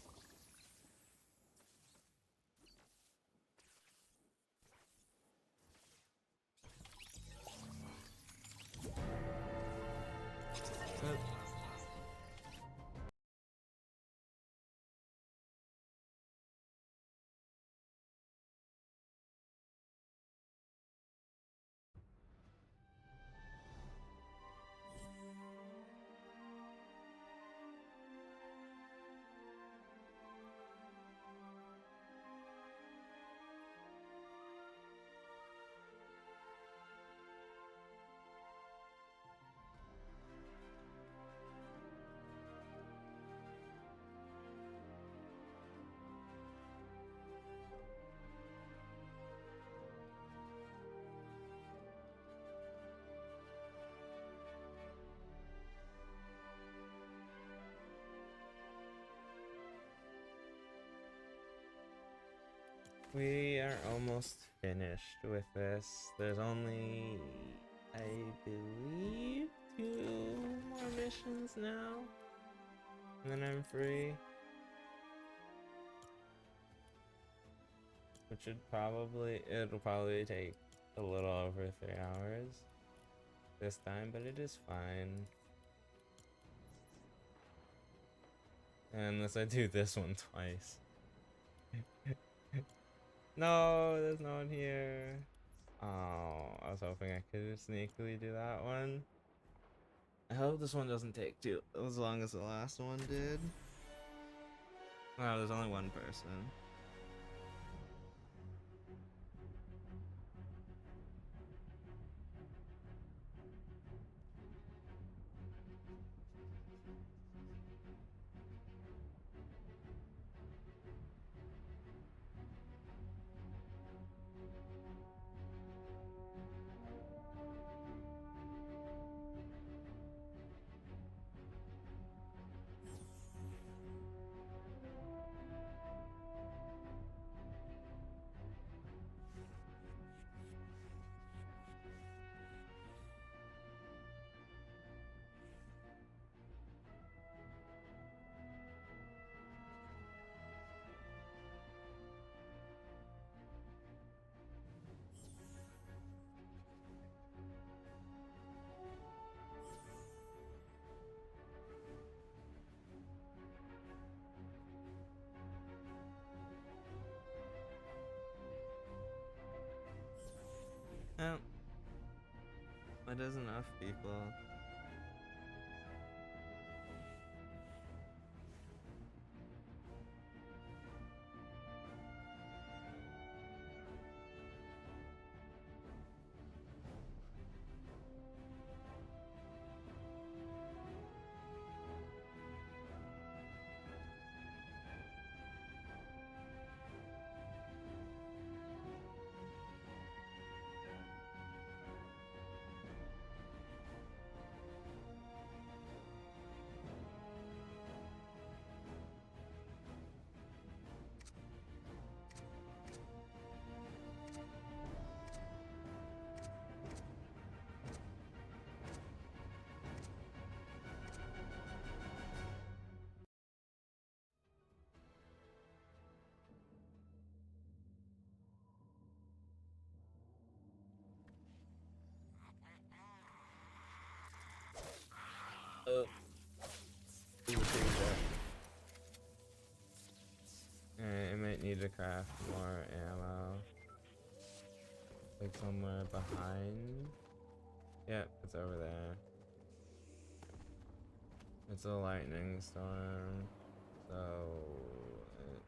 We are almost finished with this. There's only, I believe, 2 more missions now. And then I'm free. Which it'll probably take a little over 3 hours this time, but it is fine. Unless I do this one twice. No, there's no one here. Oh, I was hoping I could sneakily do that one. I hope this one doesn't take too as long as the last one did. Oh, there's only one person. Oh, that is enough people. craft more ammo. Like somewhere behind. Yep, it's over there. It's a lightning storm, so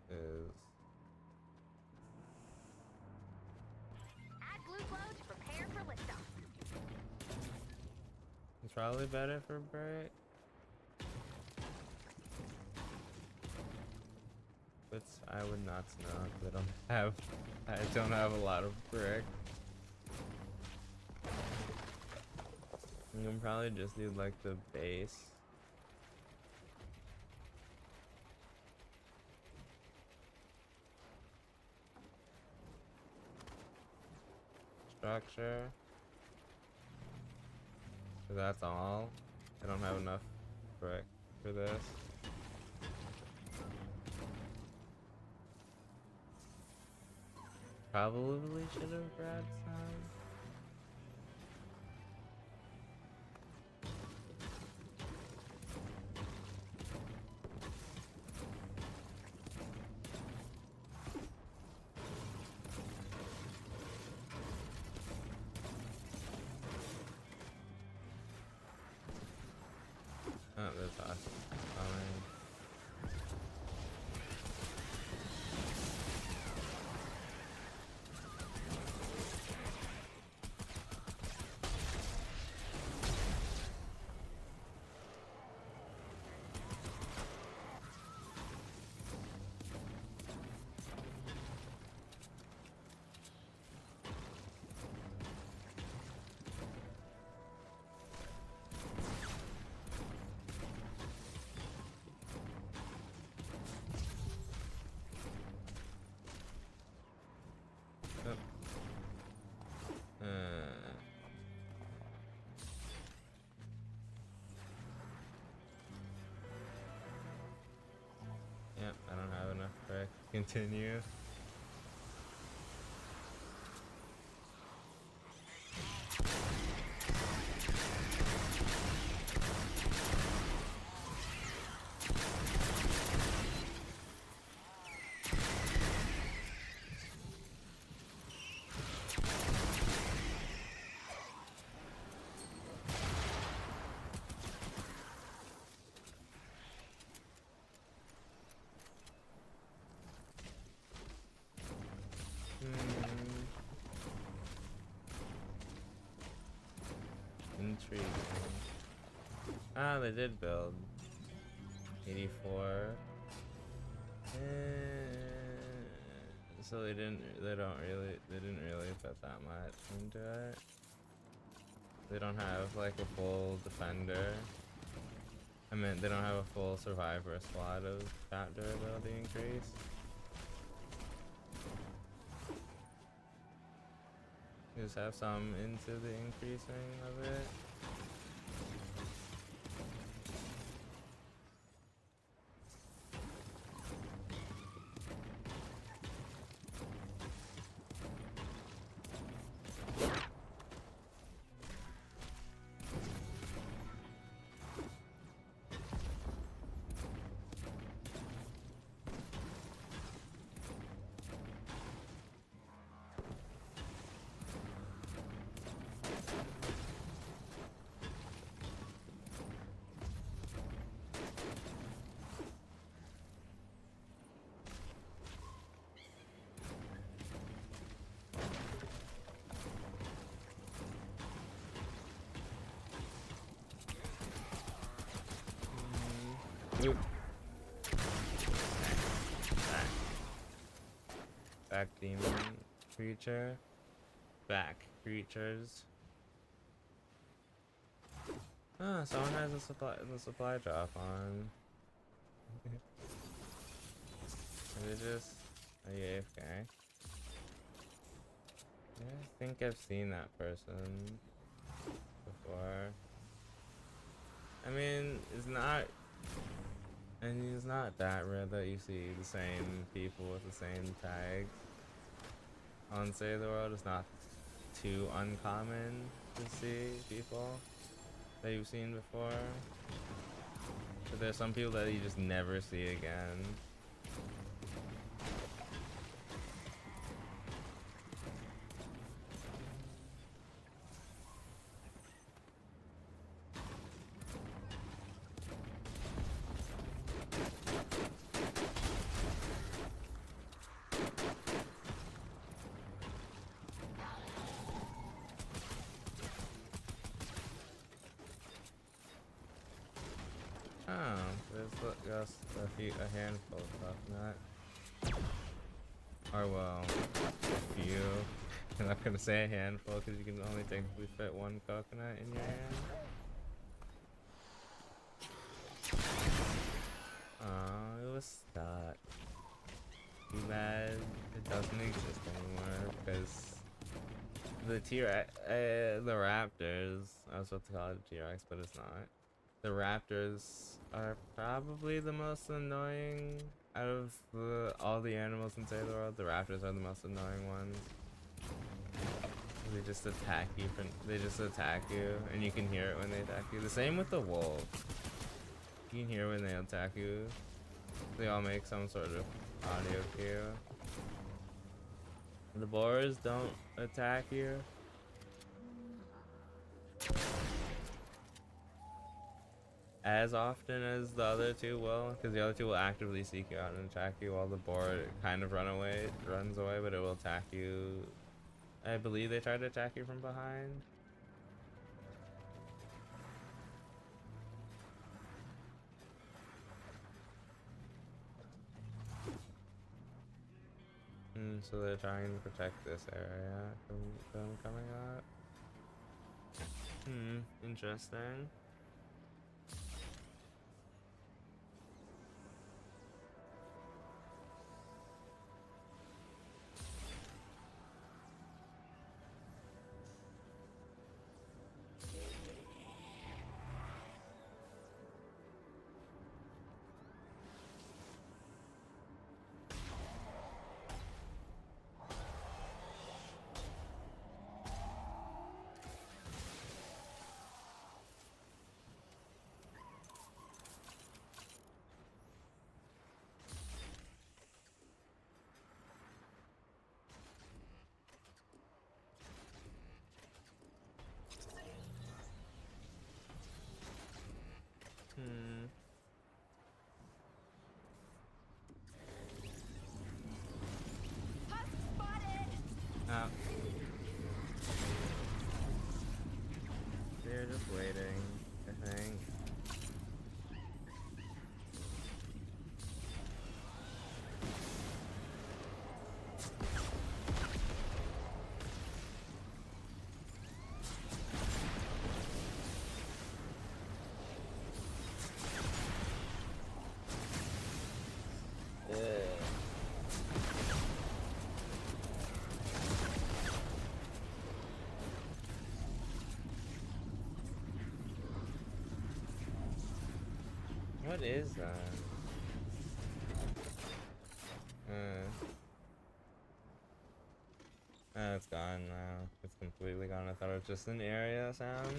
it is. Add glue glow to prepare for liftoff. It's probably better for brick. But I would not know because I don't have a lot of brick. You can probably just do like the base. Structure. So that's all. I don't have enough brick for this. Probably should have grabbed some. Oh, there's us coming. Yep, I don't have enough brick to continue. Intriguing. Ah, they did build 84. So they didn't really put that much into it. They don't have like a full defender. I mean, they don't have a full survivor slot of that durability increase. You just have some into the increasing of it. Oop. Back demon creature. Back creatures. Ah, someone has the supply drop on. Are they just AFK? Yeah, I think I've seen that person before. I mean, it's not that rare that you see the same people with the same tags on Save the World. It's not too uncommon to see people that you've seen before. But there's some people that you just never see again. Oh, there's just a handful of coconut. Or well, a few. I'm not gonna say a handful because you can only technically fit one coconut in your hand. Oh, it was stuck. Too bad it doesn't exist anymore because the raptors. I was about to call it a T-Rex, but it's not. The raptors are probably the most annoying out of all the animals in Save the World. The raptors are the most annoying ones. They just attack you. And you can hear it when they attack you. The same with the wolves. You can hear when they attack you. They all make some sort of audio cue. The boars don't attack you. As often as the other two will, because the other two will actively seek you out and attack you, while the boar kind of runs away, but it will attack you. I believe they try to attack you from behind. So they're trying to protect this area from them coming up. Interesting. Oh. They're just waiting, I think. What is that? Oh, it's gone now. It's completely gone. I thought it was just an area sound.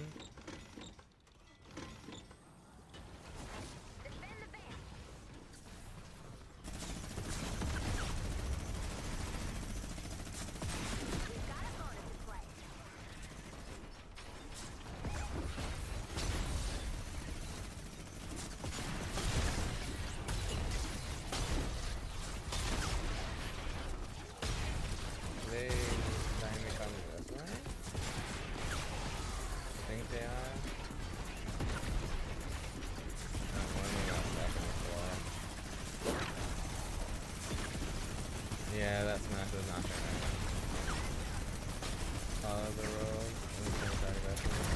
Yeah, that smash was not gonna follow the road. I'm just gonna try to go through it.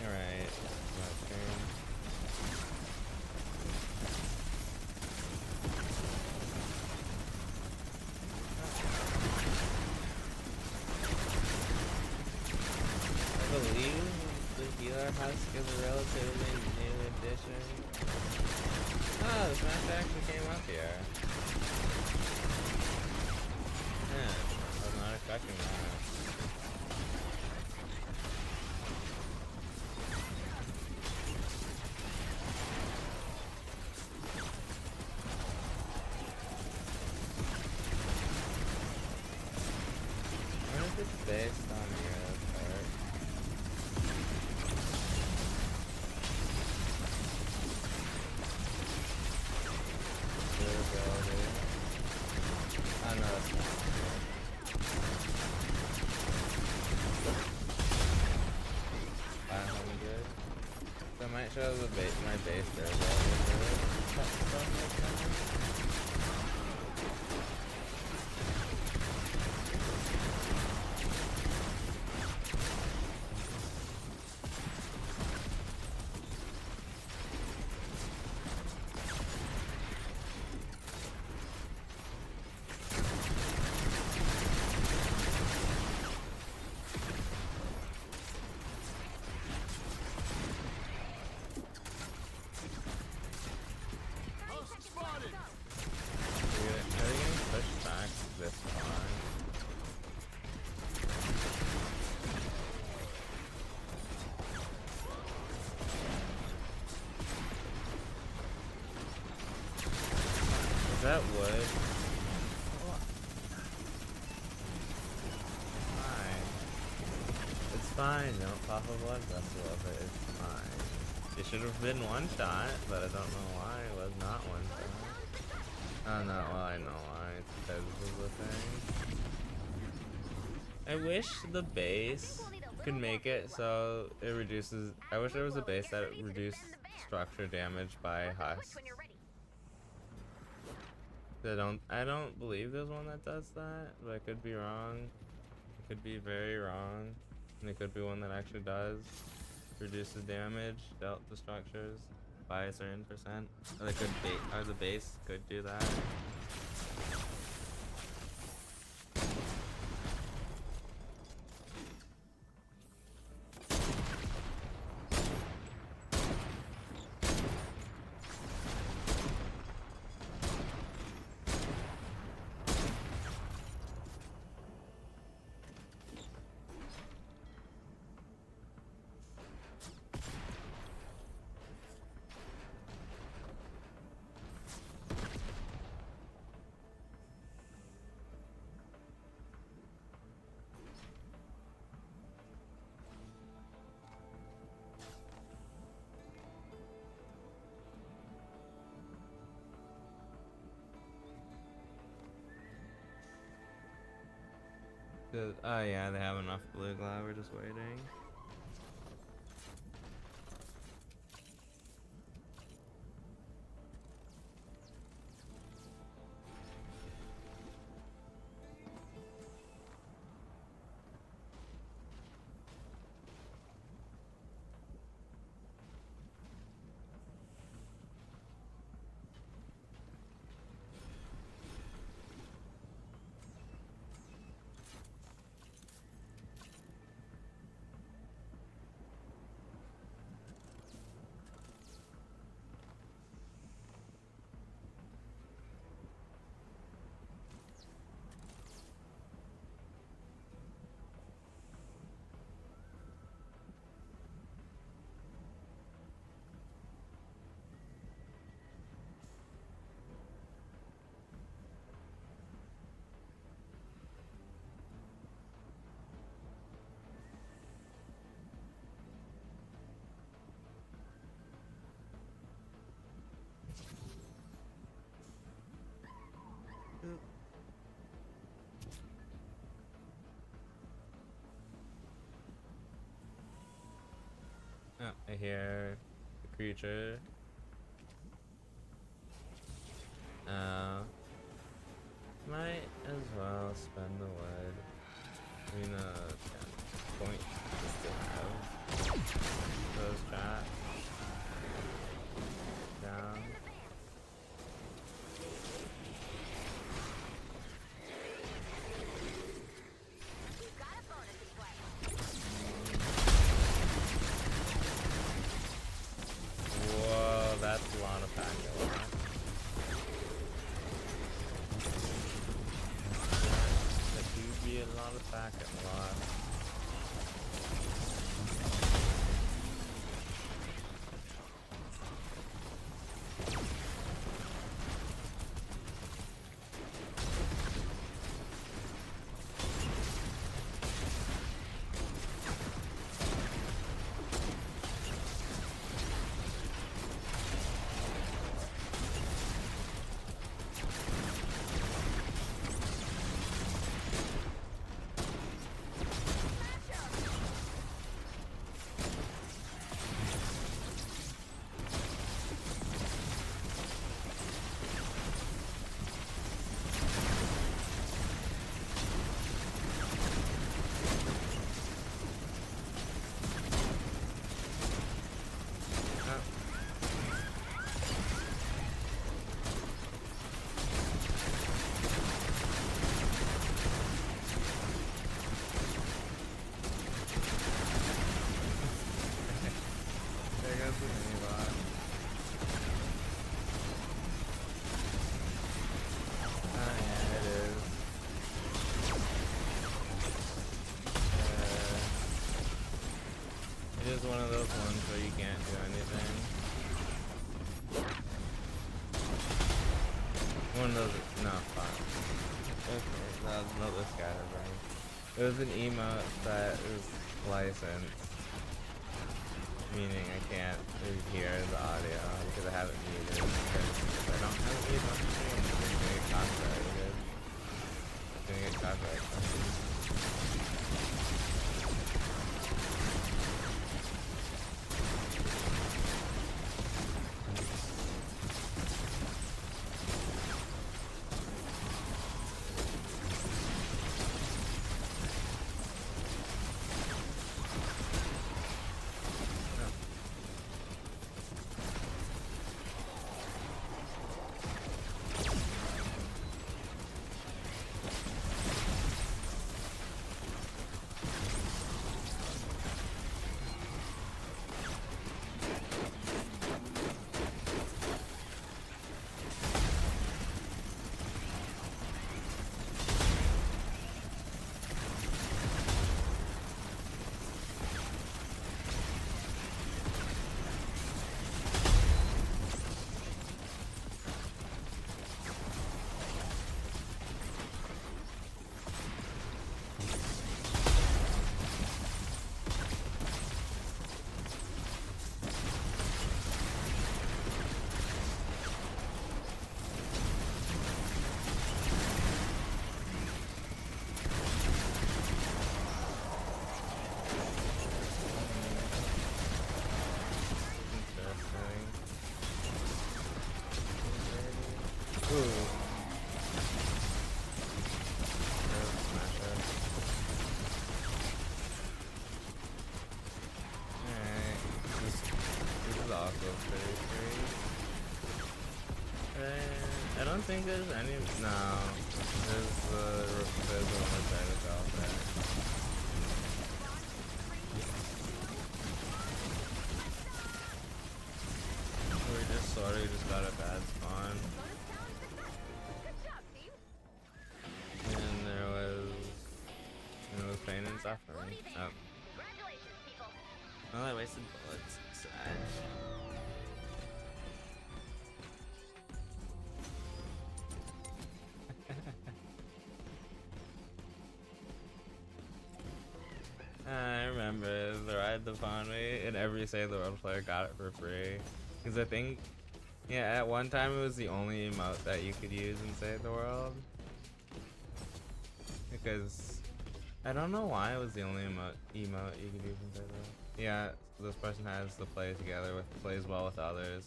Alright, my turn. I believe the healer husk is a relatively new addition. Oh, the smash actually came up here. Yeah, I was not expecting that. I wonder if it's based on the part. Durability. show the my base there. Hostile spotted. Are they getting pushed back this far? Is that wood? Fine. It's fine, don't pop a blood vessel of it, it's fine. It should have been one shot, but I don't know why it was not one shot. Oh no, well I know why, it's because of the thing. I wish the base could make it so it reduces, I wish there was a base that reduced structure damage by husk. When you're ready. I don't believe there's one that does that, but I could be wrong. I could be very wrong. And it could be one that actually does. Reduces damage dealt to structures by a certain percent. Or they could or the base could do that. Oh yeah, they have enough blue glow, we're just waiting. Oh, I hear the creature. Might as well spend the wood. I mean, point just to have those traps down. We've got a bonus in play. Whoa, that's a lot of packet. That do be a lot of packet lot. is one of those ones where you can't do anything. One of those, no, fuck. Okay, no, the scatterbrain. It was an emote that is licensed, meaning I can't hear the audio because I have it muted. Because if I don't have it muted on the screen, it's gonna get copyrighted. It's gonna get copyrighted. I don't think there's any. No, there's the one that's right about that. We just sort of just got a bad spawn. And there was pain and suffering. Oh. Well, I wasted bullets. Sad. I remember the ride to Conway, and every Save the World player got it for free. Because I think, yeah, at one time it was the only emote that you could use in Save the World. Because I don't know why it was the only emote you could use in Save the World. Yeah, this person has the plays well with others.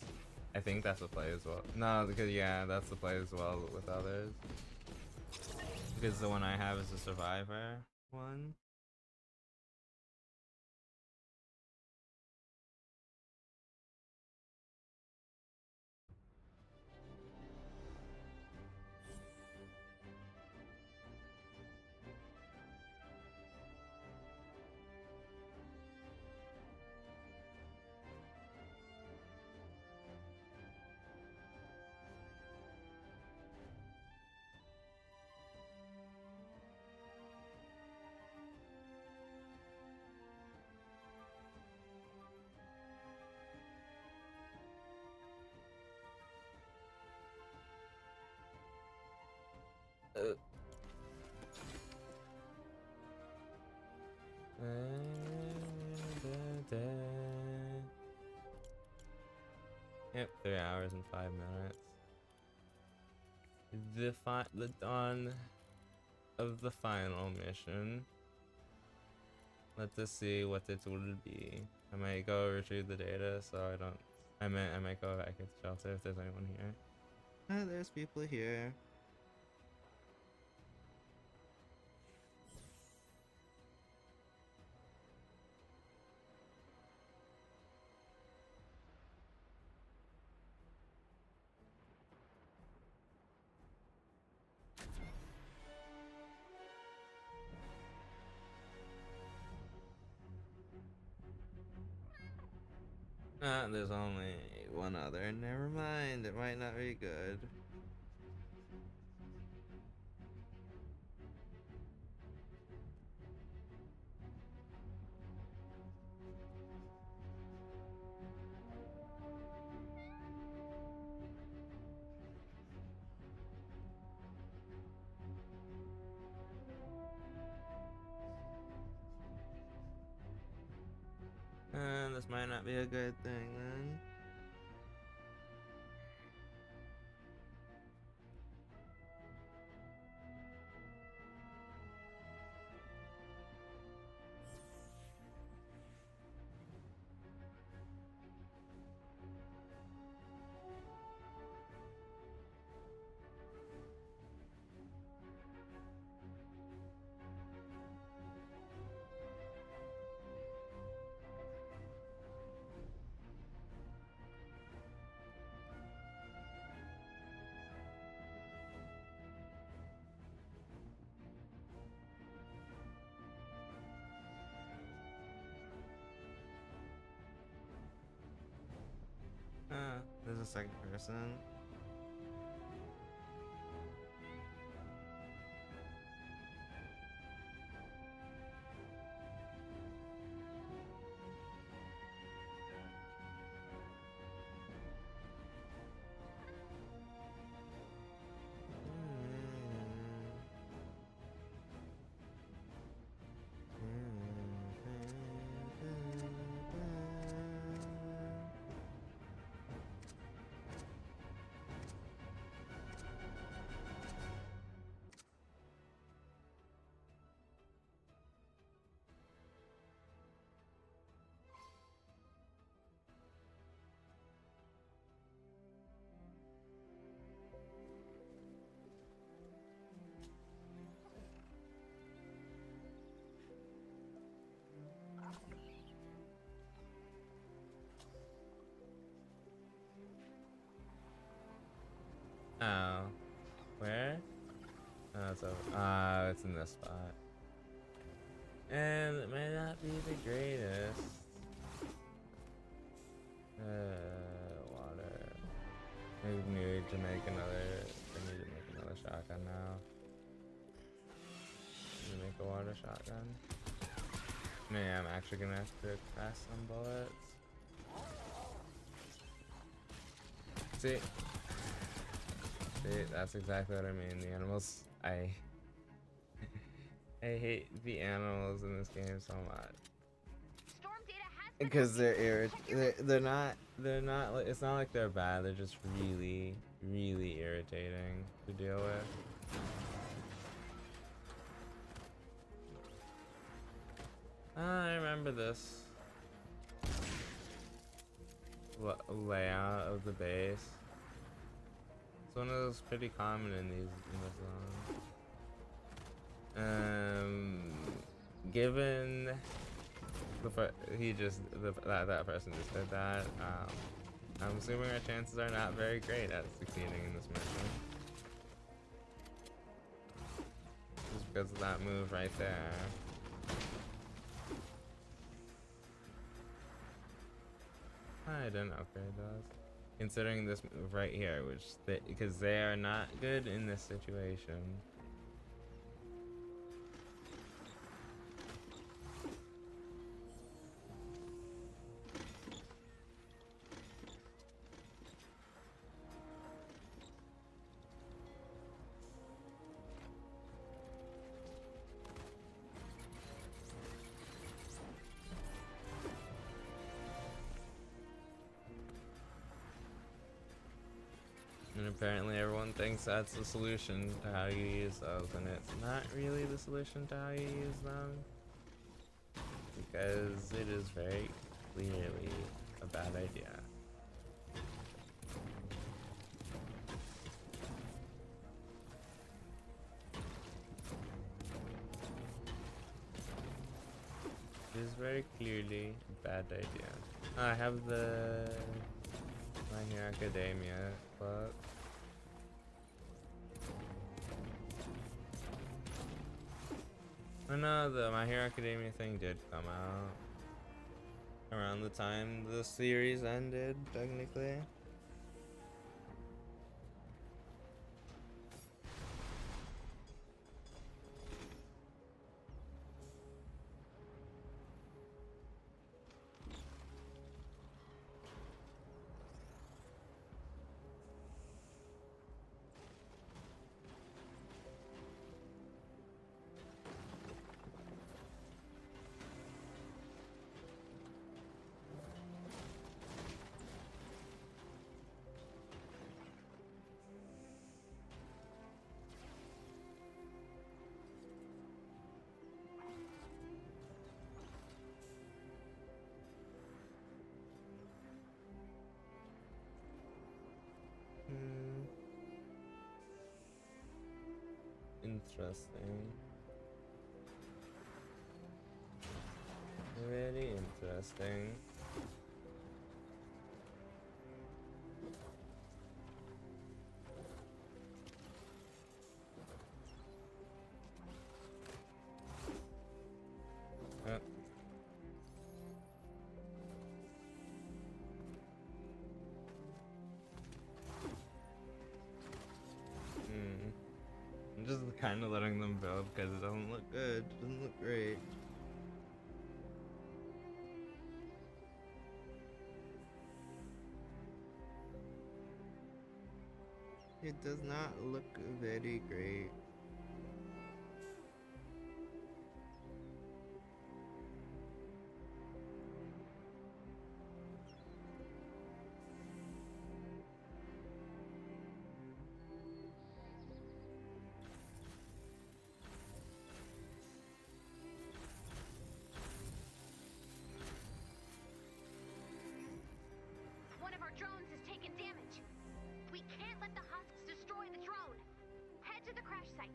I think that's the plays well. No, because yeah, that's the plays well with others. Because the one I have is the Survivor one. Yep, 3 hours and 5 minutes. The dawn of the final mission. Let's just see what it will be. I might go retrieve the data, so I don't. I might go back into shelter if there's anyone here. Ah, there's people here. There's only one other. Never mind, it might not be good. probably a good thing then. There's a second person. Oh, where? Oh, it's in this spot. And it may not be the greatest. Water. We need to make another shotgun now. Need to make a water shotgun. Man, I'm actually gonna have to craft some bullets. See, that's exactly what I mean. The animals, I hate the animals in this game so much. Storm data has been Because updated. they're not like, it's not like they're bad, they're just really irritating to deal with. I remember this layout of the base. It's one of those pretty common in this zone. Given that person just did that, I'm assuming our chances are not very great at succeeding in this mission. Just because of that move right there. I didn't upgrade those. Considering this move right here, because they are not good in this situation. And apparently everyone thinks that's the solution to how you use those, and it's not really the solution to how you use them. Because it is very clearly a bad idea. It is very clearly a bad idea. I have the My Hero Academia book. Oh no, the My Hero Academia thing did come out around the time the series ended, technically. interesting. Very interesting. Oh. I'm just kind of letting them build because it doesn't look good. It doesn't look great. It does not look very great. One of our drones has taken damage. We can't let the husks destroy the drone. Head to the crash site.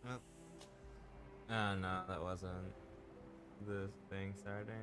Oh. Oh no, that wasn't the thing starting.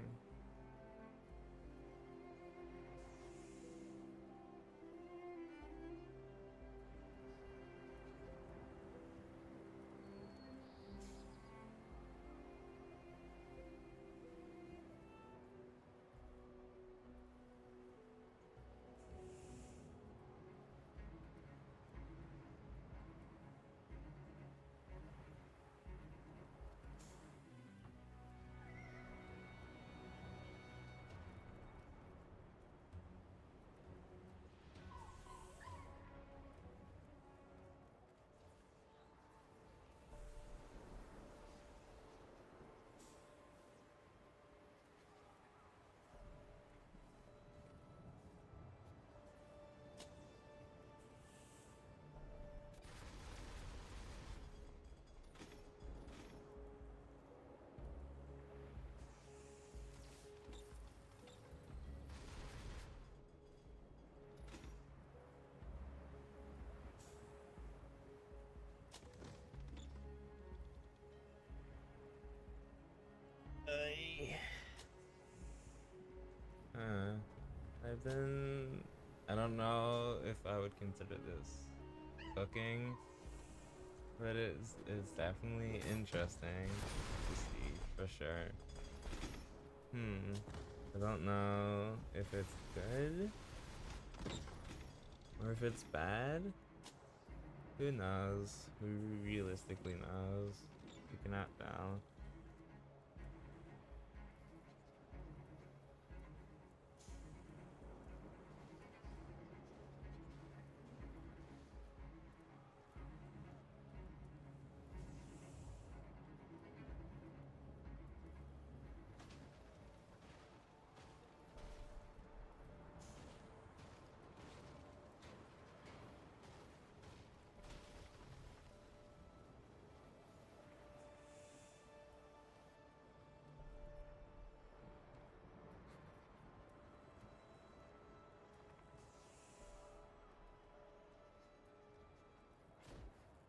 I don't know if I would consider this cooking, but it's definitely interesting to see for sure. I don't know if it's good or if it's bad. Who knows? Who realistically knows? You cannot tell.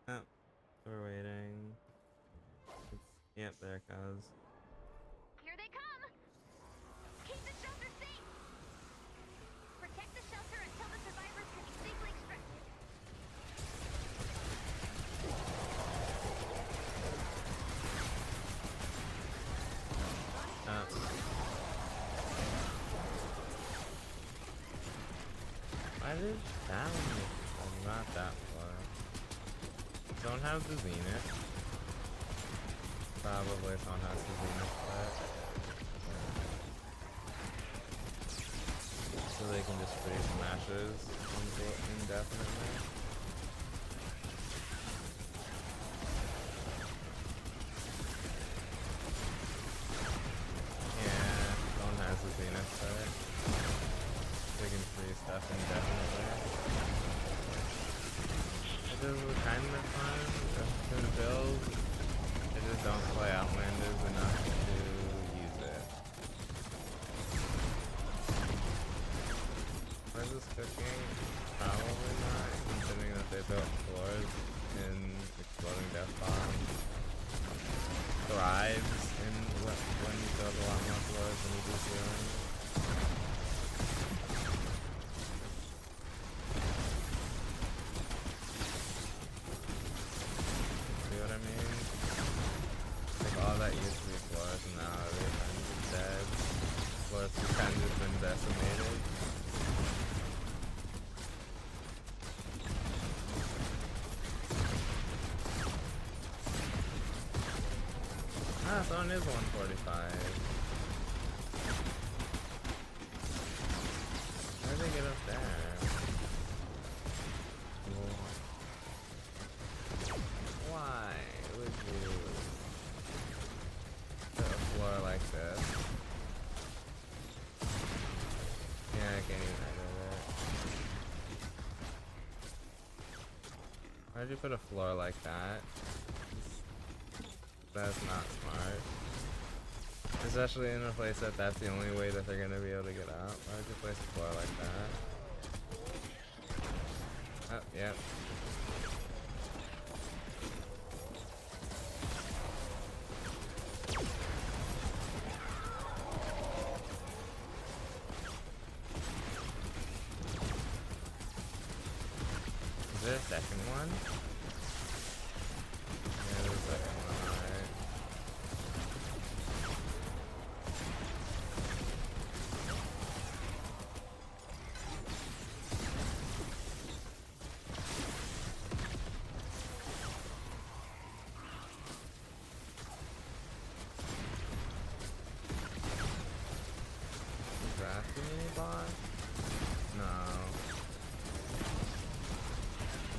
Oh, we're waiting. Yep, there it goes. Here they come! Keep the shelter safe! Why did that one? Oh, not that far. Don't have the Zenith. Probably don't have the Zenith, but so they can just free smashes indefinitely. Yeah, don't have the Zenith, but they can free stuff indefinitely. It is kind of fun to build. I just don't play Outlanders enough to use it. Why is this cooking? Probably not, considering that they built floors in Exploding Death Bomb. Thrives in when you build a lot more floors than you do ceilings. See what I mean? Like all that used to be floors and now they're kind of dead. Floors have kind of been decimated. Ah, someone is 145. How did they get up there? Why would you put a floor like this? Yeah, I can't even edit it. Why'd you put a floor like that? That's not smart. Especially in a place that's the only way that they're gonna be able to get out. Why would you place a floor like that? Oh, yep. Is there a second one? Yeah, there's a second one, alright. Is that the mini boss? No.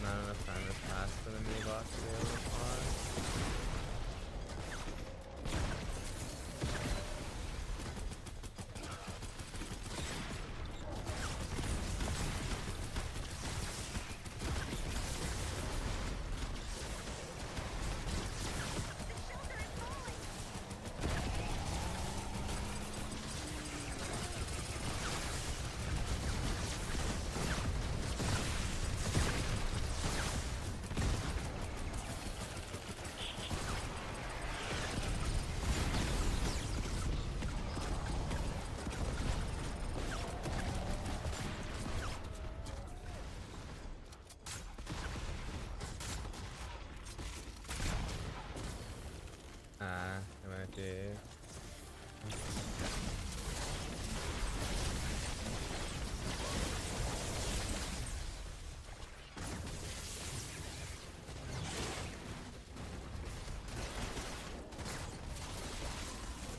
Not enough time has passed for the mini boss to be able to spawn. It might be.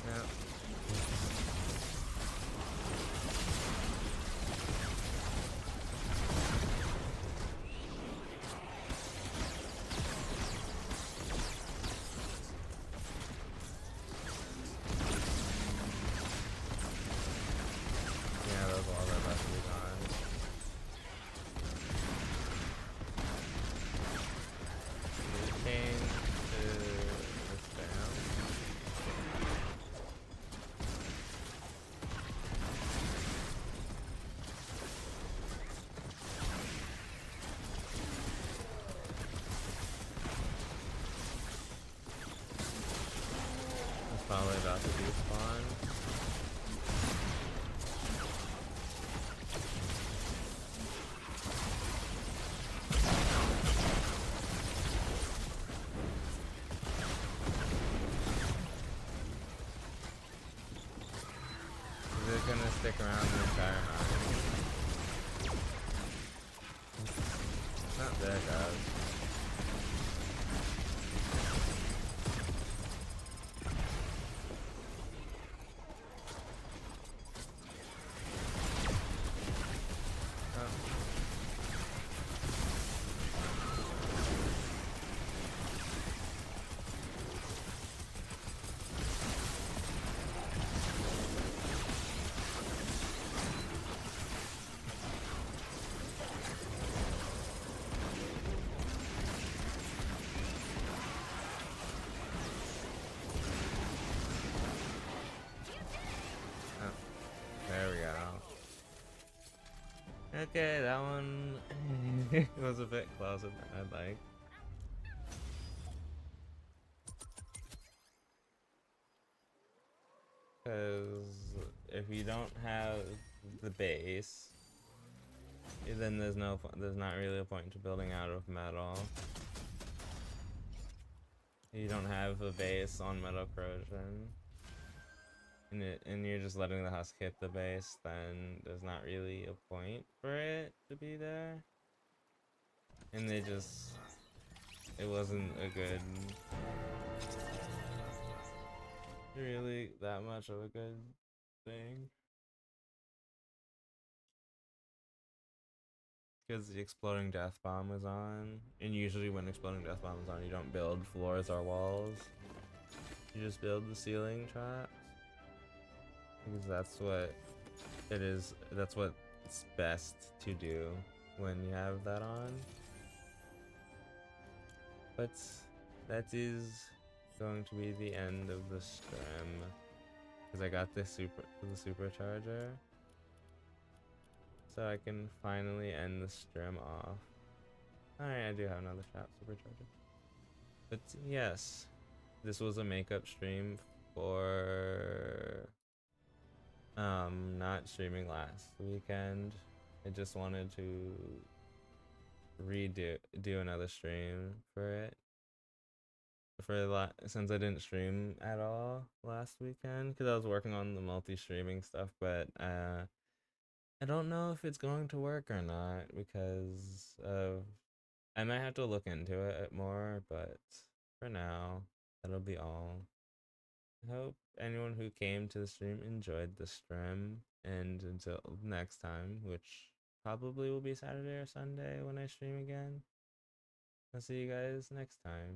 Yep. Yeah, those walls are about to be gone. We came to this down. It's probably about to despawn. Is it gonna stick around the entire night? Not there, guys. There we go. Okay, that one was a bit closer than I'd like. Because if you don't have the base, then there's not really a point to building out of metal. You don't have a base on metal corrosion. And you're just letting the husk hit the base, then there's not really a point for it to be there. And it wasn't a good, really that much of a good thing. Because the exploding death bomb was on, and usually when exploding death bomb is on, you don't build floors or walls. You just build the ceiling traps. Because that's what it is, that's what it's best to do when you have that on. But that is going to be the end of the stream. Because I got the supercharger. So I can finally end the stream off. Alright, I do have another trap supercharger. But yes, this was a makeup stream for not streaming last weekend. I just wanted to do another stream for it. Since I didn't stream at all last weekend, because I was working on the multi-streaming stuff, but I don't know if it's going to work or not, because I might have to look into it more, but for now, that'll be all. I hope anyone who came to the stream enjoyed the stream, and until next time, which probably will be Saturday or Sunday when I stream again, I'll see you guys next time.